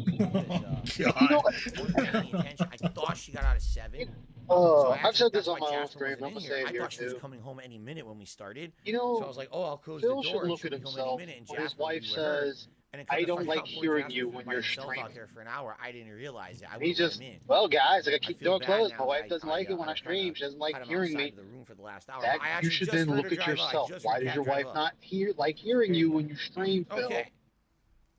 I thought she got out at 7. So I've said this that's on why my own Jasper stream, and I'm wasn't gonna in say it I here thought she was too. coming home any minute when we started. You So I know, was like, oh, I'll close Phil the door. should and look she'll at be home himself any minute, and when his Jasper will wife be with her. says, And then I come to don't find like out, poor hearing Jasper's you been when by you're himself out streaming. there for an hour. I didn't realize it. I He would've let just, him in. well, guys, I gotta I keep the feel door bad closed. now My wife that doesn't like it when I stream. She doesn't like cut him hearing outside me. of the room for the last hour. That I you actually should just then heard look her at drive up. I yourself. just Why heard does Cat your drive wife up. not like hearing you when you stream, Phil? Okay.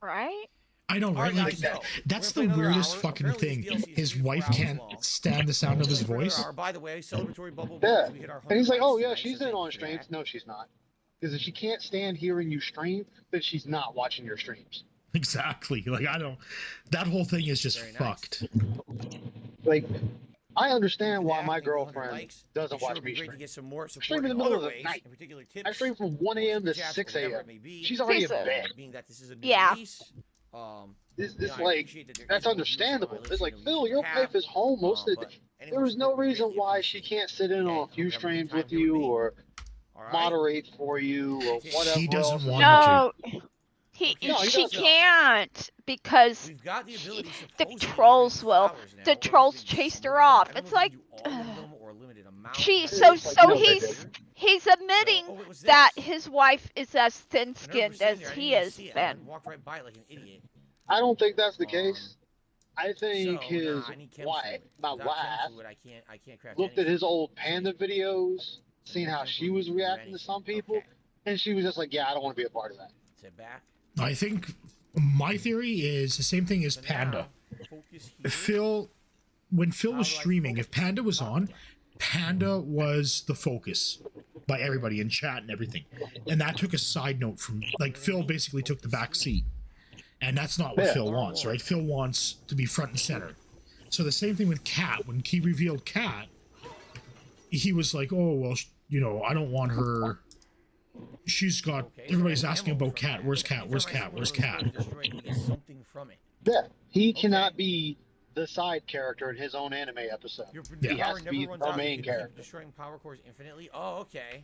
Right. I know, right? Alright, Like, guys, so that's we're the gonna play another weirdest hour. fucking Apparently thing. this DLC is His 3 to 4 wife hours can't long. stand the sound of his For another voice. hour. By the way, celebratory bubble Yeah. balls. We hit our And he's like, 100 oh likes yeah, tonight, she's so in thank on you for streams. that. No, she's not. Because if she can't stand hearing you stream, then she's not watching your streams. Exactly. Like, I don't... That whole thing is just Very nice. fucked. Like, I understand why Yeah, my maybe 100 girlfriend likes. doesn't Be sure watch it'd be me great to stream. get some more support stream in the in middle other of the ways, night. in particular tips. I stream from 1 a.m. to Jasper, 6 whatever a.m. it may be. She's already in Jesus. bed. Being that this is a new Yeah. release, This, you know, I like, appreciate that there that's is more use understandable. for my It's like, listening Phil, than your we wife have. is home most of the But day. any There more was no support would be reason greatly why she appreciated. can't sit in on a Okay, few hope you have a good streams time with here you, me. or moderate for you or whatever. He doesn't else. want her to. No, he No, he she doesn't. can't because We've got the ability, the supposedly, to trolls bring will. flowers now, The but trolls we can chased sort her them. I off. don't know It's if we like can do all of them or a limited amount. she. It So is like, so you know, he's admitting Oh, it was that this. his wife is as I remember thin-skinned sitting as there, I he didn't even is. see it. I Then walked right by it like an idiot. I don't think that's the case. I think So, his I need chem wife, fluid. my Without chem wife, fluid, I can't craft looked at anything. his old panda videos, seen how she was reacting to some people, Okay. and she was just like, "Yeah, I don't want to be a part of that." Sit back. I think my theory is the same thing as So Panda. now, focus here. When Phil was How do I streaming, if focus? Panda was on, Panda was the focus by everybody in chat and everything. And that took a side note from, like, Phil basically took the back seat. And that's not what Yeah. Phil wants, right? Phil wants to be front and center. So the same thing with Kat. When he revealed Kat, he was like, oh, well, you know, I don't want her. She's got, everybody's asking about Kat. Where's Kat? Where's Kat? Where's Kat? Something from it. Yeah, he cannot be the side character in his own anime episode. Your Yeah. He has power to never be runs the out. main You can keep character. destroying power cores infinitely. Oh, okay.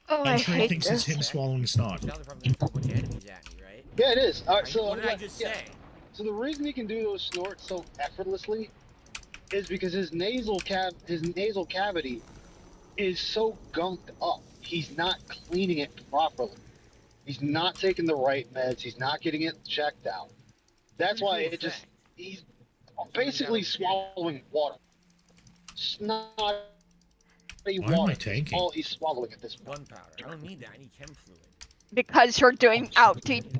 oh, I And Trey hate thinks this. it's him swallowing snot. Now they're probably gonna throw a bunch of enemies at me, right? Yeah, it is. All right, so What did I just say? So the reason he can do those snorts so effortlessly is because his nasal cavity is so gunked up. He's not cleaning it properly. He's not taking the right meds. He's not getting it checked out. That's why it just he's basically swallowing water. Snotty Why am water. I tanking? All he's swallowing at this point. Gunpowder. I don't need that. I need chem fluid. Because you're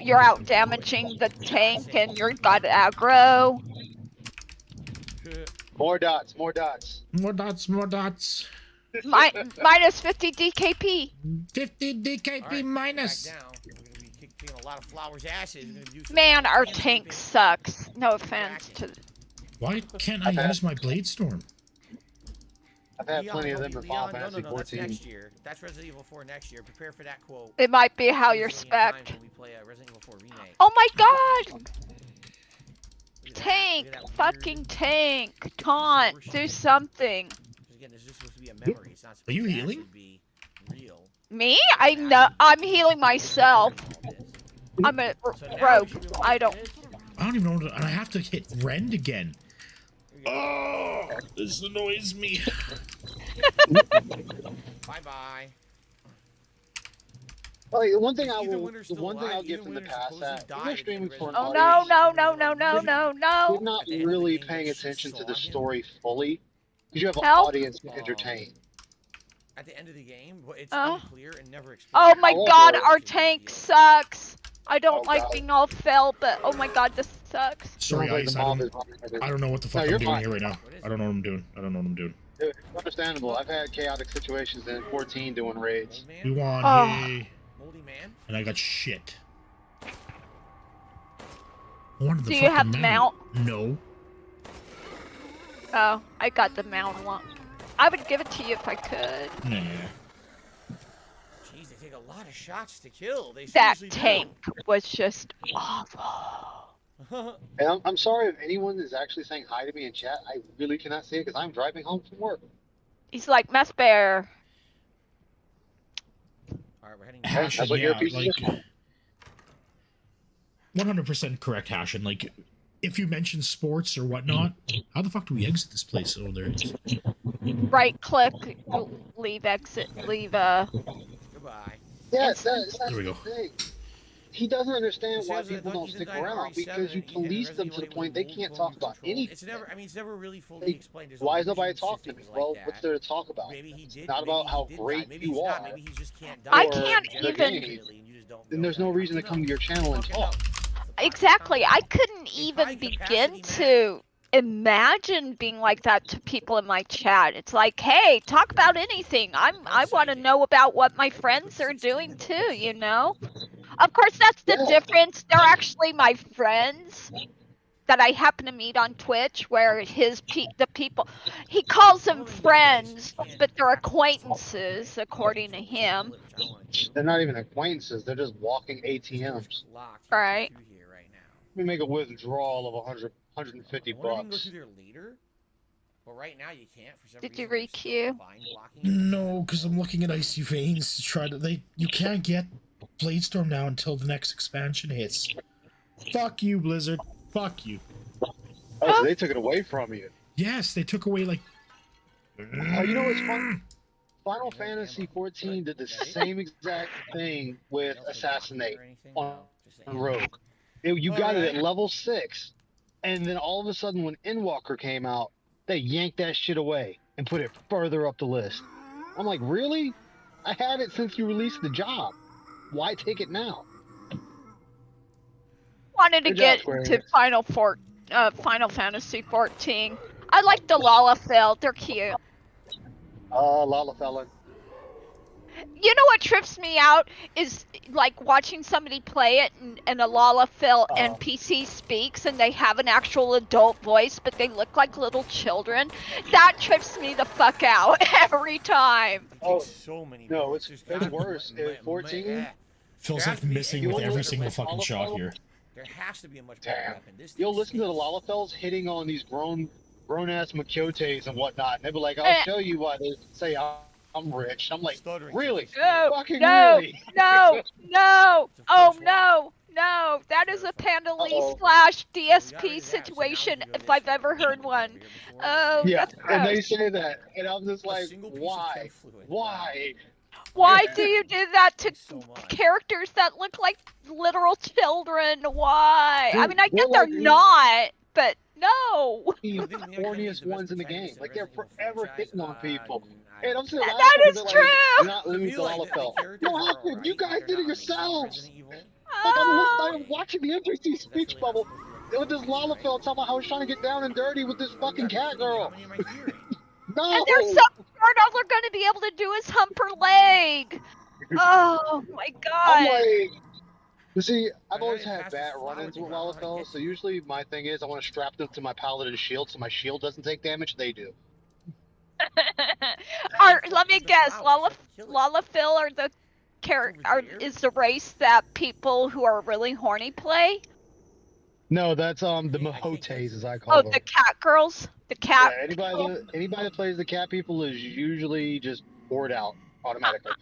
you're out damaging the tank and you're got aggro. More dots, more dots. More dots, more dots. Minus 50 DKP. 50 DKP All right, minus. back down. We're gonna be kicking a lot of flowers' asses. We're gonna do some Man, our camping. tank sucks. No offense to. Why can't I use my Blade Storm? I've had Leon, plenty of help them me, in Final Leon. Fantasy No, that's 14. next year. That's Resident Evil 4 next year. Prepare for that quote. It might be how you're 2 zillion times spec. when we play a Resident Evil 4 remake. Oh my god! Look at that. Tank! Look at that Fucking weird- tank! Taunt! Do something! Because again, this is just supposed to be a memory. It's not supposed Are you to healing? actually be real. Me? I know. I'm healing myself. All this. I'm a So now rogue. we should be able to I do don't. this. I don't even know. And I have to hit Rend again. Here we go. Oh, this annoys me. Bye bye. Like, the one thing Either winner's the still one thing alive, I'll give either from the winner's past supposedly that died when you're at streaming the for an Oh end. no, audience, no, no, no, no, no, you're no! not At the end of the really game, paying that she attention to saw the him. story fully because you have an Help? audience to entertain. At the end of the game, but it's Uh. unclear and never explained. Oh my However- god, our tank sucks! I don't Oh, like God. being all fell, but oh my god, this sucks. Sorry, Sounds like Ice. the I mob don't, is running. I don't know what the No, fuck I'm you're doing fine. here right now. What is I don't know what I'm doing. I don't know what I'm doing. It's understandable. I've had chaotic situations in 14 doing raids. Old We man? won, Oh. yay. Moldy man? And I got shit. I wanted the Do you have fucking mount? No. Oh, I got the mount one. I would give it to you if I could. Nah. Jeez, they take a lot of shots to kill. They That seriously tank was just awful. do. And I'm sorry if anyone is actually saying hi to me in chat. I really cannot see it because I'm driving home from work. He's like Mess Bear. Alright, we're heading Hashin, That's what your yeah, piece like is. 100% correct, Hashin. Like, if you mention sports or whatnot, how the fuck do we exit this place? Oh, there it is. Right click, leave exit, leave Goodbye. Yeah, It's- that's There we the go. thing. He doesn't understand It why says that people don't Ethan stick died in around RE7 because you and police them Resident to the Evil point they Evil can't Room talk about Control. anything. It's never, I mean, it's never really fully Like, explained. There's why no is nobody reasons talking to me? things like Well, that. what's there to talk about? Maybe he did. not maybe about he how did great die. Maybe you he's not. are. Maybe he just can't die. I Or can't your even- game. And you just don't Then know there's that. no reason to No. come to your channel and Fucking talk. no. Exactly. I couldn't It's even high begin capacity, to imagine being like that to people in my chat. It's like, hey, talk about anything. I want to know about what my friends are doing too, you know? Of course, that's the Yeah. difference. They're actually my friends that I happen to meet on Twitch, where the people, he calls them friends, but they're acquaintances, according to him. They're not even acquaintances. They're just walking ATMs. Right. Let me make a withdrawal of 150 I wonder if we can go bucks. through there later. But right now you can't for some Did reason. you there's re-queue? vine blocking it. No, because I'm looking at Icy Veins to try to. You can't get Bladestorm now until the next expansion hits. Fuck you, Blizzard. Fuck you. Oh, so they took it away from you. Yes, they took away like. Oh, you know what's fun? Final Fantasy 14 did the same exact thing with Assassinate on Rogue. You got it at level 6, and then all of a sudden when Endwalker came out, they yanked that shit away and put it further up the list. I'm like, really? I had it since you released the job. Why take it now? Wanted to Good get job, Square to Enix. Final Fantasy 14. I like the Lalafell. They're cute. Lalafell. You know what trips me out is like watching somebody play it and a Lalafell NPC speaks and they have an actual adult voice but they look like little children. That trips me the fuck out every time. Oh, so many. No, it's worse. In 14, Feels like missing with every single fucking shot here. There has to be a much better weapon. You'll listen to the Lalafells hitting on these grown-ass Makyotes and whatnot, and they'll be like, I'll show you why they say I'm rich. I'm like, really? No, Fucking no, really? no, no, oh no, no, that is a Pandalese slash DSP situation if I've ever heard one. Oh, Yeah, that's and they gross. say that, and I'm just like, why? Why? Why do you do that to characters that look like literal children? Why? I mean, I get they're not, but no. The horniest ones in the game. Like, they're forever hitting on people. And I'm saying, That is true. You're not limited to Lalafell. No, happened? You guys did it yourselves. Like, I'm watching the NPC speech bubble with this Lalafell talking about how he's trying to get down and dirty with this fucking cat girl. No. And they're so smart, all they're going to be able to do is hump her leg. Oh my god. I'm like, you see, I've always had bad run-ins with Lalafell, so usually my thing is I want to strap them to my paladin shield so my shield doesn't take damage. They do. Let me guess, Lalafell are the is the race that people who are really horny play? No, that's the Mahotes, as I call them. Oh, the cat girls? The cat. Yeah, anybody that plays the cat people is usually just bored out automatically.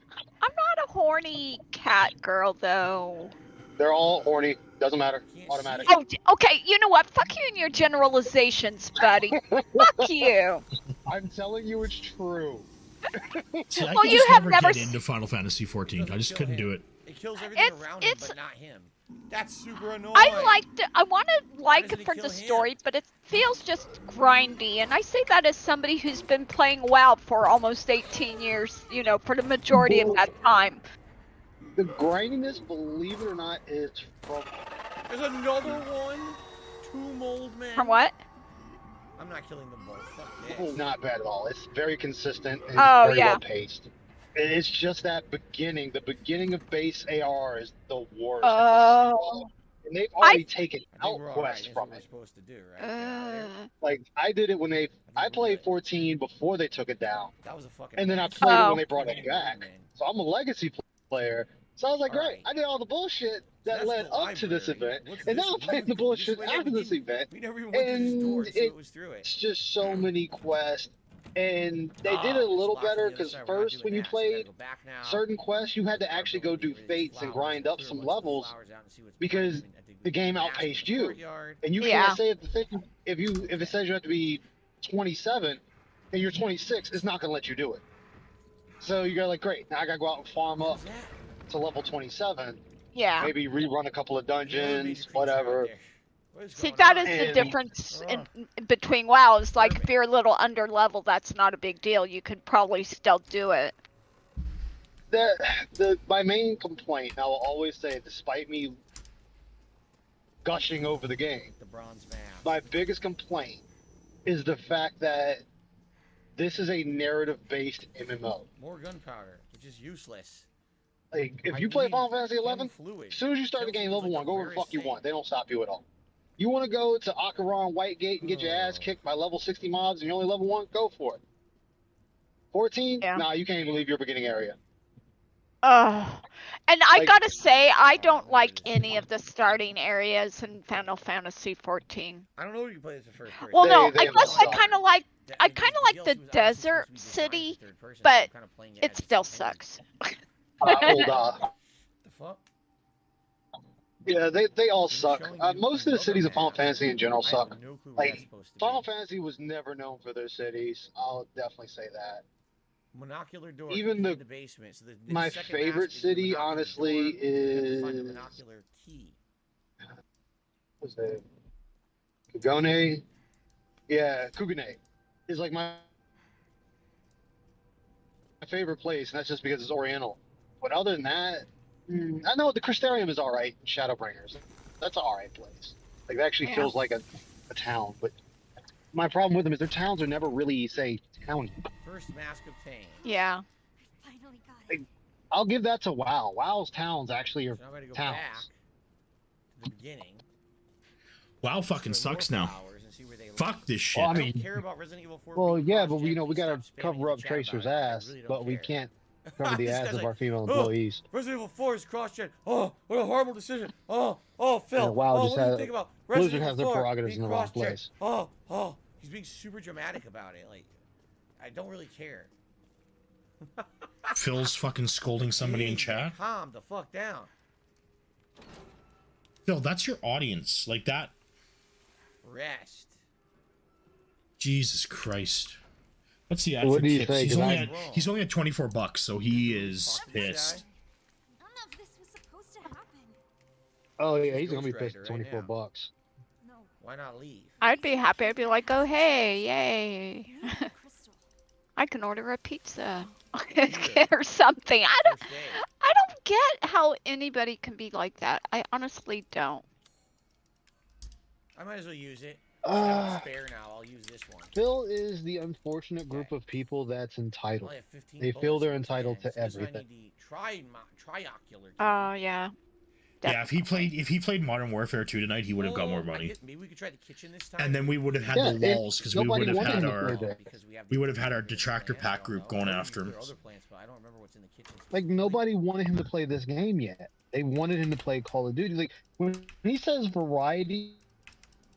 I'm not a horny cat girl though. They're all horny. Doesn't matter. Automatic. Oh, okay. You know what? Fuck you and your generalizations, buddy. Fuck you. I'm telling you, it's true. See, I Well, could you just have never never get into Final Fantasy 14. I just couldn't do it. It kills everything around him, but not him. That's super annoying. I want to like it for the story, but it feels just grindy. And I say that as somebody who's been playing WoW for almost 18 years, you know, for the majority of that time. The grindiness, believe it or not, is from... There's another one? 2 mold men? From what? I'm not killing them both. Fuck this. Oh, not bad at all. It's very consistent and Oh, very yeah. well paced. It's just that beginning. The beginning of base AR is the worst. Oh. And they've already taken out quests from it. Supposed to do, right? Like, I did it when I played 14 before they took it down. That was a fucking And then I played it when they brought it back. So I'm a legacy player. So I was like, great, I did all the bullshit that led up to this event. And now I'm playing the bullshit after this event. And it's just so many quests. And they did it a little better because first when you played certain quests, you had to actually go do fates and grind up some levels because the game outpaced you. And you can't say if it says you have to be 27 and you're 26, it's not gonna let you do it. So you go like, great, now I gotta go out and farm up to level 27. Yeah. Maybe rerun a couple of dungeons, whatever. See, that is the difference in between WoW. It's like if you're a little under level, that's not a big deal. You could probably still do it. My main complaint, I will always say, despite me gushing over the game, my biggest complaint is the fact that this is a narrative-based MMO. More gunpowder, which is useless. Like, if you play Final Fantasy 11, as soon as you start the game level 1, go where the fuck you want. They don't stop you at all. You want to go to Acheron Whitegate and get your ass kicked by level 60 mobs and you're only level 1? Go for it. 14? Nah, you can't even leave your beginning area. And I Like- gotta say, I don't like any of the starting areas in Final Fantasy 14. I don't know if you play this in first person. Well, no, They I guess I suck. kind of like I The kind of like the DLC was obviously supposed desert to be designed as a city, third person, so but I'm kinda playing it as a still second sucks. Hold on. The fuck? Yeah, they all It's suck. showing you Most of the cities of another Final map. Fantasy in general I have suck. no clue what Like, that's supposed to Final be. Fantasy was never known for their cities. I'll definitely say that. Monocular door. Even Even the- the basement. So the my second favorite mask is the city, monocular honestly, door, and you have to find the is- monocular key. What's it? Kugone? Yeah, Kugane is like my favorite place, and that's just because it's Oriental. But other than that, I know the Crystarium is all right. Shadowbringers, that's an all right place. Like, it actually Yeah. feels like a town. But my problem with them is their towns are never really, say, towny. First mask obtained. Yeah. I finally got it. I'll give that to WoW. WoW's towns actually are So now I'm gonna go towns. back to the beginning. WoW fucking destroy more sucks now. flowers and see where they lead. Fuck this shit. Well, I I mean- don't care about Resident Evil 4 Well, being yeah, but cross-gen. we gotta Please stop spamming cover in up the chat Tracer's about it. I ass, really don't but we care. can't cover the This ass guy's of like, our female "Oh, employees. Resident Evil 4 is cross-gen. Oh, what a horrible decision. Oh, Phil. Yeah, WoW oh, just what do you has- think about Blizzard Resident has their Evil 4 prerogatives being in the wrong cross-gen? place. Oh, he's being super dramatic about it. Like, I don't really care. Phil's fucking scolding somebody in Jeez, chat. Calm the fuck down. Phil, that's your audience. Like that. Rest. Jesus Christ. What's the ad What for do you tips? think? He's 'Cause only, I- at, he's only at $24, so he is Fuck this pissed. guy. None of this was supposed to happen. Oh yeah, He's he's gonna be Ghost pissed Rider at right 24 now. bucks. No. Why not leave? I'd be happy. I'd be like, oh hey, yay! You need the crystal. I can order a pizza Yeah. or something. First day. I don't get how anybody can be like that. I honestly don't. I might as well use it. I have a Uh, spare now. I'll use this one. Phil is the unfortunate group of people that's I entitled. only have 15 They feel bullets they're in entitled my hands. to This is why I everything. need the triocular key. Oh yeah. Yeah, if he played Modern Warfare 2 tonight, he would have got more Oh, I money. get- maybe we could try the kitchen this time. And then we would have had Yeah, the and walls because we nobody would have wanted had him to our play there. Because we have we the would have had our kitchen detractor plants, I pack don't group know. going Maybe after him. there are other plants, but I don't remember what's in the kitchen Like, specifically. nobody wanted him to play this game yet. They wanted him to play Call of Duty. Like, when he says variety,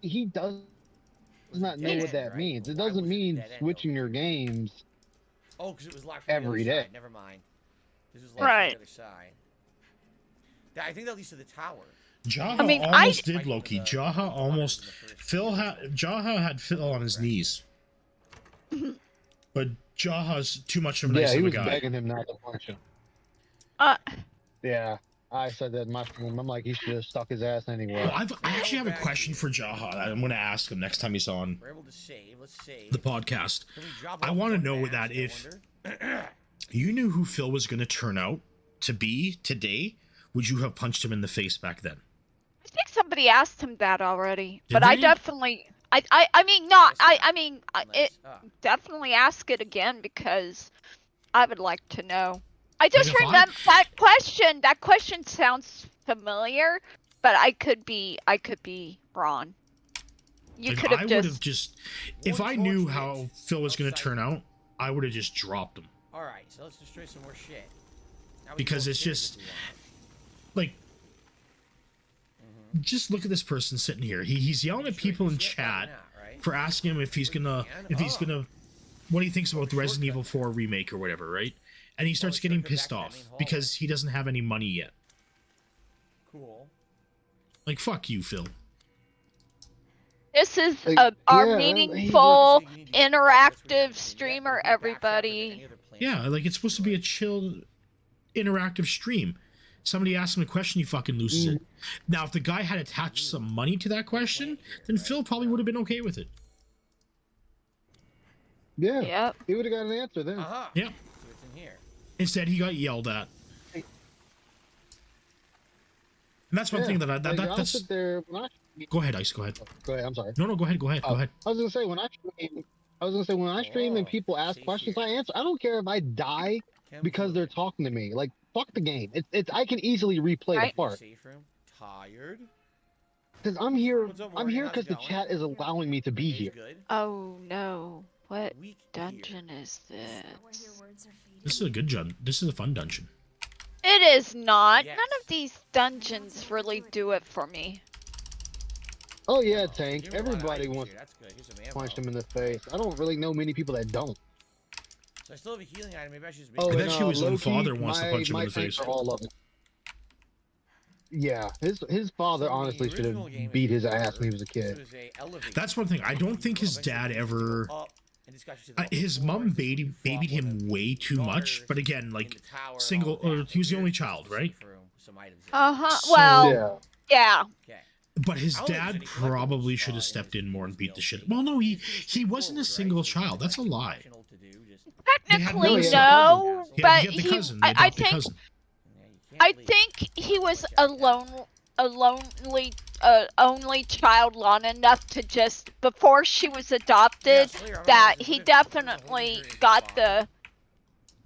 he does not know Dead what end, that right? means. It Why was doesn't it mean dead end switching over your games. Oh, because it was locked from the every other day. side. Never mind. This was locked Right. from the other side. I think that leads to the tower. Jaha I mean, almost Fight did, with Loki. the- Jaha almost. in the first Jaha had Phil on his knees. But Jaha's too much of a Yeah, nice he of a was guy. begging him not to punch him. Uh, Yeah, I said that in my stream. I'm like, he should have stuck his ass anywhere. Well, I actually have a question for Jaha. I'm going to ask him next time he's on We're able to save. Let's save. the podcast. Can we drop I off want to one know mask, that I if wonder? you knew who Phil was going to turn out to be today, would you have punched him in the face back then? I think somebody asked him that already, Did but I they? definitely. I mean, not. I mean, it Nice. Ah. definitely ask it again because I would like to know. I just if I- remember that question. That question sounds familiar, but I could be wrong. You Like, could I have would just. have just, if One I knew torch how lit Phil was going to outside. turn out, I would have just dropped him. All right, so let's destroy some more shit. Now we can Because go it's upstairs just- if we want. Like, just look at this person sitting here. He's yelling at Destroy people in shit, probably chat not, right? for asking him if he's gonna what he thinks about the Resident Evil 4 remake or whatever, right? And he starts getting shortcut back pissed to that off main hallway. because he doesn't have any money yet. Cool. Like, fuck you, Phil. This is Like, our yeah, meaningful, So you need to get- that's what we have to interactive do. streamer, Yeah, we can backtrap with everybody. any other plants. Yeah, like it's supposed to be a chill, interactive stream. Somebody asks him a question, he fucking loses it. Now, if the guy had attached some money to that question, then Phil probably would have been okay with it. Yeah, Yep. he would have got an answer then. Aha. Yeah. So it's in here. Instead, he got yelled at. And that's one Yeah, thing that like, I'll that's. sit there when I. Go ahead, Ice. Go ahead. Go ahead. I'm sorry. No, go ahead. Go ahead. Go Oh, ahead. I was gonna say when I stream and Oh, people ask safe questions, here. I answer. I don't care if I die because they're talking to me. Like, fuck the game. It's I can easily replay Right. the part Safe room. Tired. because I'm here. What's up, I'm Morgan? here How's because it the going? chat is allowing me to be Day's here. Good. Oh no! What Week dungeon is Is that why this? your words are fading? This is a good dungeon. This is a fun dungeon. It is not. Yes. None of these dungeons really do it for me. Oh yeah, Oh, Tank. give me a lot of Everybody items wants here. That's good. Here's some to ammo. punch them in the face. I don't really know many people that don't. So I still have a healing item. Maybe I should just Oh, I make bet you his own low-key, father wants to my- punch him my in the tanks face. are all of it. Yeah, his father So the honestly should original game have is beat his over. ass when he was a This kid. was a elevator. That's one thing. I don't think his dad ever. His mom babied him way too much. But again, like single, or he was the only child, right? So- Well, yeah. But his dad probably should have stepped in more and beat the shit. Well, no, he wasn't a single child. That's a lie. Technically, no no, He but had the he. cousin, the I adopted think. cousin. I think he was a lonely, only child long enough to just before she was adopted. That he definitely got the.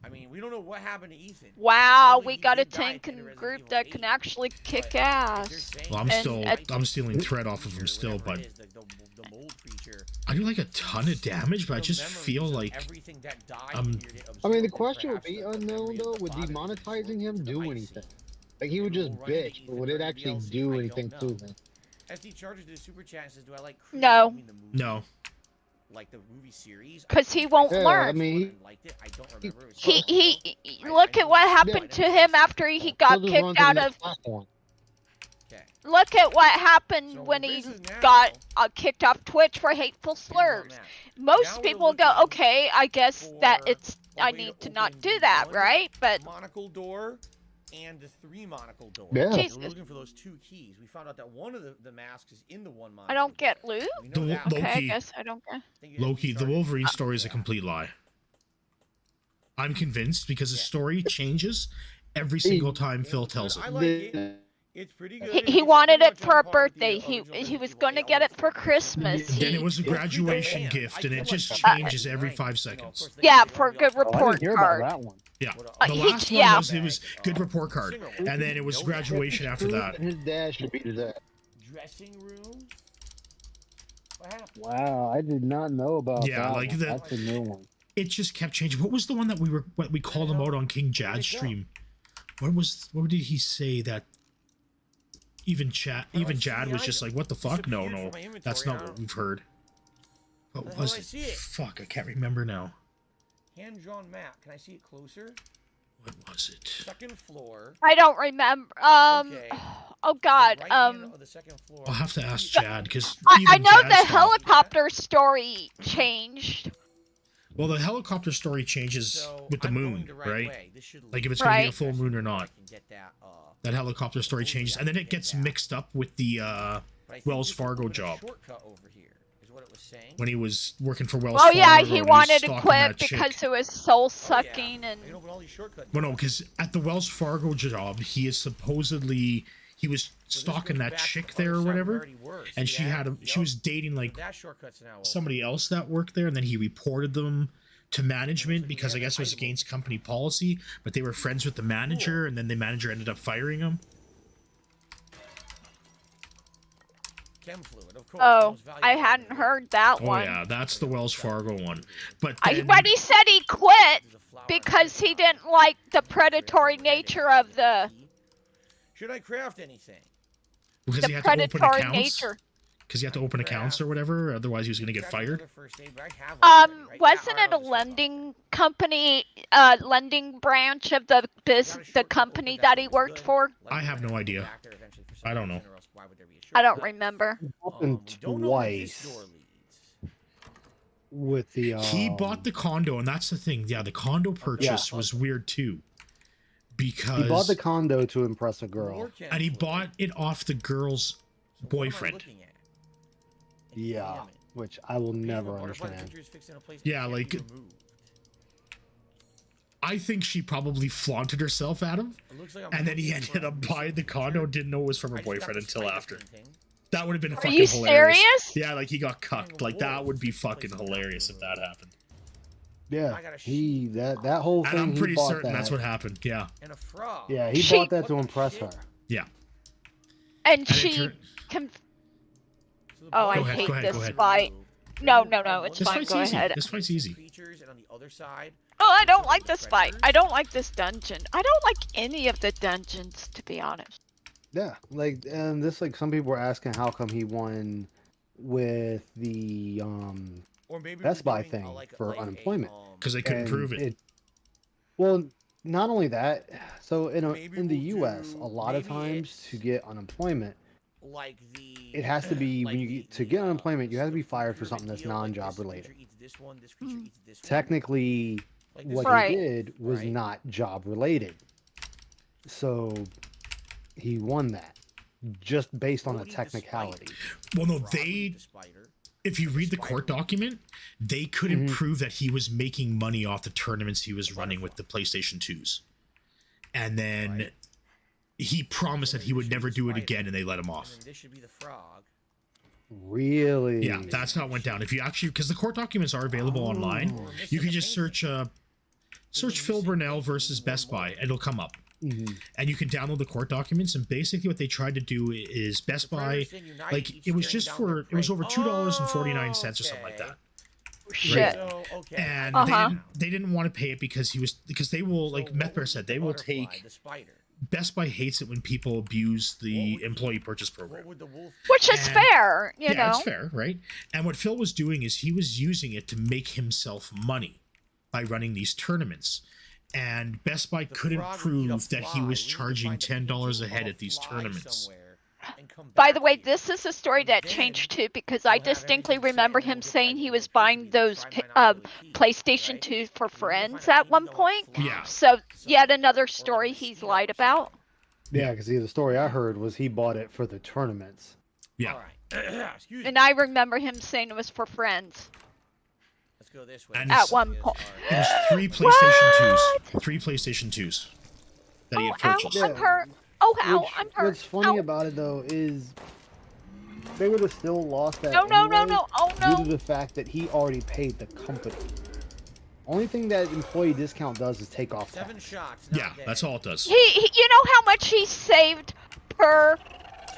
I mean, we don't know what happened to Ethan. Wow, Supposedly we he got a did die at tank the end and of group Resident that Evil can 8, actually kick but ass. they're saying Well, I'm And still at- I'm stealing thread off of him still, whatever but it is, the mold creature, I do like a ton of damage, but I the just memories feel of like everything that died um, near it I mean, the absorbed question would perhaps be the unknown memory of though. the Would father demonetizing him absorbed do the anything? icy. Like he would Maybe just we'll run into bitch, but Ethan would it during actually DLC, do I anything don't to know. him? SD Chargers did a super chat and says, "Do I like Creed?" No. You mean the movie? no. Like the movie series? 'Cause he won't Yeah, learn. I mean, Liked it. I don't remember. It was He I look know at what it's- happened to him after he he'll got just run kicked to the out next of. platform. Okay. Look at what happened So when this he is now- got kicked off Twitch for hateful Here's where I'm slurs. at. Most Now we're people go, looking okay, I guess that for it's a I way need to open not do the that, one right? But monocle door and the 3 monocle door. Yeah. We're Jesus. looking for those 2 keys. We found out that one of the masks is in the 1 monocle. I don't get door. loot. We know The that. Loki. Okay, I guess I don't get. Think you Loki, SD the Chargers- Wolverine story is a complete lie. I'm convinced because the story changes every single time Phil tells I it. like it. It's pretty good. He It's wanted pretty it much for on a par with the birthday. original He Resident was Evil going to 8 get it for elements. Christmas. Then it He was a Yeah, graduation man. gift, and I it feel just like- changes every 5 You know, of seconds. course, they Yeah, say for a don't good be outside. Oh, I report didn't hear card. about that one. Yeah, What the he- last one yeah. was good report card, and then it was graduation after that. His dad should beat his ass. Dressing room. What happened? Wow, I did not know about Yeah, that like one. the- That's a new one. It just kept changing. What was the one that we called him out on King Jad's stream? What did he say that even Jad was just like, what the fuck? No, that's not what we've heard. What How the hell was do I it? see it? Fuck, I can't remember now. Hand-drawn map. Can I see it closer? What was it? 2nd floor. I don't remember. Okay. Oh God. The right hand of the 2nd floor. I'll have to ask Chad because I know the helicopter story changed. Well, the helicopter story changes So, with the I'm going moon, the right? way. This should Like if lead it's gonna be a Right. full moon or I not. can get that, That helicopter story changes, and then it gets mixed up with the but I think Wells we can Fargo open a job shortcut over here, is what it was saying. when he was working for Wells Oh Fargo. yeah, and he was wanted to stalking quit that chick. because it was soul Oh, sucking yeah. and. I can open all these shortcuts. Well, no, because at the Wells Fargo job, he was stalking that chick there or whatever, and she was dating like That shortcut's now open. somebody else that worked there, and then he reported them to management because I guess it was against company policy, but they were friends with the manager, and then the manager ended up firing him. Chem fluid, of course. Oh, most valuable I hadn't heard that Oh one. yeah, that's the Wells Fargo one. But But he said he quit because he didn't like the predatory nature of the Should I craft anything? because he had to open predatory accounts. nature. Because he had to open accounts or whatever, otherwise he was gonna get Craft fired. another first aid, but I have one already, right? Wasn't Yeah, it a alright, I'll just hold on. lending company, lending branch of the We got a the shortcut company open, that that's he always worked good. for? Like, I we're have gonna no go idea. back there eventually for some I don't know. reason, or else why would there be a I don't shortcut? remember. Happened We don't know where this twice door leads. with the. He bought the condo, and that's the thing. Yeah, the condo purchase was weird too, because He bought the condo to impress a girl. More chem and he fluid. bought it off the girl's So what am I boyfriend. looking at? Yeah, Examine. which I will Bam, never a butterfly understand. picture is fixed in a place Yeah, that can't like- be removed. I think she probably flaunted herself at him, It looks like I'm and then he looking ended for up a buying the missing condo. picture. Didn't know it was from I her just got boyfriend the until spider after. painting. That would have been Are fucking you hilarious. serious? Yeah, like he got cucked. Like that would be fucking hilarious if that happened. Yeah, I got a he sheep. that whole thing. And I'm he pretty bought certain that. that's what happened. Yeah, And a frog. Yeah, he She- bought that to What the impress shit? her. yeah. And And it she. turned- So the Oh, I Go ahead, hate go ahead, this go ahead. fight. No, no, no, it's This fine. fight's Go easy. ahead. This fight's easy. Creatures, and on the other side, Oh, I don't like this fight. I don't like this dungeon. I don't like any of the dungeons, to be honest. Yeah, like, and this, like, some people were asking how come he won with the Or maybe Best we're Buy doing, thing for unemployment. Because they couldn't And prove it. Well, not only that, so in Maybe the we'll U.S., do- a lot of maybe times it's to get unemployment, like the. it has to be like when you the- get to the, get unemployment, you have to be the fired for pyramid something that's deal, like non-job this related. creature eats this one, this creature eats this one. Technically, Like this what Right. he did was Right. not job related, so he won that just based on a Don't eat the spider. technicality. Well, no, Frog they. eat the spider. If you read the court document, they couldn't Mhm. prove that he was making money off the tournaments he was running with the PlayStation 2s. And then Right. he promised that he would never do it again, and they let him And off. then this should be the frog. Really? Yeah, that's how it went down. If you actually, because the court documents are available online, We're missing you can the just search Phil missing Burnell things. versus Best Buy, and it'll come up. Mhm. And you can download the court documents. And basically, what they tried to do is Best Buy, like it was just for it was over $2.49 or something like that. Shit. So, okay. And Uh-huh. they didn't want to pay it because they will, like So Meth what Bear was said, the they will butterfly, take. the spider. Best Buy hates it when people abuse the What would- employee purchase What program. would the wolf? Which is And- fair, you Yeah, know. it's fair, right? And what Phil was doing is he was using it to make himself money by running these tournaments. And Best Buy The couldn't frog would eat a prove that he fly. was We need to charging find a $10 pigeon a head or a at these fly tournaments. somewhere and come By back the way, here. this is a story that Then changed too because we'll I have distinctly everything set remember and then him we'll get saying that he little was piece buying of those try monopoly piece, PlayStation right? 2s for We need to friends find a at one pigeon or a point. fly Yeah. So, yet somewhere, another or a story he's mosquito lied or about. Yeah, because the story I heard was he bought it for the tournaments. Yeah. All right. Excuse me. And I remember him saying it was for friends. Let's go this way. And At it's- one point. It was 3 PlayStation 2s. 3 PlayStation 2s that he Oh, had ow, purchased. I'm hurt. Oh, ow, Which- I'm hurt. What's funny Ow. about it though is they would have still lost that. No, no, no, anyway no. Oh, Due no. to the fact that he already paid the company. Only thing that employee discount does is take off 7 tax. shots. Not Yeah, dead. that's all it does. He, you know how much he saved per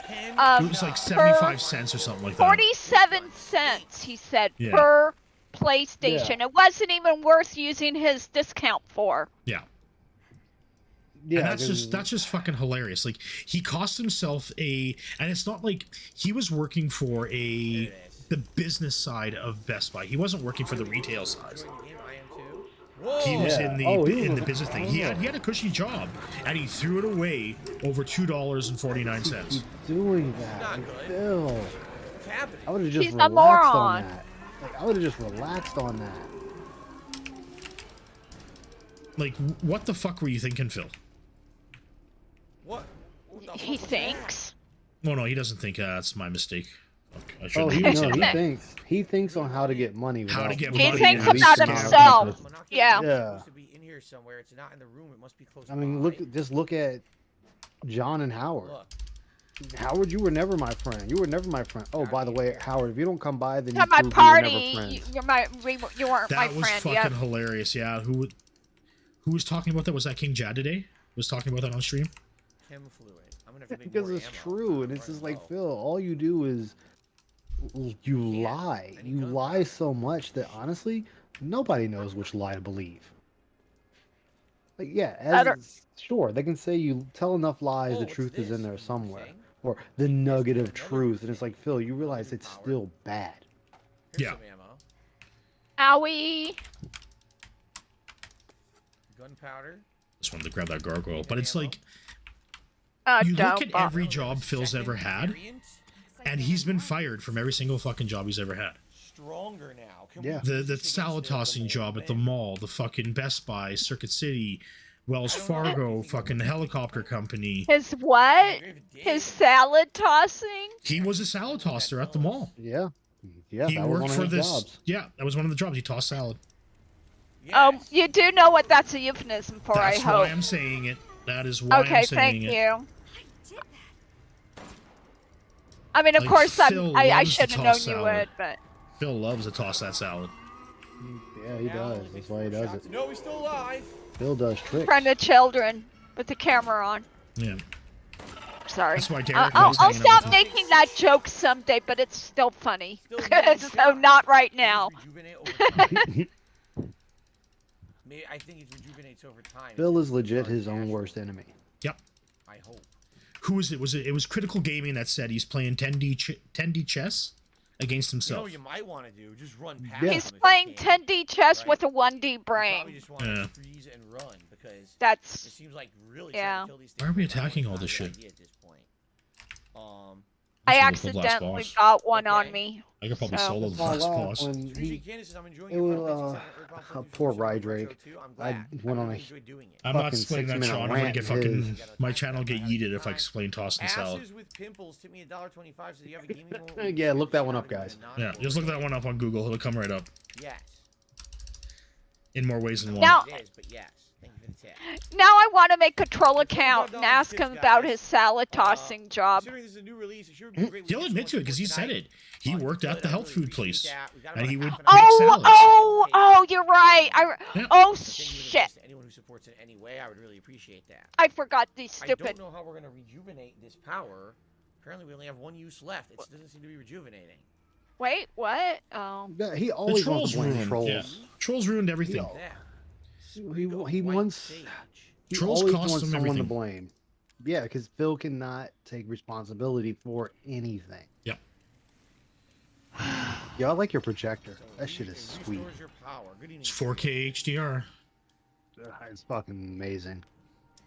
10 um, It was like shots. 75 cents or something like that. 47 cents, he said, Yeah. per PlayStation. It wasn't even worth using his discount for. Yeah. Yeah, And that's 'cause- just fucking hilarious. Like he cost himself and it's not like he was working for the business side of Best Buy. He wasn't working for the retail side. Enjoying the game? I am too. Whoa. He was Yeah. in the Oh, he in was- the business thing. He had a cushy job, and he threw it away over $2.49. Keep doing that, Not like, good. Phil. What's happening? I would have just He's a relaxed moron. on that. Like, I would have just relaxed on that. Like, what the fuck were you thinking, Phil? What? What the He fuck was thinks. No, no, he doesn't think that's my mistake. Fuck, I Oh, shouldn't he have no, said he that. thinks. He thinks on how to get money. How to without get He money thinks and about least himself. amount of that? Yeah. Monocular is Yeah. supposed to be in here somewhere. It's not in the room. It must be close I mean, by. just look at John and Howard. Look. Howard, you were never my friend. You were never my friend. Oh, by the way, Howard, if you don't come by, then you At my prove we were never party, friends. you weren't my That was friend. fucking Yeah. hilarious. Yeah, who was talking about that? Was that King Jad today? Was talking about that on stream? Chem fluid. I'm gonna have to make Because more it's ammo. true, and I'm it's just running like low. Phil. All you do is you lie. I need You gunpowder. lie so much that honestly, nobody knows which lie to believe. Like, yeah, I don't- sure, they can say you tell enough lies, Oh, the what's truth is this? in there New somewhere, thing? or the nugget of Another new truth, and it's thing. like Phil, you realize New it's power. still bad. Here's Yeah. some ammo. Owie. Gunpowder. Just wanted to grab that gargoyle, but it's like you Don't look at bother. every job Phil's ever had, Variant? and he's been fired from every single fucking job he's ever had. Stronger now. Can Yeah. we The use this against salad tossing job at the mall, the fucking Best Buy, Circuit City, Wells Fargo, fucking helicopter company. His what? His salad tossing? He was a salad tosser at the mall. Yeah, yeah, He that was worked one for of his this. jobs. Yeah, that was one of the jobs. He tossed salad. You do know what that's a euphemism for, That's I why hope. I'm saying it. That is why Okay, I'm saying thank it. you. I mean, of Like, course, Phil I loves to should have known toss you salad. would, but Phil loves to toss that salad. Yeah, he does. That's why he does it. No, he's still alive. Phil does tricks. friend of children with the camera on. Yeah. Sorry. That's why Derek I'll loves hanging out stop with him. making that joke someday, but it's still funny. Still getting So shot. not right now. Rejuvenate over- I think it rejuvenates over time. Phil is legit his own worst enemy. Yep. I hope. Who was it? It was Critical Gaming that said he's playing 10D chess against You know himself. what you might want to do? Just run past Yeah. He's him if you playing can, 10D chess right? with a 1D You brain. probably just want to freeze and run because it That's seems like really yeah. trying to kill these things. Why are we is not attacking all a this good shit? idea at this point. I That's a local blast accidentally boss. got one Okay. on me. I could probably So- solo the All last out boss. when Seriously, he, Candace, I'm enjoying it your was, Final Fantasy VII Earthbound Frontier poor Super Ride Retro Drake. 2. I'm I glad. went on really a enjoyed doing it. I'm not fucking explaining that, 6-minute Sean. I'm gonna rant get in fucking his- my channel get yeeted if I explain tossing salad. Asses with pimples tip me $1.25 so you have a gaming moment. Yeah, look that one up, guys. Yeah, just look that one up on Google. It'll come right up Yes. in more ways than one. Now- It is, but yes. Thank you for the tip. Now I want to make a troll account and ask him about his salad tossing job. Considering this is a new release, it sure would be great. He'll admit to it because he said it. He worked at the health food place, and he would make Oh, salads. oh, you're right. Yeah. Oh Thank you for shit! this. Anyone who supports it in any way, I would really appreciate that. I forgot these I stupid. don't know how we're gonna rejuvenate this power. Apparently, we only have one use left. It doesn't seem to be rejuvenating. Wait, what? Oh, Yeah, he The always trolls wants to blame ruined. trolls. Yeah. Trolls ruined everything. Yeah. He wants. Sage. He Trolls always cost wants him someone everything. to blame. Yeah, because Phil cannot take responsibility for anything. Yep. Yeah, I like your projector. So That shit is it sweet. restores your power. Good evening. It's 4K HDR. It's fucking amazing.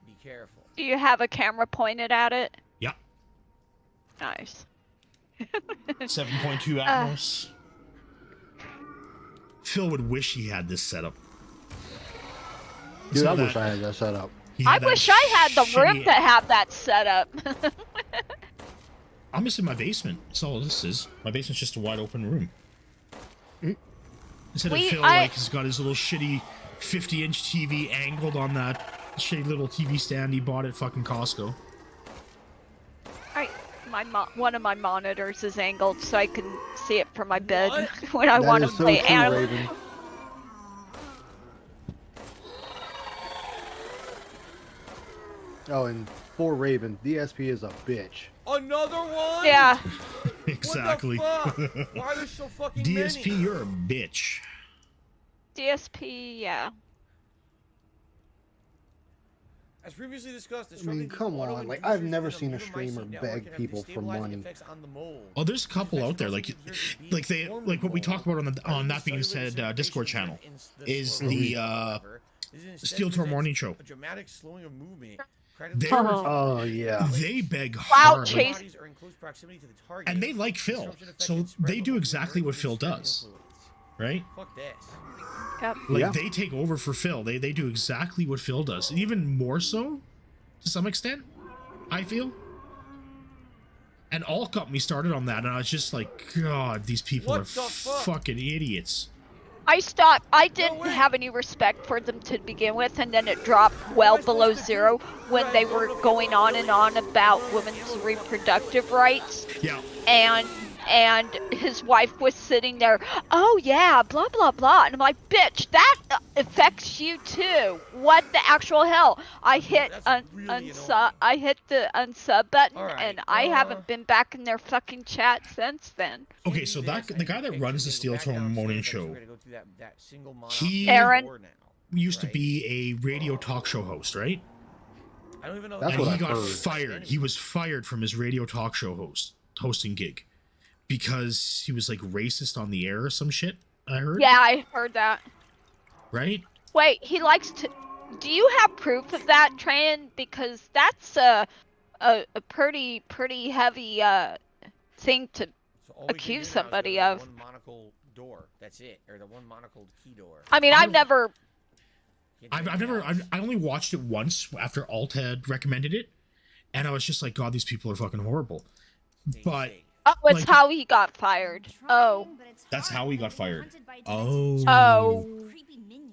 Be careful. do you have a camera pointed at it? Yeah. Nice. 7.2 Atmos. Phil would wish he had this setup. Dude, So I wish that- I had that set up. he I had that wish I had the room shitty- to have that set up. I'm just in my basement. That's all this is. My basement's just a wide open room. Instead of Phil, he's got his little shitty 50-inch TV angled on that shitty little TV stand he bought at fucking Costco. One of my monitors is angled so I can see it from my bed What? when I That want to is so play true, Animal. Raven. Oh, and for Raven, DSP is a bitch. Another one? Yeah. Exactly. What the fuck? Why are there so fucking DSP, many? you're a bitch. DSP, yeah. As previously discussed, the I mean, come on, like, I've never seen a streamer beg people for money. Oh, there's a couple out there, like what we talk about on that being said Discord channel, is the Steel Tour Morning Show. A dramatic slowing of movement. Oh, yeah. They beg Clout hard, like, chase. Bodies are in close proximity to the target. and they like Phil, Disruption effect so can spread they do locally exactly during what Phil extreme does, influence. right? Fuck this. Yep. Like Yeah. they take over for Phil. They do exactly what Phil does, and even more so, to some extent, I feel. And Alt got me started on that, and I was just like, God, these people What are the fuck? fucking idiots. I didn't have any respect for them to begin with, and then it dropped well below zero when they were going on and on about women's reproductive rights. Yeah. And his wife was sitting there, oh yeah, blah blah blah, and I'm like, bitch, that affects you too. What the actual hell? I hit That's really unsub. I hit the unsub button, Alright, and I haven't been back in their fucking chat since then. Okay, so the guy that runs the Steel Tour Morning Show, he Aaron. used to be a radio talk show host, right? I don't even know. That's And what he I've got heard. fired. He was fired from his radio talk show hosting gig because he was like racist on the air or some shit. I heard. Yeah, I heard that. Right? Wait, he likes to. Do you have proof of that, Tran? Because that's a pretty heavy thing to So all we can accuse do now is somebody go to of. the one monocle door. That's it, or the one monocled key door. I mean, I've never. Can't do anything else. I only watched it once after Alt had recommended it, and I was just like, God, these people are fucking horrible. Stay But safe. Oh, it's Like- how he got fired. Oh, that's how he got fired. Oh. oh, Creepy minions.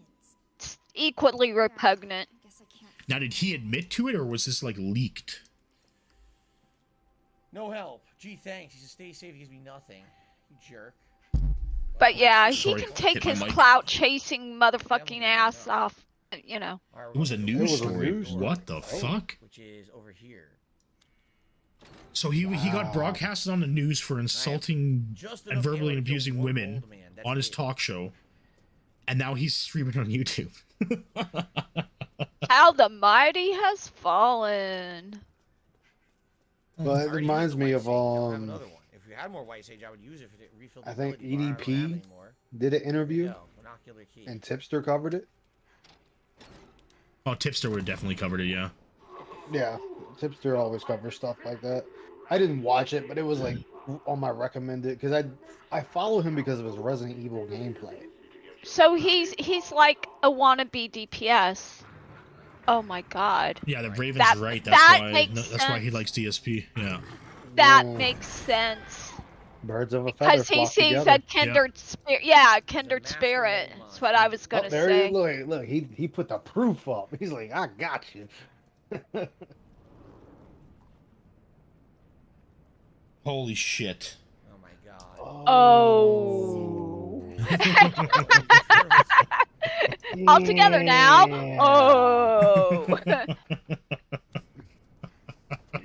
it's equally repugnant. Guess I can't. Now, did he admit to it, or was this like leaked? No help. Gee, thanks. He says stay safe. He gives me nothing. You jerk. But yeah, Sorry, he can take hit my his mic. clout chasing motherfucking ass off. You know. All right, It was a we're news was a story. news story. What the fuck? which is over here. So he got broadcasted on the news for insulting Just and enough verbally ammo to kill abusing one women old man. That's on his it. talk show, and now he's streaming on YouTube. How the mighty has fallen. Well, it reminds me of Another one. If you had more white sage, I would use it for the refill. I think EDP did an interview, and Tipster covered it. Oh, Tipster would have definitely covered it, yeah. Yeah, Tipster always covers stuff like that. I didn't watch it, but it was like on my recommended because I follow him because of his Resident Evil gameplay. So he's like a wannabe DPS. Oh my god. Yeah, the Raven's That- right. that That's makes why he sense. likes DSP. Yeah. That Yeah. makes sense. Birds of a feather Because he flock sees together. a kindred spirit. Yeah, kindred spirit. That's what I was Oh, gonna there say. he look, he put the proof up. He's like, I got you. Holy shit. Oh my god. Oh. All together now. Oh.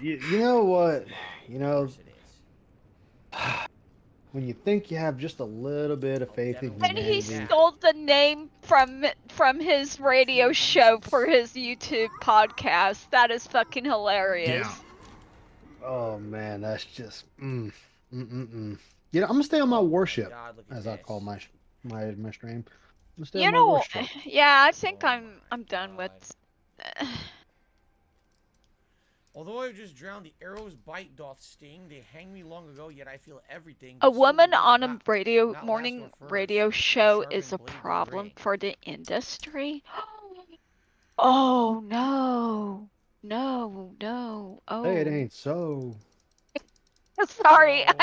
You know what? You know, when you think you have just a little bit of faith in And he humanity, stole the name from his radio show for his YouTube podcast. That is fucking hilarious. Yeah. oh man, that's just You know, I'm gonna stay on my worship, God, look at as I this. call my stream. I'm gonna stay You on my know, worship. yeah, I think I'm done with. Although I've just drowned, the arrow's bite doth sting. They hanged me long ago, yet I feel everything. A but woman something on does a not radio last morning nor first. radio The show is a sharpened blade problem ring. for the industry. Oh no, no, no. Oh, Hey, it ain't so. sorry. So-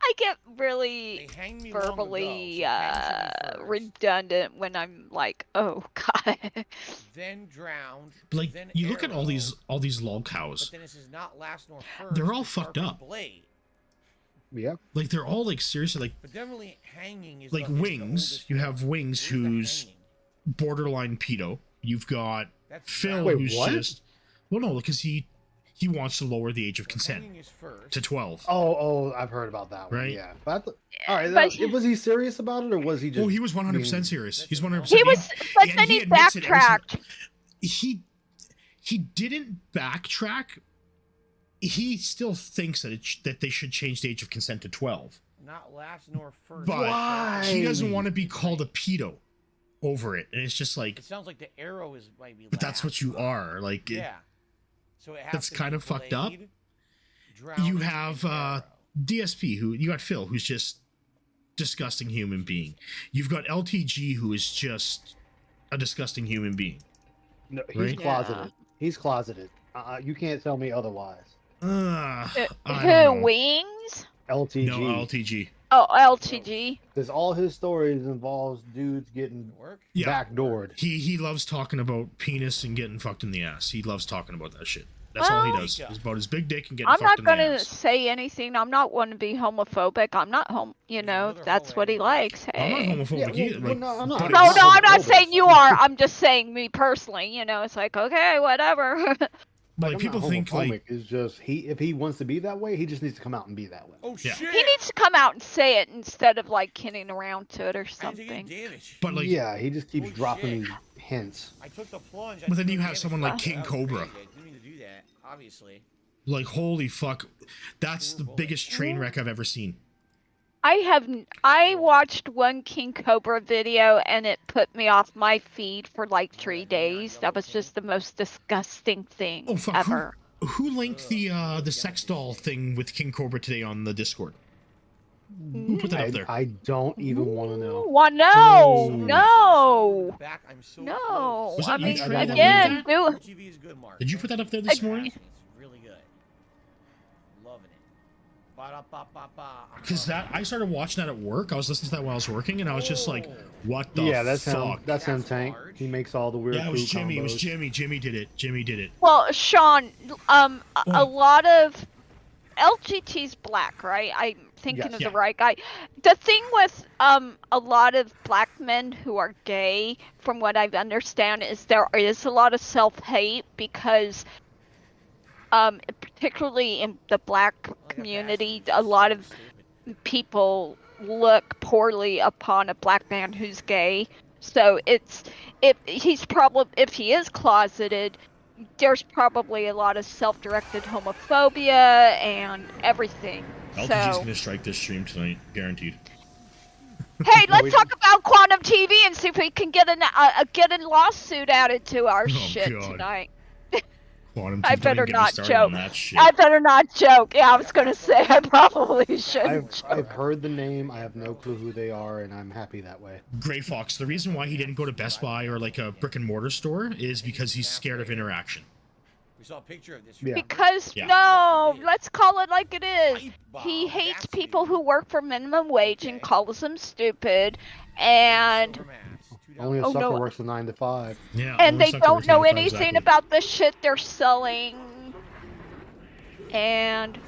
I get They really hanged me long ago, verbally so hang should be first. redundant when I'm like, oh god. Then drowned. Like, then you look at all arrow, these log But cows. then this is not last nor first. They're all the fucked sharpened up. Blade. Yeah. Like, they're all, like, seriously, like, But definitely hanging is like the, it's the Wings. oldest You one. have Wings, Where's the who's hanging? borderline pedo. You've got That's Phil, drowned. Wait, who's what? just... Well, no, because he wants to lower the age of consent Hanging is first. to 12. Oh, I've heard about that one. Right? Yeah. But all right. But- Was he serious about it, or was he just? Oh, he was 100% being- serious. He's 100%. He was, but and then he he admits it every backtracked. He didn't backtrack. He still thinks that they should change the age of consent to 12. Not last nor first. But Why? he doesn't want to be called a pedo over it. And it's just like, It sounds like the arrow is might be. but that's what you are. Like, Yeah. So it has that's to kind be of fucked up. blade, drowned, you and have arrow. DSP, who you got Phil, who's just disgusting human being. You've got LTG, who is just a disgusting human being. No, he's Right? closeted. He's closeted. You can't tell me otherwise. I don't Who, know. Wings? LTG. No, LTG. Oh, LTG. Because all his stories involves dudes getting Work. Yeah. backdoored. He loves talking about penis and getting fucked in the ass. He loves talking about that shit. That's all he Well- does. It's about his big dick and getting I'm fucked not in the gonna ass. say anything. I'm not one to be homophobic. I'm not you know, if that's what he likes. I'm not Hey. homophobic Yeah, well, either. well, Like, no, I'm not. but No, it's- no, I'm not homophobic. saying you are. I'm just saying me personally. You know, it's like, okay, whatever. like I'm people not think homophobic. like It's just if he wants to be that way, he just needs to come out and be that way. Oh Yeah. shit! He needs to come out and say it instead of like kidding around to it or I didn't take any something. damage. but like yeah, he just keeps Holy dropping shit. these hints. I took the plunge. I But then took you no have damage. someone like Wow, King that was Cobra. crazy. I didn't mean to do that. Obviously. holy fuck, that's the biggest train wreck I've ever seen. I watched one King Cobra video and it put me off my feed for like 3 days. That was just the most disgusting thing Oh fuck, ever. who linked the sex doll thing with King Cobra today on the Discord? Who put that up there? I don't even want to know. Well, no, Ooh. no, Back, I'm so no. Was I that you, mean, Trey, that again, linked do TV is good, Mark. Did you put that up there this morning? It's really good. Loving it. Ba-da-ba-ba-ba. I'm Because loving that I started watching that at work. I was listening to that while I was working, and I was just like, "What the Yeah, that's him. fuck?" That's him, That's Tank. large. He makes all the weird. Yeah, it was food Jimmy. It was combos. Jimmy. Jimmy did it. Jimmy did it. Well, Sean, a Oh. lot of LGT's black, right? I'm thinking Yes. of Yeah. the right guy. The thing with a lot of black men who are gay, from what I understand, is there is a lot of self-hate because particularly in the black community, a lot of people look poorly upon a black man who's gay. So it's if he is closeted, there's probably a lot of self-directed homophobia and everything. LTG's So gonna strike this stream tonight, guaranteed. hey, let's talk about Quantum TV and see if we can get a lawsuit added to our shit God. tonight. Quantum I Team, don't better even get me not started joke. on that shit. I better not joke. Yeah, I was gonna say I probably shouldn't. I've heard the name. I have no clue who they are, and I'm happy that way. Gray Fox, the reason why he didn't go to Best Buy or like a brick and mortar store is because he's scared of interaction. We saw a picture of this. Yeah. Because Yeah. no, let's call it like it is. He hates people who work for minimum wage and calls them stupid, and Only a Oh, sucker no. works a 9 to 5. Yeah, and only they sucker don't works know 9 to 5, anything exactly. about the shit they're selling. And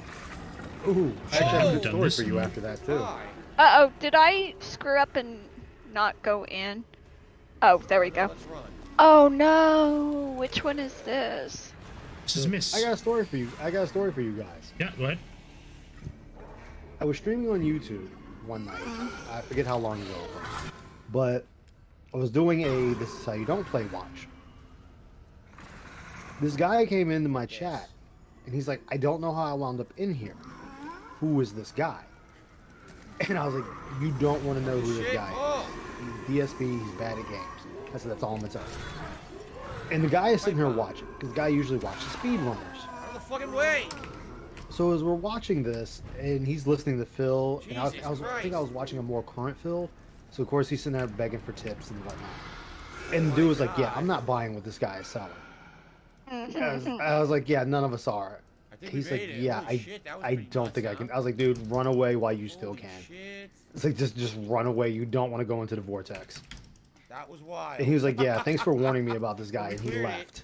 Ooh, I actually Should've have a done story this for you in- after that too. uh-oh, did I screw up and not go in? Oh, there we go. Let's run. Oh no, which one is this? This is Miss. I got a story for you. I got a story for you guys. Yeah, go ahead. I was streaming on YouTube one night. I forget how long ago it was, but I was doing a "This is how you don't play" watch. This guy came into my chat, and he's like, "I don't know how I wound up in here. Who is this guy?" And I was like, "You don't want to know who this guy is. He's DSP. He's bad at games. That's all I'm gonna tell you." And the guy is sitting here watching, because the guy usually watches speedrunners. Out of the fucking way! So as we're watching this, and he's listening to Phil, and I Jesus think I was watching a more current Phil, so of course he's sitting there begging for tips and whatnot. And the dude was like, "Yeah, I'm not buying what this guy is selling." I was like, "Yeah, none of us are." I think He's we like, made it. "Yeah, Holy shit, that was I pretty don't nuts, think I huh? can." I was like, "Dude, run away while you still Holy can." shit. It's like just run away. You don't want to go into the vortex. That was wild. And he was like, "Yeah, thanks for warning me about this guy," and he left.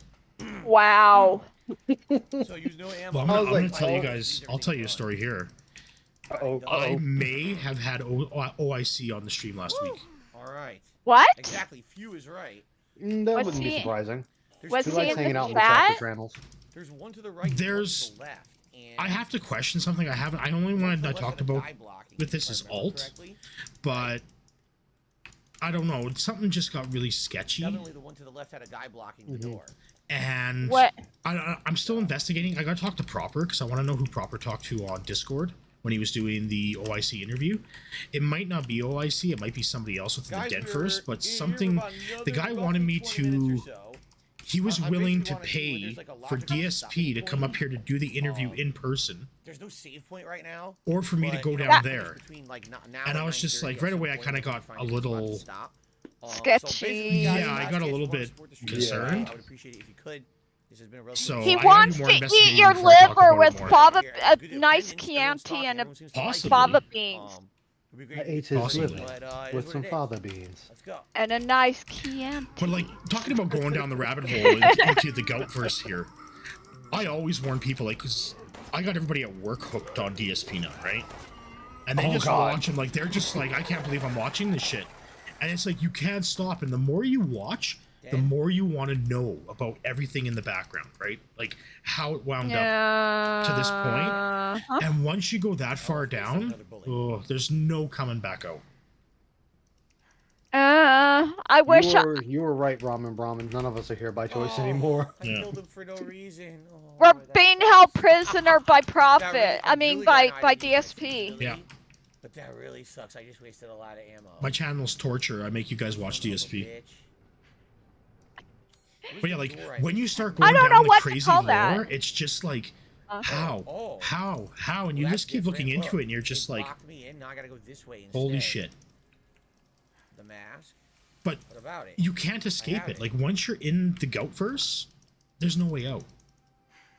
Wow. So use no ammo. Well, I'm I gonna, was I'm like, gonna tell you oh. guys. I'll tell you a story here. Uh-oh. I may have had OIC on the stream last week. Alright. What? Exactly. Few is right. That Was wouldn't be he- surprising. Was He he likes in hanging the out in the tractor chat? channels. There's one to the right. There's- one to the left. And I have to question something I haven't. I only wanted I talked about die blocking, with this if I is remember alt, correctly. but I don't know. Something just got really sketchy, Definitely the one to the left had a guy blocking the door. and What? I'm still investigating. I got to talk to Proper because I want to know who Proper talked to on Discord when he was doing the OIC interview. It might not be OIC. It might be somebody else within the Guys, Dead we're First, but here something. about The guy another wanted me roughly 20 minutes to. or so. He was I willing basically to wanna see when pay there's, like, a for logical DSP to stopping come up point. here to do the interview in person, There's no save point right now. or for me to but, go you know, down it's there. between, like, now And I was just 9:30 like, at right some away, I point, kinda we can got find a different spots to little- stop. So Sketchy. basically, guys, Yeah, I if got a you little wanna bit support the stream, concerned. I would appreciate it if you could. This has been a So relatively- He I gotta do wants more to eat investigating your before I talk liver about it with more. fava, Here, a good nice attendance, everyone's Chianti talking, and a everyone seems to like Possibly. it. fava beans. It'd be I great if ate you his could, Possibly. liver but, it is with what some it is. fava beans. Let's go. And a nice Chianti. But like talking about going down the rabbit hole into the gout verse here, I always warn people like, cause I got everybody at work hooked on DSP now, right? And they just watch and like they're just like, I can't believe I'm watching this shit. And it's like you can't stop. And the more you watch, the more you want to know about everything in the background, right? Like how it wound up to this point. Huh? And once you go that far down, oh, there's no coming back out. I wish You were right, Ramen Brahmin. None of us are here by choice anymore. I Yeah. killed him for no reason. Oh, we're that being sucks. held prisoner by That profit. really- I mean, really by got an idea, DSP. really. Yeah. But that really sucks. I just wasted a lot of ammo. My channel's torture. I make you guys watch Son of a DSP. bitch. But yeah, like Door, when you think. start I going don't down know the what to crazy call lore, that. it's just like how, Oh. how, and you Well, just that's keep looking different. into Look, it, and you're they just like, blocked me in. Now I gotta go this way instead. holy shit. The mask. But What about it? you can't escape have it. it. Like once you're in the gout verse, there's no way out.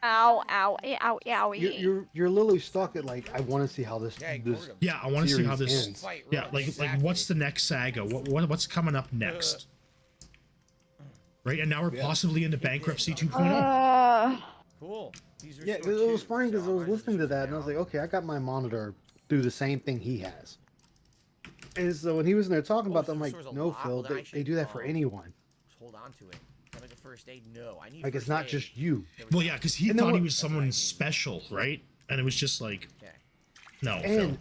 Ow, ow, ow, ow, You're literally stuck at like, I want to see how this Yeah, I ignored this him. Yeah, I want to see how series this. ends. Fight, Yeah, run, like exactly. what's the next saga? What's coming up next? Right, and now we're possibly into bankruptcy 2.0. Cool. These are Yeah, short it was too, funny because so I was ours is listening to just that and I was down. like, okay, I got my monitor do the same thing he has. And so when he was in there talking about that, I'm so like, there's a no, lot? Phil, Well, then I they do that for should, anyone. Hold on to it. Can I make a first aid? No, I need. Like, it's first not aid. just you. There we Well, go. yeah, because he And then thought he what- was someone special, right? And it was just like, Okay. no, Phil.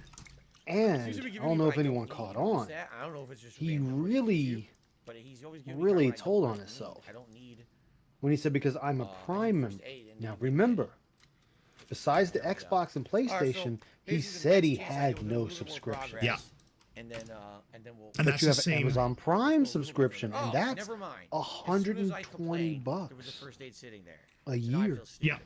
And Seems to be I giving don't me know what if I anyone don't caught need. What's on. that? I don't know if it's just He random or really, but he's always giving me really crap I told don't on need. himself I don't need. when he said because I'm a I Prime need member. first aid and Now didn't get remember, that. besides the There we go. Xbox and Alright, so PlayStation, he basically the said he next chance I had do a no little bit more subscription. progress, Yeah. And then we'll. And But that's you the have an same. Amazon Prime Go a little bit subscription, further. and Oh, that's never mind. As soon as I $120 complained, There was a bucks first aid sitting there. a So now I year. feel stupid. Yeah.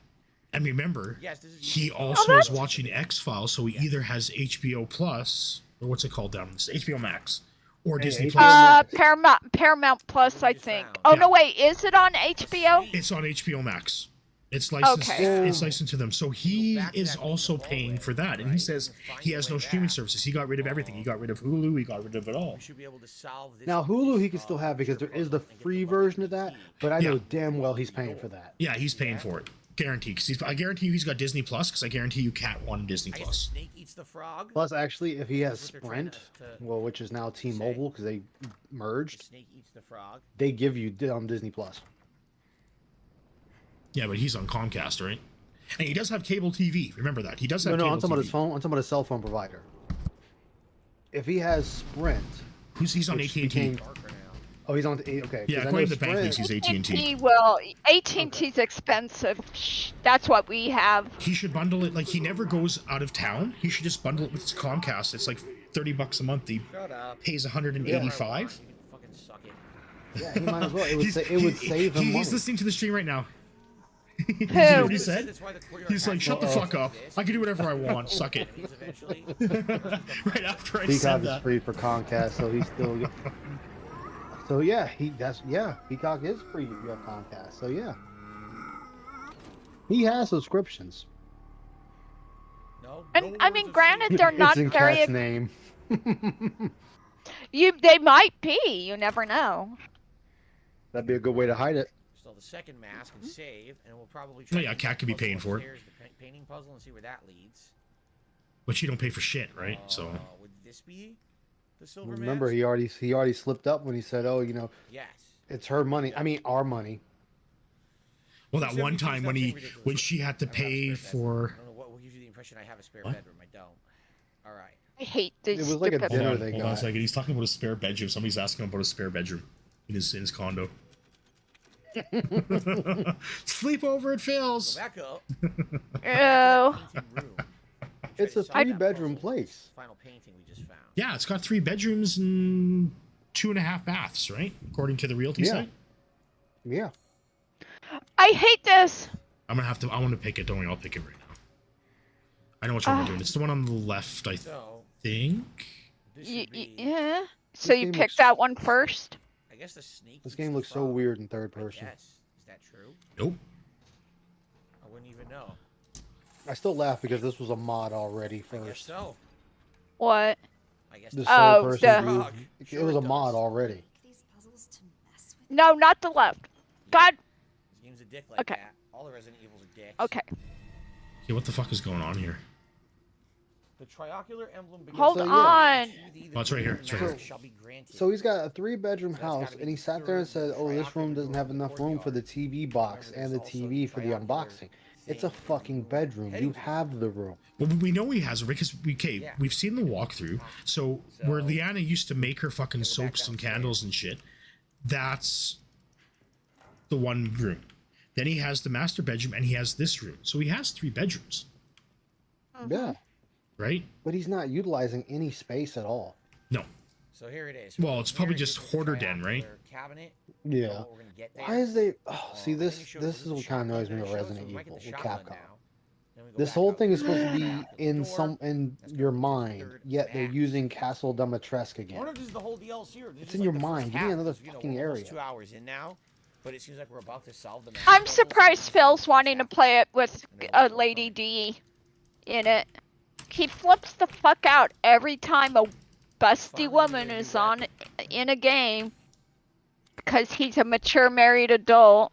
And remember, Yes, this is he YouTube. also Oh, is that's- watching X-Files, so he either has HBO Plus, or what's it called down this? HBO Max, or Hey, Disney HBO Plus. Paramount Plus, I just think. found. Oh Yeah. no, wait, is it on HBO? It's on HBO Max. It's licensed. Okay. It's licensed to them, so he back to is that also hallway, paying for that. And he right? says You can find he your has way no streaming back. services. He got rid of everything. He got rid of Hulu. He got rid of it all. We should be able to solve this. Now Hulu he this, can still have picture because there is the puzzle and get free lucky version of that, key. but I Yeah. know damn well he's paying for that. Yeah, he's paying for it, guaranteed. Because I guarantee you he's got Disney Plus. Because I guarantee you Cat won Disney I guess the Plus. snake eats the frog. Plus, actually, if he has That's what they're trying Sprint, to well, which is now T-Mobile because they The merged, snake eats the frog. they give you Disney Plus. Yeah, but he's on Comcast, right? And he does have cable TV. Remember that he does have. No, cable I'm talking about TV. his phone. I'm talking about his cell phone provider. If he has Sprint, He's on which AT&T. became- Darker now. oh, he's on. Okay, 'cause Yeah, I know according to the bank Sprint- leaks, he's AT&T. AT&T's expensive. Shh, that's what we have. He should bundle it. Like he never goes out of town. He should just bundle it with his Comcast. It's like $30 a month. He Shut up. pays You 185. can fucking suck it. Yeah, he might as well. It would, it would save him money. He's listening to the stream right now. You Who? know what he said? That's why the courtyard He's like, has shut the to fuck up. I can do whatever I want. Suck it. Needs eventually. Right after I Peacock said is that. free for Comcast, so he's still. So yeah, Peacock is free if you have Comcast. So yeah, he has subscriptions. No. And no I words mean, of granted, they're not it's in very. Cat's name. They might be. You never know. That'd be a good way to hide it. Still the second mask and save, and we'll probably Oh, try. yeah, to do Cat the could be puzzle paying for it. upstairs, the painting puzzle, and see where that leads. But you don't pay for shit, right? So Would this be the silver Remember, mask? he already slipped up when he said, "Oh, Yes. it's her money. I mean, our money." well, that Except one we can time stop when saying ridiculous she had to I don't have a pay spare bedroom. for. I don't know what gives you the impression I have a spare What? bedroom. I don't. All right. I hate these It was like a stupid. dinner Hold on, they hold on a got. second. He's talking about a spare bedroom. Somebody's asking him about a spare bedroom in his condo. Sleep over at Go Phil's. back up. Oh. Painting room. It's Try a to solve that 3-bedroom puzzle. place. Final painting we just found. Yeah, it's got 3 bedrooms and 2.5 baths, right? According to the realty Yeah. site. Yeah. I hate this. I want to pick it. Don't worry, I'll pick it right now. I know which one we're doing. It's the one on the left, I So think. this should be. Yeah. So you game picked looks- that one first. I guess the snake. This eats game the looks so frog. weird in third I person. guess. Is that true? Nope. I wouldn't even know. I still laugh because this was a mod already I guess first. so. What? I guess. This Oh, third the- person view. Frog. It Sure was a does. mod already. Make these puzzles to mess with. No, not the left. God. This game's a dick like Okay. that. All the Resident Evils are dicks. Okay. Okay, what the fuck is going on here? The triangular emblem begins Hold So, yeah. on. Oh, it's right here. It's right here. Shall be granted. So he's got a 3-bedroom So that's gotta house, be and he sat there and said, "Oh, this room doesn't have triangular enough room for the TV box Remember, and the there's also TV for the triangular unboxing. It's a thing fucking bedroom. You have the room." Well, we know he has it because Yeah. we've seen the walkthrough. So where So- Leanna used to make her fucking Go back soaps and downstairs. candles and shit, that's the one room. Then he has the master bedroom and he has this room. So he has 3 bedrooms, Yeah, right? but he's not utilizing any space at all. No. So here it is. Well, it's probably Here just is the hoarder den, right? triangular Cabinet. Yeah. What we're gonna get there. Why is they? Oh, see Then this. it shows This us is the what kind of annoys me shotgun, with then it shows Resident us we might get Evil the with shotgun Capcom. now. Then we go This back whole up. thing is supposed to Back be up the in door. some in That's your gonna be the mind, third yet they're act. using Castle Dimitrescu I wonder again. if this is the whole DLC or this It's is in like your the first mind. Give me half, another because, fucking we're almost area. 2 hours in now, but it seems like we're about to solve the. math I'm puzzle, so surprised this is Phil's the wanting to first play it with And then we'll go Lady from- D in it. He flips the fuck out every time a busty Finally woman gonna is do on that. in a game because he's a mature married adult.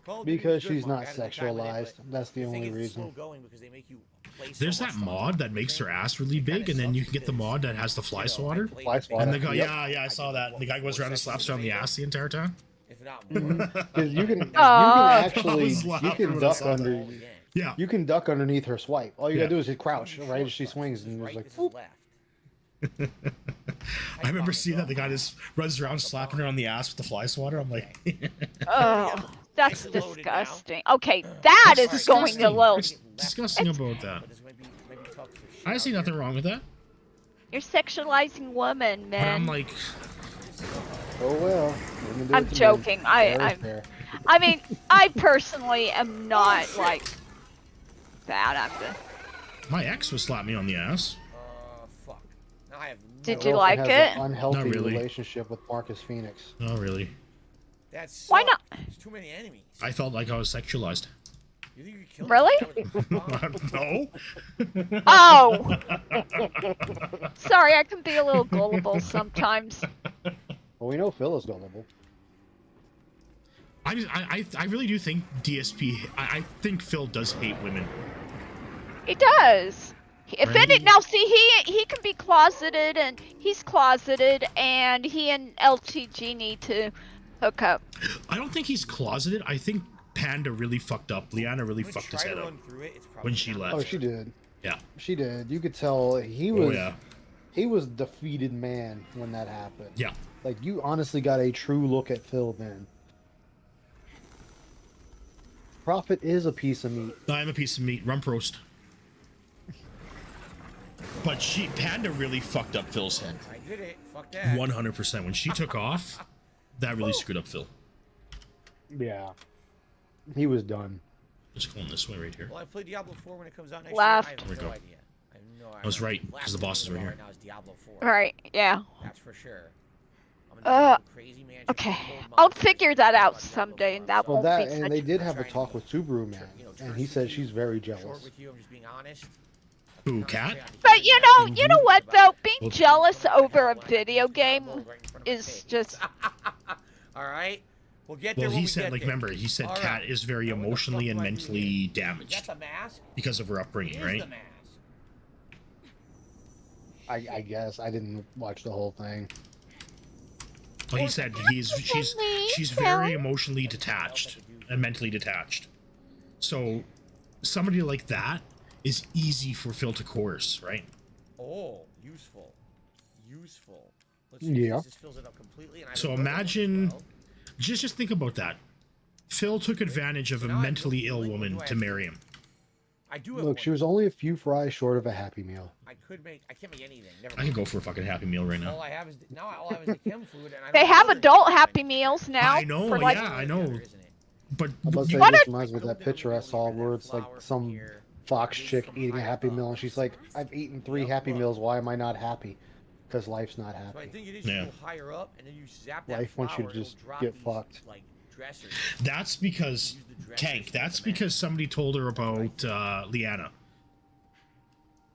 Call of Duty Because was good, she's Mark. not I had a good time with it, sexualized. but That's the thing only is, it's slow reason. going because they make you play so There's much that stuff. mod that makes her ass really It kinda big, and then you sucks can get the because, mod that has the fly swatter. played Fly the thing. swatter. And the guy, Yep. yeah, I saw that. And the guy goes around and slaps her on the ass the entire time. If not more. Because you can Aw. actually was laughing you can when I duck saw that. under Yeah. You can duck underneath her swipe. All you Yeah. gotta do is hit crouch right as she swings, and Right, it's like this is whoop. left. I remember seeing that the guy just runs around slapping her on the ass with the fly swatter. I'm like, Oh, that's disgusting. Okay, that is going a little. What's disgusting about that? I see nothing wrong with that. You're sexualizing women, But I'm man. like, Oh well. women do it I'm to men. joking. Fair is I fair. mean, I personally am not like that. I'm the. my ex would slap me on the ass. Fuck. Now I have Did My you girlfriend like has it? An unhealthy Not really. relationship with Marcus Phoenix. Oh, really? That's Why not? There's too many enemies. I felt like I was sexualized. You think you could kill Really? me? No. Oh! Sorry, I can be a little gullible sometimes. Well, we know Phil is gullible. I really do think DSP. I think Phil does hate women. He does. If Randy? any, now see, he can be closeted, and he's closeted, and he and LTG need to hook up. I don't think he's closeted. I think Panda really fucked up. Liana really fucked his head up when she left. Oh, she did. Yeah. She did. You could tell he was. Oh, yeah. He was a defeated man when that happened. Yeah. Like you honestly got a true look at Phil then. Prophet is a piece of meat. I'm a piece of meat. Rump roast. But Panda really fucked up Phil's head. I did it. Fuck that. 100%. When she took off, that really screwed up Phil. Yeah. He was done. Just going this way right here. Well, I play Diablo 4 when it comes out next Left. year. I There we have no go. idea. I have no idea. I was right, because the boss is right here. Now is Diablo 4. Right, yeah. That's for sure. I'm gonna go crazy mansion Okay. with cold I'll monsters figure that and out Diablo someday, 4. and that Well, won't that be and such they did have a trying to talk with Subaru Man, and he said she's very Short jealous. with you, I'm just being honest. Ooh, cat? But you know what though? Being jealous over a video game is just. All right. We'll get there. Well, when he we said, get like, there. remember, he said All right. Kat is very Now, what the emotionally fuck and do I do mentally here? damaged That's a mask. because of her upbringing, Here's right? the mask. I guess I didn't watch the whole thing. Well, he said she's very emotionally detached and mentally detached. So somebody like that is easy for Phil to coerce, right? Oh, useful. Useful. Let's Yeah. This fills it up completely. And I So have another one as imagine, well. just think about that. Phil took advantage of a mentally ill woman to marry him. I do have Look, one. she was only a few fries short of a Happy Meal. I can't make anything. Never I mind. could go for a fucking Happy Meal right All now. I have is the chem food, and I They don't have know the adult name. Happy Meals now. I know, for like, yeah, I know. Isn't it? But I'm about to say, you- this reminds me of that picture I saw where it's like some Fox chick eating a Happy Meal, and she's like, I've eaten 3 Happy Meals, why am I not happy? Because life's not So I happy. think it is Yeah. you go higher up, and then you zap that Life wants you to flower, just it'll drop get these, fucked. Like dressers. that's because, Tank, that's because somebody told her about Liana.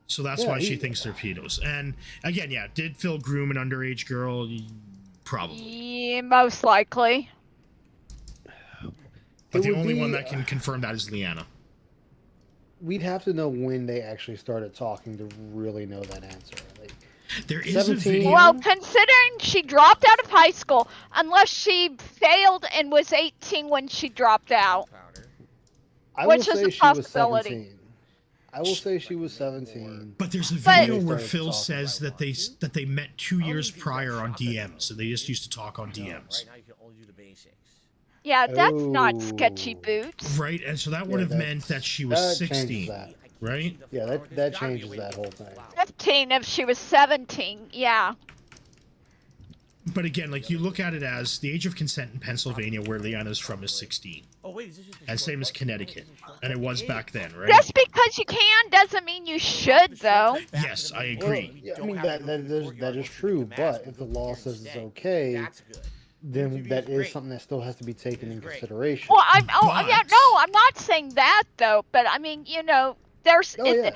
So that's Yeah, why she he- thinks they're pedos. And again, yeah, did Phil groom an underage girl? Probably. yeah, most likely. But It the would only one be- that can confirm that is Liana. We'd have to know when they actually started talking to really know that answer. Like, There is 17? a video. Well, considering she dropped out of high school, unless she failed and was 18 when she dropped out. Powder. I Which will is say a she was possibility. 17. I will say she was 17. But there's a But- video where They started Phil talking says that they met 2 years prior on DMs, so they just used to talk on No, DMs, right now you can only do the basics. Yeah, that's not sketchy Oh. boots. right? And so that would have meant that she was that changes 16, that. right? Yeah, that changes that whole thing. 15 if she was 17. Yeah. But again, like you look at it as the age of consent in Pennsylvania, where Liana's from, is 16, Oh wait, is this just a and short same as button? Connecticut, and it was back then, right? Just because you can doesn't mean you should, though. Yes, I Well, agree. yeah, I mean, that is true, but if the law says it's okay, That's good. then that is something that still has to be taken in consideration. Well, yeah, But- no, I'm not saying that though. But I mean, there's Oh, yeah.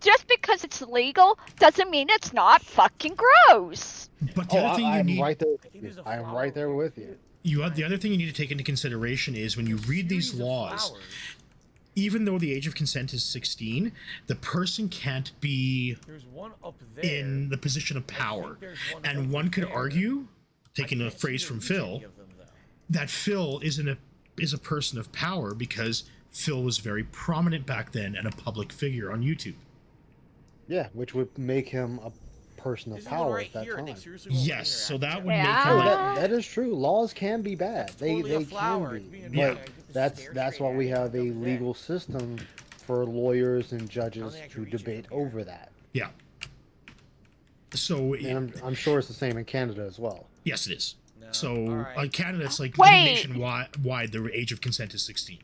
just because it's legal doesn't mean it's not fucking gross. But the other thing you I'm need, right there with you. I am right there with you. the other thing you need to take into consideration is when you read these Series of laws, flowers. even though the age of consent is 16, the person can't be There's one up there. in the position of power. And one could argue, taking a phrase from Phil, that Phil is a person of power because Phil was very prominent back then and a public figure on YouTube. Yeah, which would make him a person of This is one power right at that here, time. Nick, seriously, what Yes, we're so that interacting would with. make Yeah. him Oh, like, that is true. Laws can be bad. That's They totally a they flower. can be. It's being Yeah. But like, just that's stare that's straight why at we it have a every day. legal system for lawyers and How judges they actually to reach it debate from here. over that. yeah. So And I'm sure it's the same in Canada as well. yes, it is. No. So Alright. Canada, it's like Wait. I think nationwide, the age of consent is 16.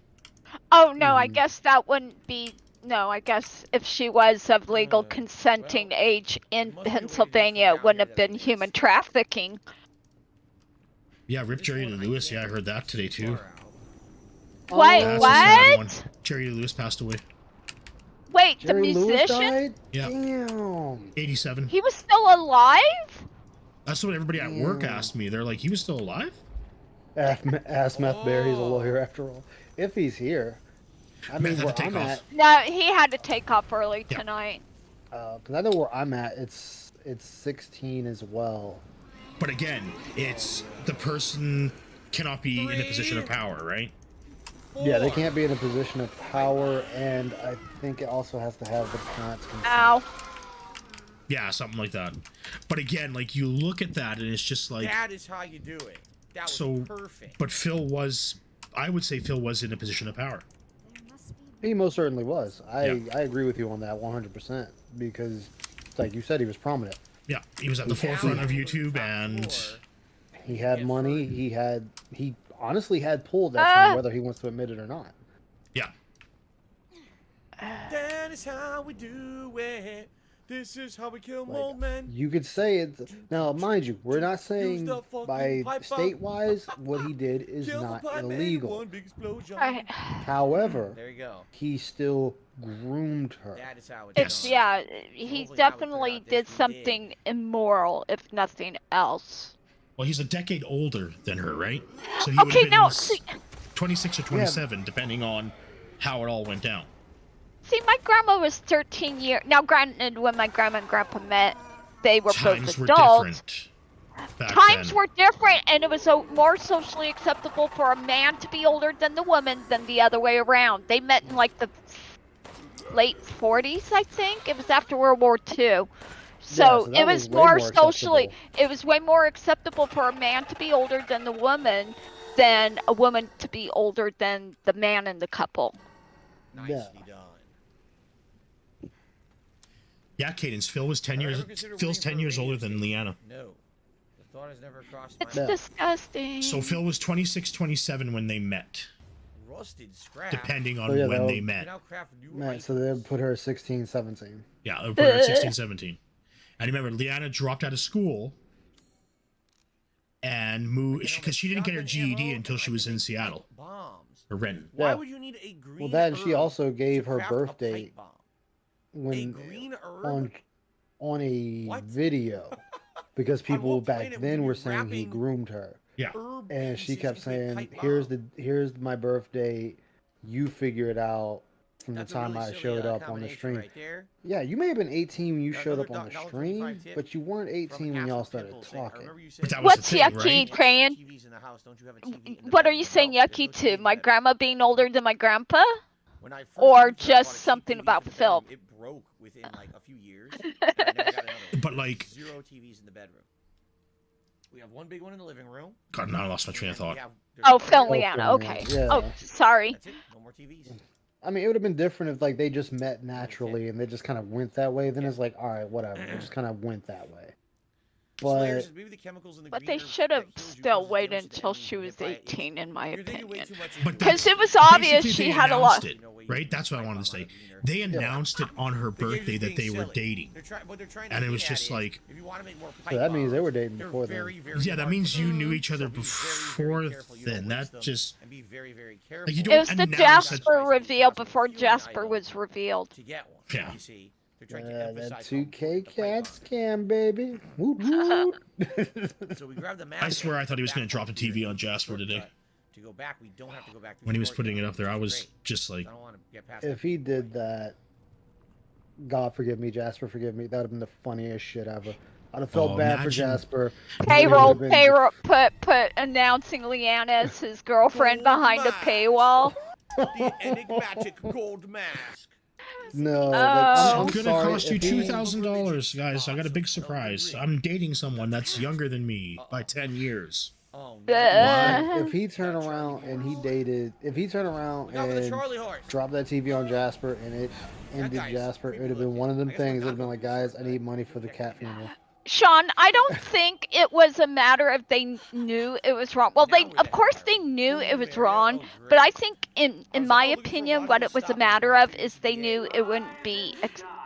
Oh no, I Mhm. guess that wouldn't be. No, I guess if she was of legal consenting well, age in there must be a way to do it from Pennsylvania, down it wouldn't here have that been makes human sense. trafficking. Yeah, Rip This Jerry one Lee I Lewis. Yeah, I can't heard that today too too. far out. Wait, That's a sad one. what? Jerry Lee Lewis passed away. Wait, the Jerry Lewis musician? died? Yeah. Damn. 87. He was still alive? That's what everybody at work Damn. asked me. They're like, he was still alive? Ask Meth Bear, he's a Oh. lawyer after all. If he's here. I Meth mean, had where to take I'm off. at, No, he had to take off early Yeah. tonight. because I know where I'm at, it's 16 as well. But again, it's the person cannot be in a position of power, right? Yeah, they 4. can't be in a position of power, and I think it also has to have the parents' consent. Ow. Yeah, something like that. But again, like you look at that and it's just like, That is how you do it. That was so, perfect. but Phil was, I would say Phil was in a position of power. There must be He most certainly was. I Yeah. agree with you on that 100%, because, like you said, he was prominent. Yeah, he was at the forefront of YouTube and He had Get money. further. He honestly had pull that Ah. time, whether he wants to admit it or not. yeah. That is how we do it. This is how we kill Like, old men. You could say it. Now, mind you, we're not saying the fucking by pipe bomb. state-wise what he did is Kill the not pipe man, illegal. one big explosion. However, There you go. he still groomed her. That is how it's It's, done. yeah, he Hopefully now we clear definitely out this did we something immoral, if nothing else. Well, he's a decade older than her, right? So he would Okay, have now, been see, 26 or 27, depending on how it all went down. see, my grandma was 13 years. Now, granted, when my grandma and grandpa met, they were Times both were adults. different. Back Times then. were different, and it was more socially acceptable for a man to be older than the woman than the other way around. They met in like the late 40s, I think. It was after World War II. So so that it was was way more more socially, acceptable. it was way more acceptable for a man to be older than the woman than a woman to be older than the man in the couple. Nicely Yeah. done. Yeah, Cadence. Phil was 10 years. Ever consider Phil's waiting 10 for a years older radio than station? Leanna. No. The thought has never crossed It's my Yeah. mind. disgusting. So Phil was 26, 27 when they met, Rusted scrap. depending on Oh, yeah, when that they would- met. Now craft new Man, so they put her 16, 17. Yeah, they put her at 16, 17. And remember, Leanna dropped out of school and moved because she didn't get her GED until she was in Seattle Bombs. or Renton. Why Yeah. would you need a green Well, that and she herb also gave to her craft a birthday pipe bomb? A when green herb? on a What? video, because people what back planet would then you were be saying he wrapping groomed her, Yeah. herb and she pieces kept into a saying, pipe "Here's bomb? here's my birthday. You figure it out." From That's the a time really I silly, showed up on the combination stream. right there. Yeah, you may have been 18 when you Got showed up another on the $1.25 stream, tip but you weren't from 18 when half y'all of started Pimple's thing. I talking. remember you said But that you was What's the thing, yucky, right? Crayon? TVs in the house. Don't you have a TV in the What are bedroom? you saying No, there's yucky no to? TV in My the bedroom. grandma being older than my grandpa? When I first or moved here, I just bought a cheap something TV about for the Phil? bedroom. It broke within like a few years. And I never got another one. But, like- Zero TVs in the bedroom. We have one big one in the living room. God, now I lost my train of and we thought. have- there's Oh, one Phil and Oh, Leanna. Phil and Okay. Leanna, Oh, yeah. sorry. That's it. No more TVs. I mean, it would have been different if like they just met naturally and they just kind of went that way. Then it's like, all right, whatever. They just kind of went that way. Slayers But is maybe the chemicals in the But green they herbs should have that kills you still causes waited damage to until anything she you was get by it. 18, in my You're thinking way opinion. too much into But it. Because that's- it was obvious basically she they had a lot. announced it, right? That's what I wanted to say. They announced it on her They're birthday just that being they were silly. dating. What they're trying to And it get was at just is, like- if you want to make more So that pipe means they were bombs, dating they're before then. very, very Yeah, that hard means to you do. knew each other So be very, before very careful you don't then. waste That them, just- and be very, very careful. Like, you It don't was the announce Jasper it. reveal before Feeling Jasper idol was revealed. to get one. Yeah. You see, they're trying to emphasize that how 2K important the pipe cat bomb scam, baby. Woot woot. is. So we grabbed the I swear I thought he was going back to drop the part here, TV on the Jasper today. shortcut. To go back, we don't have to go back through When the he was putting it courtyard, up there, I which was is great. just like, I don't want to get past If he did that, God forgive me, Jasper forgive me. That would have been the funniest shit ever. I'd have felt Oh, bad for imagine- Jasper. Payroll, It would've been- put announcing Leanna as his girlfriend Gold behind a mask. paywall. The enigmatic gold mask. No, Oh. I'm It's gonna sorry. cost you if he- $2,000, guys. I got a big surprise. I'm dating someone that's younger than me by 10 years. Oh If he turned around and he dated, if he turned around Look out for the and Charlie horse. dropped that TV on Jasper and it ended guys, Jasper, it would have been one of them things. It would have been like, guys, I need money for the cat funeral. Sean, I don't think it was a matter of they knew it was wrong. Well, of course they knew it was wrong, but I think in my opinion, what it was a matter of is they knew it wouldn't be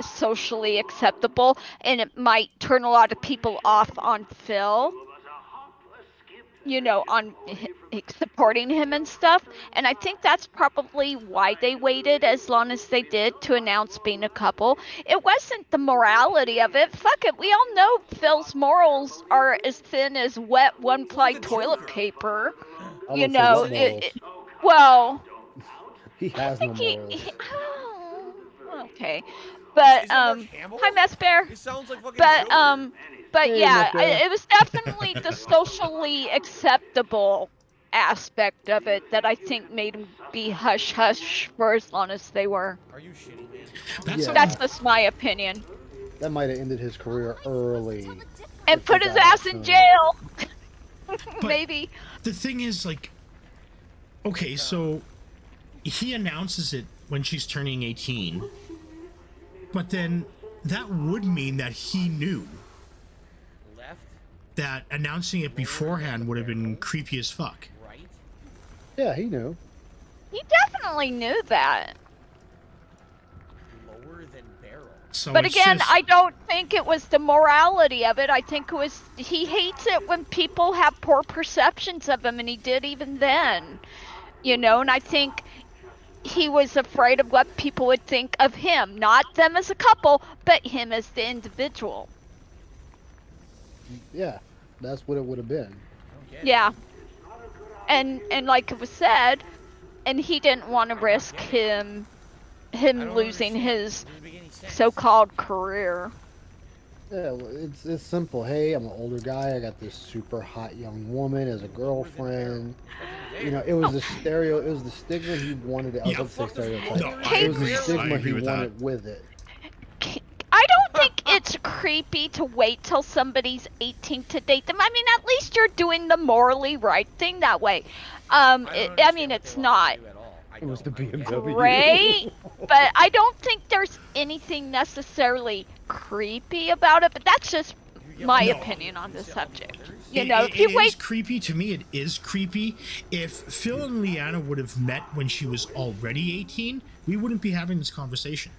socially acceptable, and it might turn a lot of people off on Phil. You know, on supporting him and stuff, and I think that's probably why they waited as long as they did to announce being a couple. It wasn't the morality of it. Fuck it, we all know Phil's morals are as thin as wet one-ply toilet paper. You know, well, he has no morals. Okay, but hi Mess Bear. It sounds like fucking But Joker. but Hey, yeah, look there. it was definitely the socially acceptable aspect of it that I think made him be hush hush for as long as they were. Are you shitting me? That's just my opinion. That might have ended his career early. And If put he his got ass out in soon. jail. But Maybe. the thing is, like, okay, so he announces it when she's turning 18, but then that would mean that he knew Left, that announcing it beforehand would have been creepy as fuck. right, Yeah, he knew. He definitely knew that. lower than barrel. So But it's again, just- I don't think it was the morality of it. I think it was he hates it when people have poor perceptions of him, and he did even then. You know, and I think he was afraid of what people would think of him, not them as a couple, but him as the individual. Yeah, that's what it would have been. Yeah. And like it was said, and he didn't want to risk him losing his so-called career. Yeah, well, it's simple. Hey, I'm an older guy. I got this super hot young woman as a girlfriend. You know, it was the stereo. It was the stigma he wanted. I was about to say stereotype. No, I it was the agree. I stigma agree he with that. wanted with it. I don't think it's creepy to wait till somebody's 18 to date them. I mean, at least you're doing the morally right thing that way. I mean, it's not It was the BMW. great, but I don't think there's anything necessarily creepy about it. But that's just my opinion on this subject. You know, if you it wait, is creepy to me. It is creepy. If Phil and Leanna would have met when she was already 18, we wouldn't be having this conversation.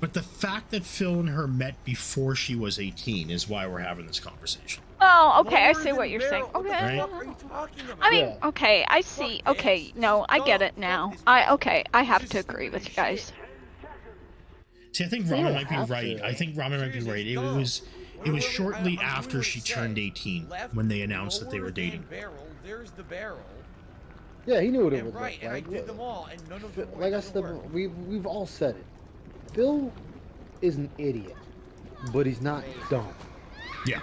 But the fact that Phil and her met before she was 18 is why we're having this conversation. oh, okay, I Lower see than what you're saying. barrel. What the Okay. fuck are you talking about? I mean, Yeah. okay, I see. Okay, no, I get it now. I have to agree with you guys. See, I think You Ramen don't might be have right. to. I think Ramen might be right. It was shortly after she turned 18 when they announced that they were dating. Barrel, there's the barrel. Yeah, he knew what it And would right, look and I like. did them all, and none of them Like I didn't said, work. we've all said it. Phil is an idiot, but he's not dumb. Yeah.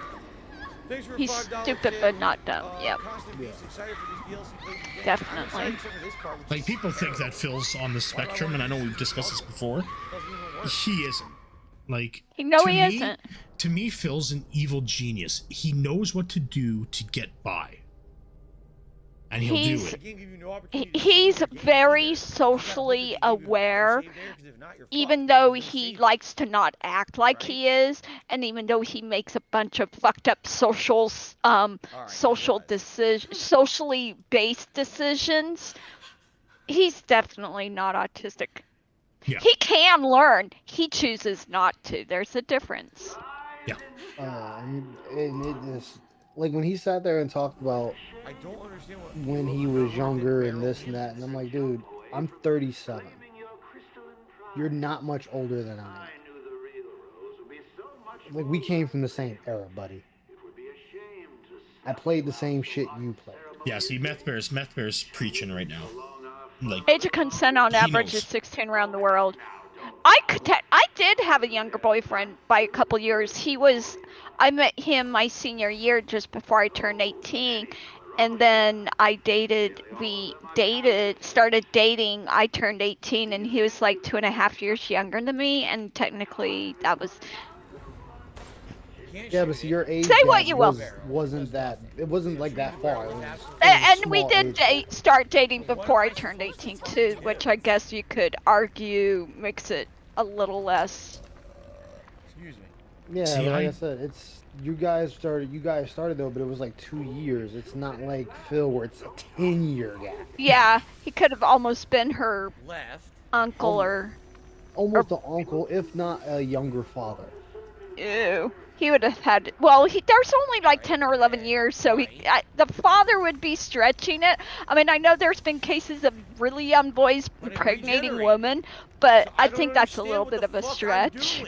Thanks for He's $5, stupid kid. but not dumb. Yep. Constantly being excited for these DLC plays again. Definitely. I'm excited except for this part, which Like, is people think that Phil's on the spectrum, and I know we've discussed this before. doesn't even work. He isn't. Like, No, to he me- isn't. To me, Phil's an evil genius. He knows what to do to get by. And he'll He's- do it. The game give you no opportunity to He's save your game very either. You gotta socially look at the game, you gotta aware, save there, 'cause if not, you're even fucked. though You're gonna he save likes to not act like he is, and even though he makes a bunch of fucked up socially based decisions, he's definitely not autistic. Yeah. He can learn. He chooses not to. There's a difference. Yeah. And it just like when he sat there and talked about I don't understand what when he was younger and this and that, and I'm like, dude, I'm 37. You're not much older than I am. Like, we came from the same era, buddy. I played the same shit you played. Yeah, see, Meth Bear's preaching right now. Like, Age of consent on He average knows. is 16 around the world. I did have a younger boyfriend by a couple years. I met him my senior year just before I turned 18, and then we started dating. I turned 18 and he was like 2.5 years younger than me, and technically that was. Yeah, but see, your age Say what gap you will. wasn't like that far. It was And we small did age gap. start dating before I turned 18 too, which I guess you could argue makes it a little less. Excuse me. Yeah, See, but like I said, it's you guys started though, but it was like 2 years. It's not like Phil where it's a 10-year gap. Yeah, he could have almost been her Left. uncle or. Almost an uncle, if not a younger father. Ew. He would have had. Well, there's only like 10 or 11 years, so the father would be stretching it. I mean, I know there's been cases of really young boys impregnating women, but I think that's a little bit of a stretch.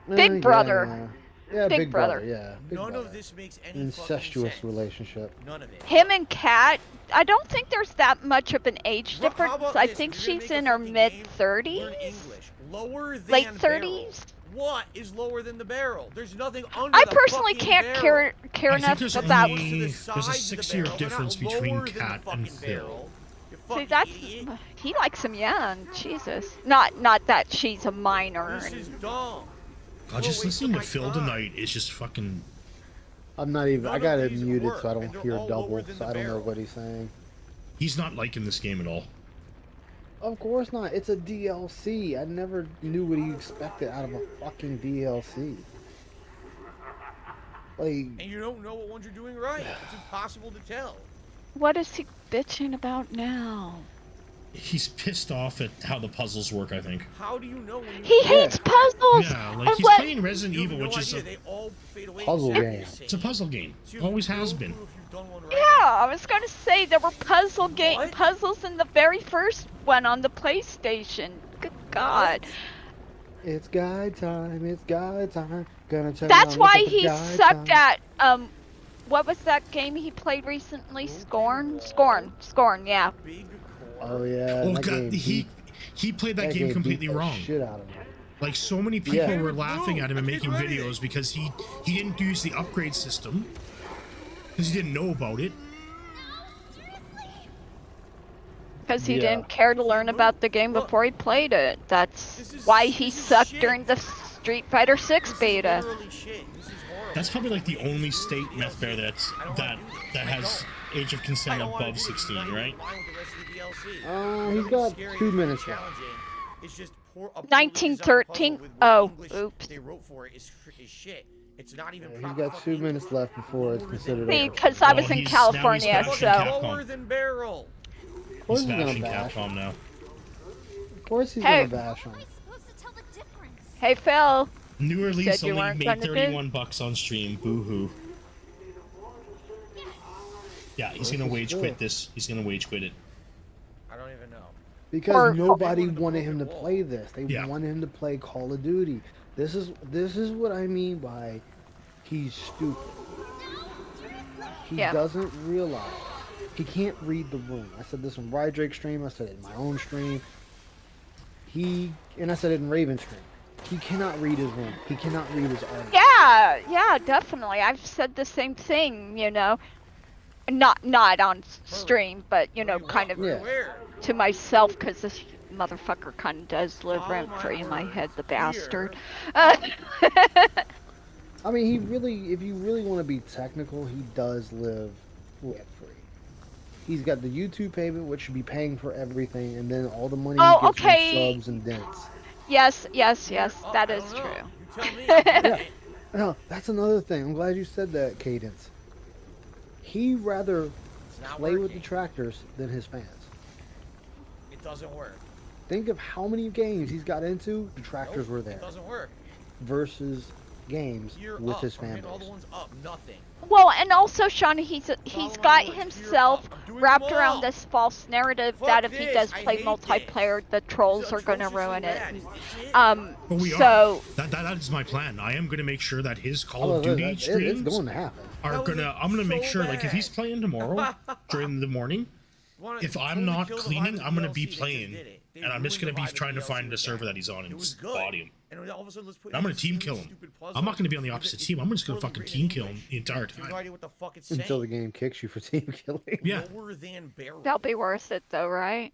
Big brother. Yeah, Big brother. Yeah, big None brother. of this makes any Incestuous fucking sense. relationship. None of it. Him and Kat, I don't think there's that much of an age How difference. about I this? think If you're she's gonna in make a her fucking mid game, 30s. learn English. Lower than Late barrel. 30s. What is lower than the barrel? There's nothing under I the personally fucking can't barrel. care I think enough there's about. only there's a Sides of the 6-year barrel, they're difference not between lower than the Kat and fucking Phil. barrel. You See, fucking that's idiot. he likes him young. Jesus, not that she's a minor. This is dumb. God, just listening to Phil tonight is just fucking. I'm not even. I None got of it these muted work, so I don't and they're hear all double, lower than so the I don't know barrel. what he's saying. He's not liking this game at all. Of course not. It's a DLC. I never knew what he expected out of a fucking DLC. Like, And you don't know what ones you're doing right. It's impossible to tell. What is he bitching about now? He's pissed off at how the puzzles work, I think. How do you know when you He hates puzzles. Yeah, And like he's what- playing Resident You have Evil, no which is idea. a, They all fade away Puzzle exactly game. the same. it's a puzzle game. So you have Always no has clue been. if you've done one right. Yeah, I was gonna say there were What? puzzles in the very first one on the PlayStation. Good God. it's guide time. It's guide time. Gonna tell That's you, why look at the he guide sucked time. at what was that game he played recently? Scorn, yeah. Big Oh yeah. Oh that god, game he played that that game beat completely the wrong. Shit out of me. Like so many people Yeah. were laughing at him and making videos because he didn't use the upgrade system because he didn't know about it. Because he Yeah. didn't care to learn about the game before he played it. That's why he sucked during the Street Fighter 6 beta. literally shit. This is horrible. That's probably like the only state meth bear that has age of I consent don't wanna above do it. 16, It's not right? in line with the rest of the DLC. He's got Scary 2 and minutes left. challenging. It's just poor, a poorly 1913? designed puzzle Oh, with what oops. They wrote for it is shit. It's not even He's proper got 2 fucking minutes left before it's considered See, over. because I Oh, was in he's- California, now he's so. bashing Capcom. lower than barrel. Of course He's he's gonna bashing bash. Capcom now. Of course he's Hey. gonna bash him. How am I supposed to tell the difference? Hey, Phil. New release Said you only weren't made gonna do? $31 on stream. Boo hoo. Yeah, he's gonna This is wage good. quit this. He's gonna wage quit it. I don't even know. Because Or- nobody They wanted to wanted poke him to the wall. play this. They Yeah. wanted him to play Call of Duty. This is what I mean by he's stupid. He Yeah. doesn't realize he can't read the room. I said this on Ride Drake stream. I said it in my own stream. And I said it in Raven stream. He cannot read his room. He cannot read his art. Yeah, definitely. I've said the same thing, you know. Not on stream, but, you know, kind of Yeah. Where? to myself, because this motherfucker kind of does live Oh rent my free in my word. head, the Here. bastard. I mean, he really, if you really want to be technical, he does live rent free. He's got the YouTube payment, which should be paying for everything, and then all the money Oh, he gets okay. from subs and dents. Yes, Oh, that I is don't know. true. You tell me. I get it. No, that's another thing. I'm glad you said that, Cadence. He rather It's not play with working. the tractors than his fans. It doesn't work. Think of how many games he's got into. The tractors Nope, were there It doesn't work. versus games You're with up. his I'm fan hitting all the base. ones up. Nothing. Well, and also, Sean, he's Follow got my words. himself You're up. I'm doing wrapped them around all. this false narrative Fuck that if he this. does I play hate multiplayer, this. the trolls This are is going to atrocious ruin and it. bad. Is this it? But we So are. That is my plan. I am gonna make sure that his Call Oh, of Duty it's streams going to happen. are That was I'm gonna so make sure, like, if bad. he's playing tomorrow during the morning, if I'm not cleaning, I'm gonna be playing, and I'm just gonna be trying to find the server that he's on and just body him. And all of a sudden, let's put I'm gonna team kill him. I'm not gonna be on the opposite team. I'm just gonna fucking team kill him the entire You have no time. idea what the fuck it's saying. Until the game kicks you for team killing. Yeah. Lower than barrel. That'll be worth it though, right?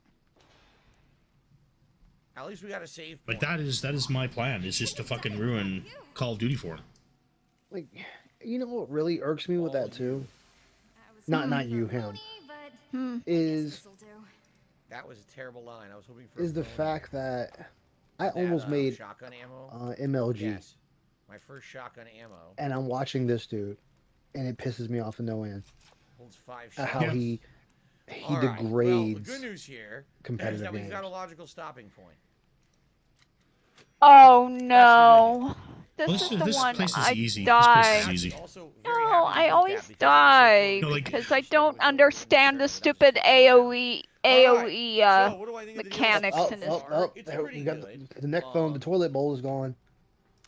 At least we got a save Like point. that is my plan. Is just to fucking ruin Call of Duty for him. Like, you know what really irks me with that too? Not you, him. Is That was a terrible line. I was hoping for. is the fact that I almost made shotgun ammo. MLG, Yes. My first shotgun ammo and I'm watching this dude, and it pisses me off to no end. holds 5 At shots. how he All right, well, the degrades good news here is competitive that we've games. got a logical stopping point. Oh no. This is the this one place is I easy. die. This place is easy. No, I always die No, like- because I don't understand the stupid AOE mechanics in this. We got the neck phone, the toilet bowl is gone.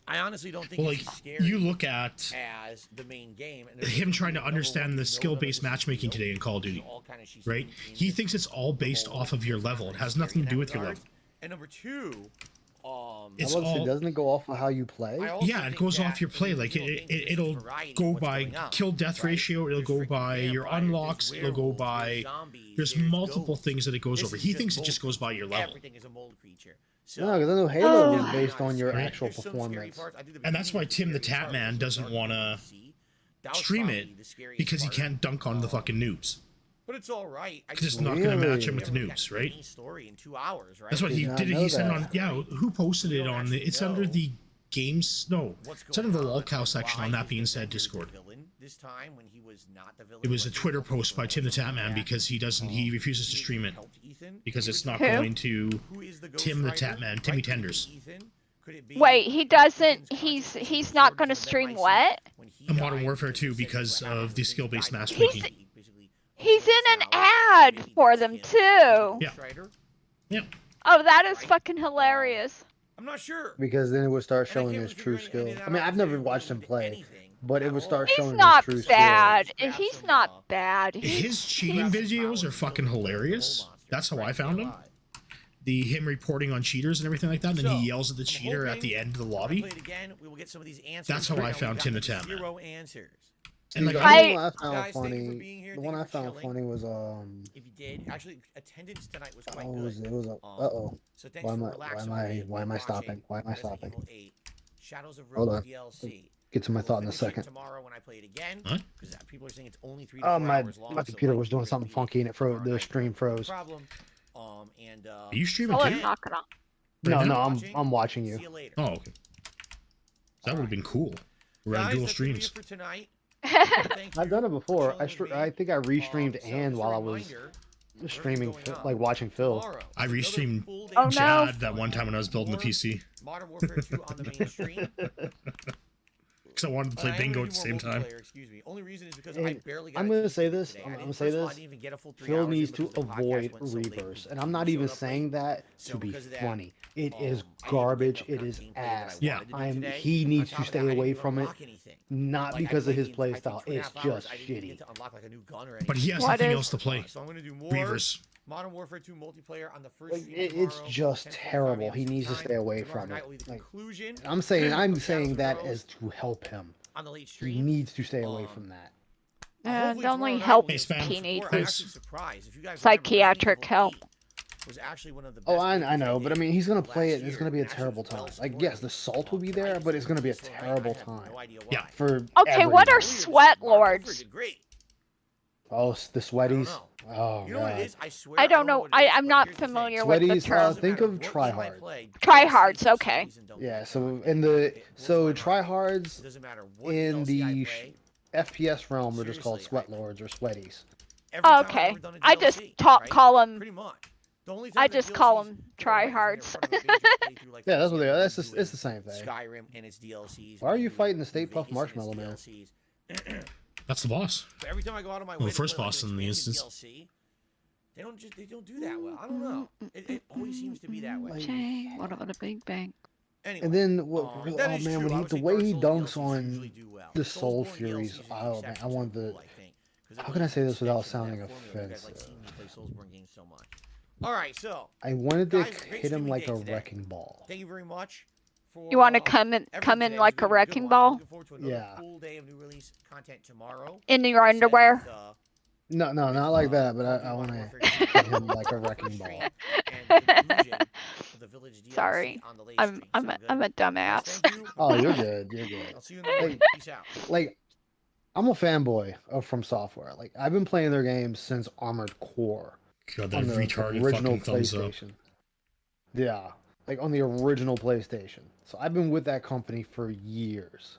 I honestly don't think Well, it's like as scary you look at as the main game. And there's him no trying to number understand one, the no skill-based number matchmaking two, today in Call of Duty, all kind of she's right? in He thinks it's all based off of your level. It has nothing to do with your level. And number 2, It's I was all doesn't it go off of how you play? I also yeah. It think goes that off your play. Like it'll go by kill-death ratio. It'll go by your unlocks. It'll go by. There's multiple things that it goes over. He thinks it just goes by your level. Everything is a mold creature. No, because I know Halo Oh. is based on your Right. actual performance. And that's why Tim the Tap Man doesn't wanna stream it because he can't dunk on the fucking noobs. But it's all right. Because it's not going to match him with the Never noobs, got right? any story in 2 hours, right? That's what he Did not did. It. know He sent it that. on. Yeah, who posted it on? It's under the games. No, What's it's under the going on, lolcow section why on That is Being the Said villain Discord. the villain this time when he was not the villain? It was a But Twitter he post by Tim the Tap Man Yeah. because he doesn't. He refuses to stream it helped Ethan? because it's not Who? going to Who is the Ghost Tim the Rider, Tap Man, right? Timmy Could it be Tenders. Ethan? Could it be Wait, he doesn't. Ethan's He's not going to stream what? when he In Modern died Warfare 2 he said because what happened of the was he skill-based died matchmaking. basically He's in an now, ad maybe for that's them him. too. Yeah. Ghost Rider? Yeah. Oh, that is fucking hilarious. I'm not sure. Because then it would start And I showing can't his really true figure any skill. of I that mean, out I've because never it watched him wasn't play, anything but it at would start all. He's showing not his true skill. bad. Grab He's some, not bad. His cheating videos are fucking hilarious. That's how I found him. Him reporting on cheaters and everything like that, and then he yells at the cheater at the end of the lobby. Play it again, we will get some of these answers. That's how Right I now, we've found got Tim the Tap Man. 0 answers. And like the I- one I found Guys, thank you for funny, being here. the Thank one you I for found chilling. funny was If you did, actually, attendance tonight was quite oh, good. it was a oh. So thanks Why am for I- relaxing why am I- with me why am I watching stopping? Why am I Resident stopping? Evil 8, Shadows of Hold Rose on. DLC. Get to my We'll thought in a finish it second. Tomorrow when I play it again, Huh? because people are saying it's only 3 to 4 Oh, my hours long. so computer it was might doing be something released funky and it froze. tomorrow The night. stream froze. Problem. Are you streaming Oh, too? it's not gonna. No, Right no, now? I'm watching you. See you later. Oh, okay. That would have been cool. We're on Guys, dual that's gonna be it streams. for tonight. Thank I've you done it for before. chilling with me. I think I restreamed So and just a while I was reminder, streaming, whatever's going on, like watching Phil. tomorrow, I another restreamed full day Oh, no. Jad that one time when I was building the PC Modern Warfare 2 on the main stream. because I wanted to play I am bingo gonna at the do same more time. multiplayer, excuse me. Only reason is because I And barely got I'm a gonna PC say this. today. I'm I gonna didn't- say first of all, I this. didn't even get a full 3 Phil hours in needs to because the podcast avoid went so late reverse, because and I'm not we even showed up saying late. that So to be because of that, funny. It is I didn't get garbage. the It is gameplay that I ass. wanted Yeah. to do today. He On needs top to of stay that, I away didn't from it. unlock anything. Not Like, I because of played his the- I play think style. 2.5 It's hours, just I didn't shitty. get to unlock like a new gun or But he anything. has What nothing is- else to play. So I'm gonna do more Reavers. Modern Warfare 2 multiplayer on the first Like, stream it's tomorrow, just 10:45 terrible. a.m. He needs to time. stay away Tomorrow from night it. will be the Like, conclusion I'm saying of that Shadows of as Rose to help him. on the late He stream. needs to stay away from that. And Hopefully only tomorrow night help we'll get Hey, Spam. he some needs support. I'm is actually surprised. If you guys remember, psychiatric Resident Evil help. 8 was actually one of the Oh, best I games know, but I mean, he's gonna play last it. and It's year. gonna be a Actually, terrible it was well time. Like, supported. yes, the salt will be there, but it's gonna be a terrible time. No idea Yeah. why. For Okay, what are everyone. sweat Modern Warfare lords? did great. Oh, the sweaties. know. Oh, You know what it God. is? I swear. I don't know. what it is, I'm but not here's the thing. familiar with the Sweaties, term. think of What game I tryhard. play, Tryhards, DLCs for some okay. reason don't Yeah, work. so in the It blows so my mind. tryhards It doesn't matter what in DLC I the play, FPS realm are just called Seriously, sweat lords or sweaties. every time I've Okay, ever done a I just DLC, talk right? call them. Pretty much. The only I time that just call DLCs 'em go away is when tryhards. they're part of a major playthrough like Yeah, that's what they are. Resident That's Evil just, it's the 2 same thing. Skyrim and its DLCs. Why are you and fighting the Stay Vegas Puft and its Marshmallow Man? DLCs. That's the boss. But every time I go out of my Well, way the to first play, like, boss an in the expanded instance. DLC, they don't do that well. I don't know. It always seems to be that way. Jay, what about a big bang? Anyway, And then what? that Oh is man, true. when I he would the say way Dark he Souls dunks DLCs on usually do well. the Soulsborne Soul DLCs Furies. are the Oh man, I exceptions want to the the. rule, I think. How can I say this without extension sounding of that formula. You guys like offensive? seeing me play Soulsborne games so much. All right, so I wanted to guys, great hit him streaming like day a today. wrecking ball. Thank you very much for You want to come in everything today. It was like a good wrecking one. I'm ball looking forward to another Yeah. full day of new release content tomorrow. in your Like I said, underwear? with, No, not like that, but I want to hit him like a wrecking ball. and the inclusion of the Village DLC Sorry, on the late I'm stream. I'm Sound a, I'm good? a dumbass. Thank you. Oh, you're good. You're good. I'll see you in the morning. Hey, Peace out. like, I'm a fanboy of From Software. Like, I've been playing their games since Armored Core God, that on the retarded original fucking thumbs up. PlayStation. Yeah, like on the original PlayStation. So I've been with that company for years.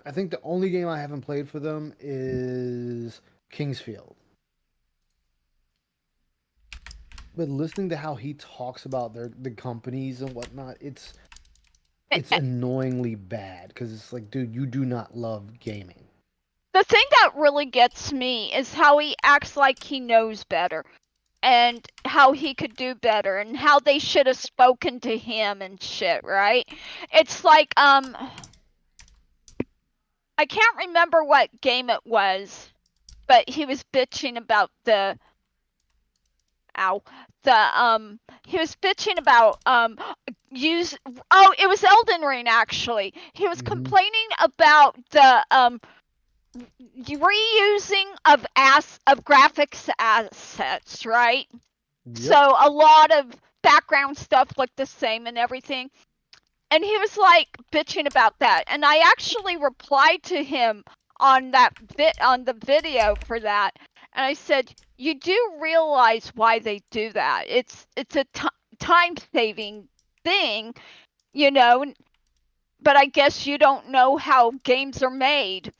I think the only game I haven't played for them is Kingsfield. But listening to how he talks about the companies and whatnot, it's annoyingly bad because it's like, dude, you do not love gaming. The thing that really gets me is how he acts like he knows better and how he could do better and how they should have spoken to him and shit, right? It's like, I can't remember what game it was, but he was bitching about he was bitching about, it was Elden Ring, actually. He was complaining about the, reusing of graphics assets, right? Yep. So a lot of background stuff looked the same and everything. And he was like bitching about that. And I actually replied to him on the video for that. And I said, you do realize why they do that. It's a time-saving thing, you know, but I guess you don't know how games are made.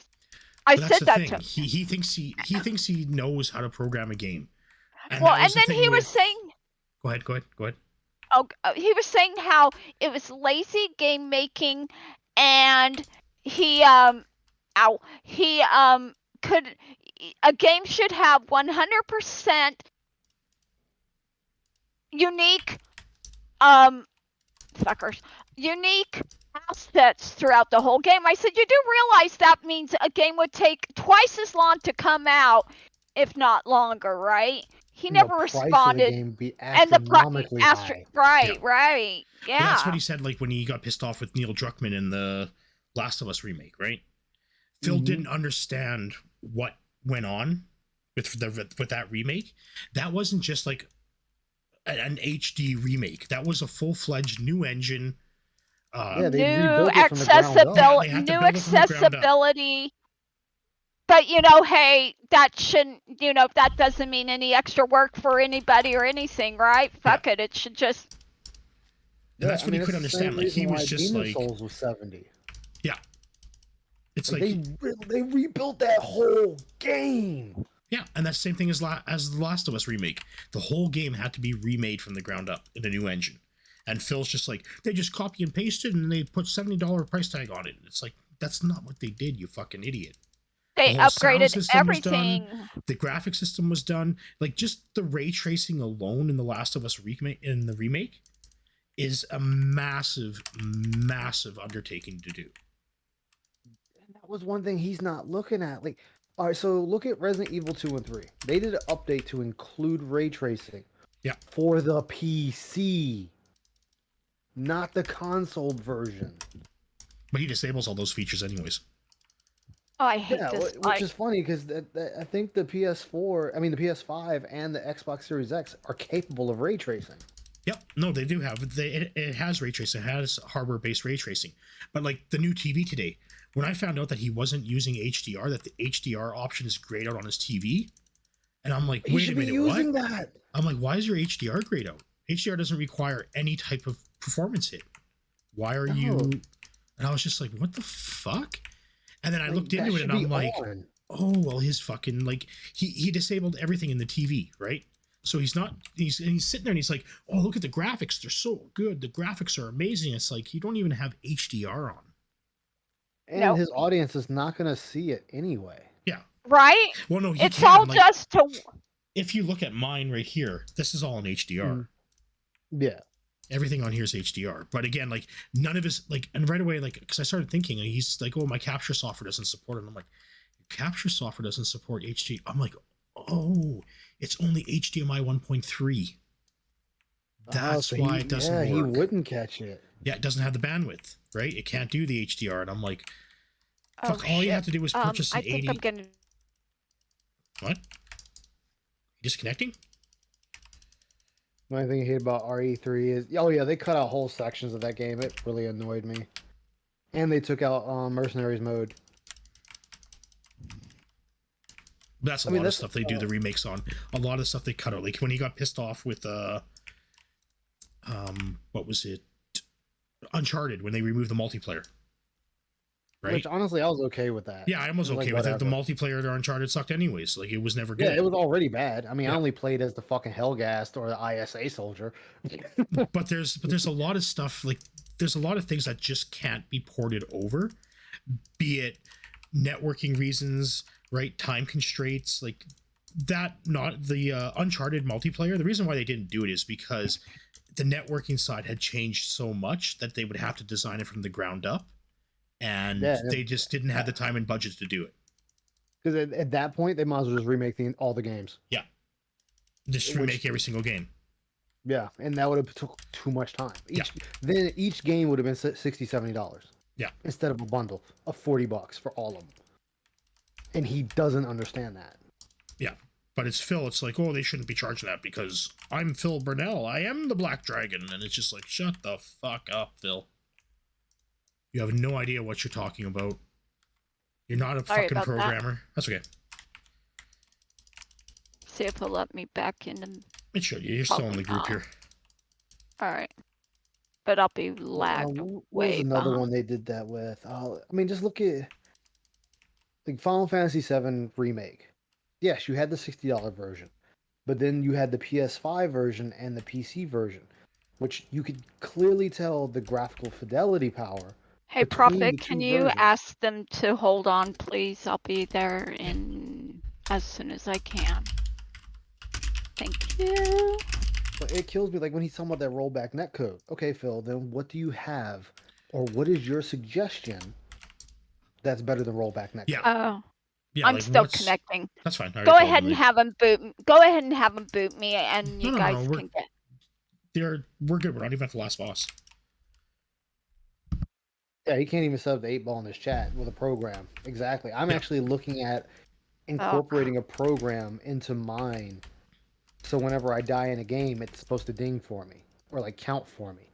I said that to him. He thinks he knows how to program a game. And well, and then he was saying... Go ahead. Oh, he was saying how it was lazy game making, and a game should have 100% unique unique assets throughout the whole game. I said, you do realize that means a game would take twice as long to come out, if not longer, right? He never responded. And the price right. Yeah. But that's what he said, like, when he got pissed off with Neil Druckmann in the Last of Us remake, right? Phil didn't understand what went on with that remake. That wasn't just like an HD remake. That was a full-fledged new engine. New accessibility. New accessibility. But, hey, that shouldn't, that doesn't mean any extra work for anybody or anything, right? Fuck it. It should just... And that's what he couldn't understand. Like, he was just Demon's like... Souls was 70. Yeah. It's like they rebuilt that whole game. Yeah, and that's the same thing as the Last of Us remake. The whole game had to be remade from the ground up in a new engine. And Phil's just like, they just copy and pasted and they put $70 price tag on it. It's like, that's not what they did, you fucking idiot. They upgraded everything. The graphic system was done. Like, just the ray tracing alone in the Last of Us remake is a massive, massive undertaking to do. And that was one thing he's not looking at. Like, all right, so look at Resident Evil 2 and 3. They did an update to include ray tracing. Yeah. For the PC, not the console version. But he disables all those features anyways. Oh, I hate this. Which is funny because I think the PS5 and the Xbox Series X are capable of ray tracing. Yep. No, they do have. It has ray tracing. It has hardware-based ray tracing. But like the new TV today, when I found out that he wasn't using HDR, that the HDR option is grayed out on his TV, and I'm like, wait a minute, what? That. I'm like, why is your HDR grayed out? HDR doesn't require any type of performance hit. Why are you? And I was just like, what the fuck? And then I looked into it and I'm like, oh, well, his fucking, like, he disabled everything in the TV, right? So he's sitting there and he's like, oh, look at the graphics. They're so good. The graphics are amazing. It's like, you don't even have HDR on. And his audience is not going to see it anyway. Yeah. Right? Well, no, it's all like, just to... If you look at mine right here, this is all in HDR. Yeah. Everything on here is HDR. But again, like, none of his, like, and right away, like, because I started thinking, he's like, oh, my capture software doesn't support it. And I'm like, your capture software doesn't support HD. I'm like, oh, it's only HDMI 1.3. That's so why it doesn't work. he wouldn't catch it. Yeah, it doesn't have the bandwidth, right? It can't do the HDR. And I'm like, fuck, Oh, all you shit. have to do is purchase I an think 80. I'm gonna. What? Disconnecting? The only thing I hate about RE3 is, oh yeah, they cut out whole sections of that game. It really annoyed me. And they took out Mercenaries mode. That's a lot of stuff they do the remakes on. A lot of stuff they cut out. Like when he got pissed off with what was it? Uncharted, when they removed the multiplayer. Right? Which honestly, I was okay with that. Yeah, I was okay with it. The multiplayer to Uncharted sucked anyways. Like it was never good. Yeah, it was already bad. I mean, I only played as the fucking Hellgast or the ISA soldier. but there's a lot of stuff, like there's a lot of things that just can't be ported over, be it networking reasons, right? Time constraints, like that. Not the Uncharted multiplayer. The reason why they didn't do it is because the networking side had changed so much that they would have to design it from the ground up, and they just didn't have the time and budget to do it. Because at that point, they might as well just remake all the games. Yeah, just remake every single game. Yeah, and that would have took too much time. Then each game would have been $60-$70. Yeah, instead of a bundle of $40 for all of them. And he doesn't understand that. Yeah, but it's Phil. It's like, oh, they shouldn't be charging that because I'm Phil Burnell. I am the Black Dragon, and it's just like, shut the fuck up, Phil. You have no idea what you're talking about. You're not a fucking programmer. That's okay. See if he'll let me back in. It should. You're still in the group here. All right. But I'll be lagged way another behind. one they did that with. I mean, just look at like Final Fantasy VII Remake. Yes, you had the $60 version, but then you had the PS5 version and the PC version, which you could clearly tell the graphical fidelity power. Hey, Prophet, can you ask them to hold on, please? I'll be there as soon as I can. Thank you. But it kills me, like when he's talking about that rollback netcode. Okay, Phil, then what do you have, or what is your suggestion that's better than rollback netcode? Yeah. Oh, yeah, I'm still connecting. That's fine. Go ahead and have them boot. Go ahead and have them boot me, and you guys can get. We're good. We're not even at the last boss. Yeah, he can't even set up the 8-ball in his chat with a program. Exactly. I'm actually looking at incorporating a program into mine. So whenever I die in a game, it's supposed to ding for me or like count for me.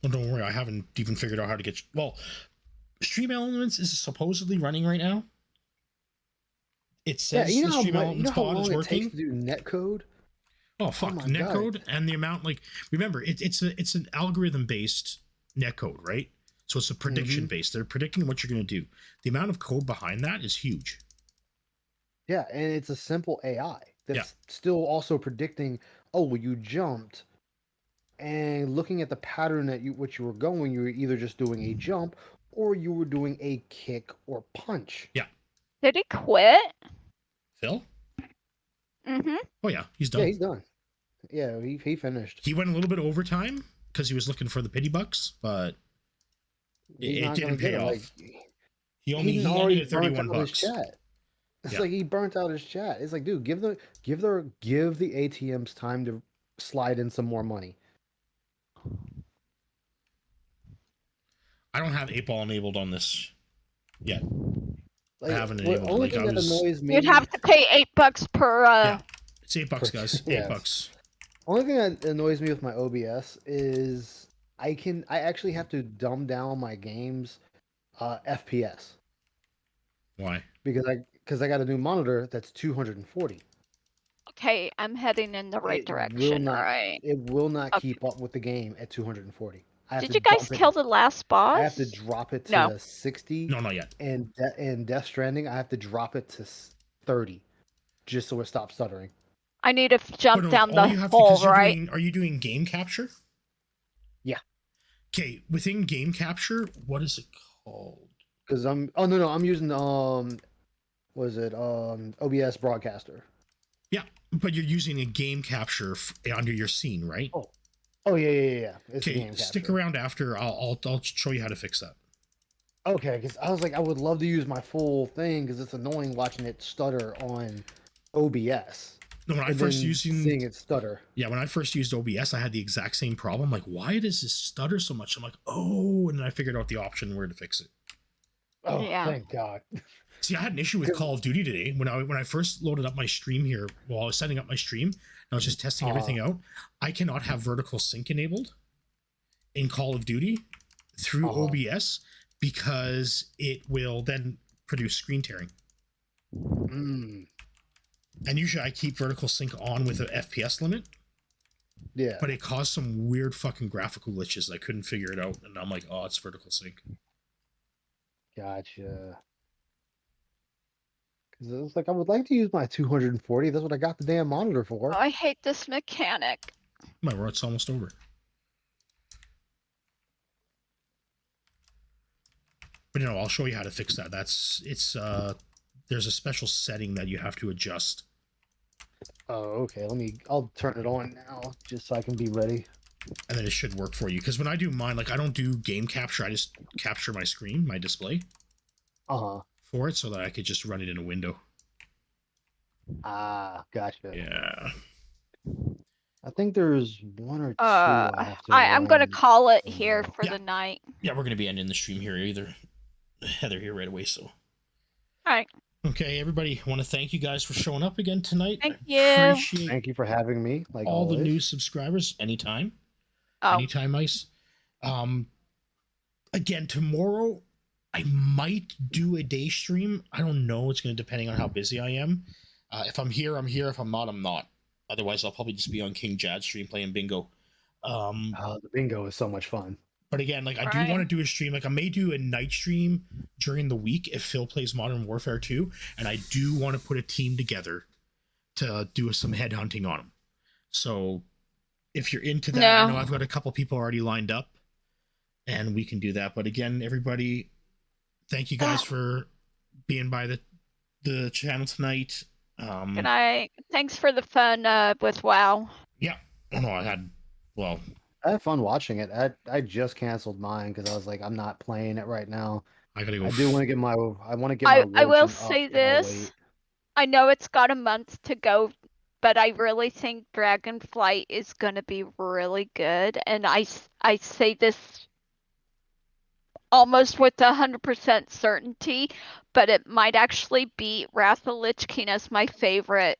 Well, don't worry. I haven't even figured out how to get. Well, Stream Elements is supposedly running right now. It says the Stream Elements bot is working. Takes to do netcode? Oh fuck, netcode and the amount. Like, remember, it's an algorithm based netcode, right? So it's a prediction based. They're predicting what you're going to do. The amount of code behind that is huge. Yeah, and it's a simple AI that's still also predicting, oh, well, you jumped, and looking at the pattern that you were going, you were either just doing a jump or you were doing a kick or punch. Yeah. Did he quit? Phil? Mm-hmm. Oh yeah, he's done. Yeah, he's done. Yeah, he finished. He went a little bit overtime because he was looking for the pity bucks, but it didn't pay off. Like, he ended at 31 bucks. It's like he burnt out his chat. It's like, dude, give the ATMs time to slide in some more money. I don't have 8-ball enabled on this yet. Like, I haven't enabled. Only thing that annoys me. You'd have to pay $8 per. Yeah, it's $8, guys. $8. Only thing that annoys me with my OBS is I actually have to dumb down my game's FPS. Why? Because I got a new monitor that's 240. Okay, I'm heading in the right direction. Right. It will not keep up with the game at 240. Did you guys kill the last boss? I have to drop it to 60. No, not yet. And Death Stranding, I have to drop it to 30, just so it stops stuttering. I need to jump down the hole, right? Are you doing game capture? Yeah. Okay, within game capture, what is it called? Because I'm using OBS Broadcaster. Yeah, but you're using a game capture under your scene, right? Oh yeah. It's okay, stick around after. I'll show you how to fix that. Okay, because I was like, I would love to use my full thing because it's annoying watching it stutter on OBS. No, when I and first then using seeing it stutter. Yeah, when I first used OBS, I had the exact same problem. Like, why does this stutter so much? I'm like, oh, and then I figured out the option where to fix it. Oh, Yeah. thank God. See, I had an issue with Call of Duty today when I first loaded up my stream here. While I was setting up my stream, and I was just testing everything out. I cannot have vertical sync enabled in Call of Duty through OBS because it will then produce screen tearing. Mm. And usually I keep vertical sync on with an FPS limit. Yeah. But it caused some weird fucking graphical glitches. I couldn't figure it out. And I'm like, oh, it's vertical sync. Gotcha. Because it was like, I would like to use my 240. That's what I got the damn monitor for. I hate this mechanic. My it's almost over. But you know, I'll show you how to fix that. There's a special setting that you have to adjust. Oh, okay. I'll turn it on now just so I can be ready. And then it should work for you. Because when I do mine, like I don't do game capture. I just capture my screen, my display. For it so that I could just run it in a window. Ah, gotcha. Yeah. I think there's one or two. I'm gonna call it here for the night. Yeah, we're gonna be ending the stream here Heather here right away, so. All right. Okay, everybody, I want to thank you guys for showing up again tonight. Thank you. Thank you for having me. Like all always. the new subscribers, anytime. Oh. Anytime, Ice. Again, tomorrow I might do a day stream. I don't know. It's going to depending on how busy I am. If I'm here, I'm here. If I'm not, I'm not. Otherwise, I'll probably just be on King Jad's stream playing bingo. The bingo is so much fun. But again, like I do want to do a stream. Like I may do a night stream during the week if Phil plays Modern Warfare 2, and I do want to put a team together to do some headhunting on them. So if you're into that, I know I've got a couple people already lined up, and we can do that. But again, everybody, thank you guys for being by the channel tonight. Good night. Thanks for the fun with WoW. Yeah. No, I had fun watching it. I just canceled mine because I was like, I'm not playing it right now. I gotta go. I do want to get my. I will say this. I know it's got a month to go, but I really think Dragonflight is gonna be really good, and I say this almost with 100% certainty, but it might actually beat Wrath of Lich King as my favorite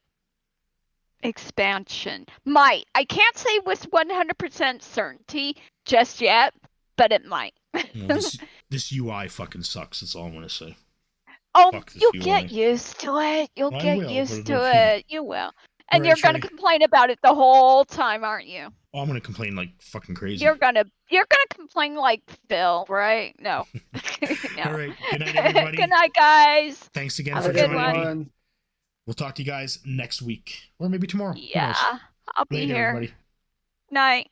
expansion. Might. I can't say with 100% certainty just yet, but it might. Well, this UI fucking sucks. That's all I'm gonna say. Oh, you'll get used to it. You'll get used to it. You will. And you're gonna complain about it the whole time, aren't you? Oh, I'm gonna complain like fucking crazy. You're gonna complain like Phil, right? No. No. All right. Good night, everybody. Good night, guys. Thanks again Have for a good joining me. one. We'll talk to you guys next week or maybe tomorrow. Yeah, I'll be Later, here. everybody. Night.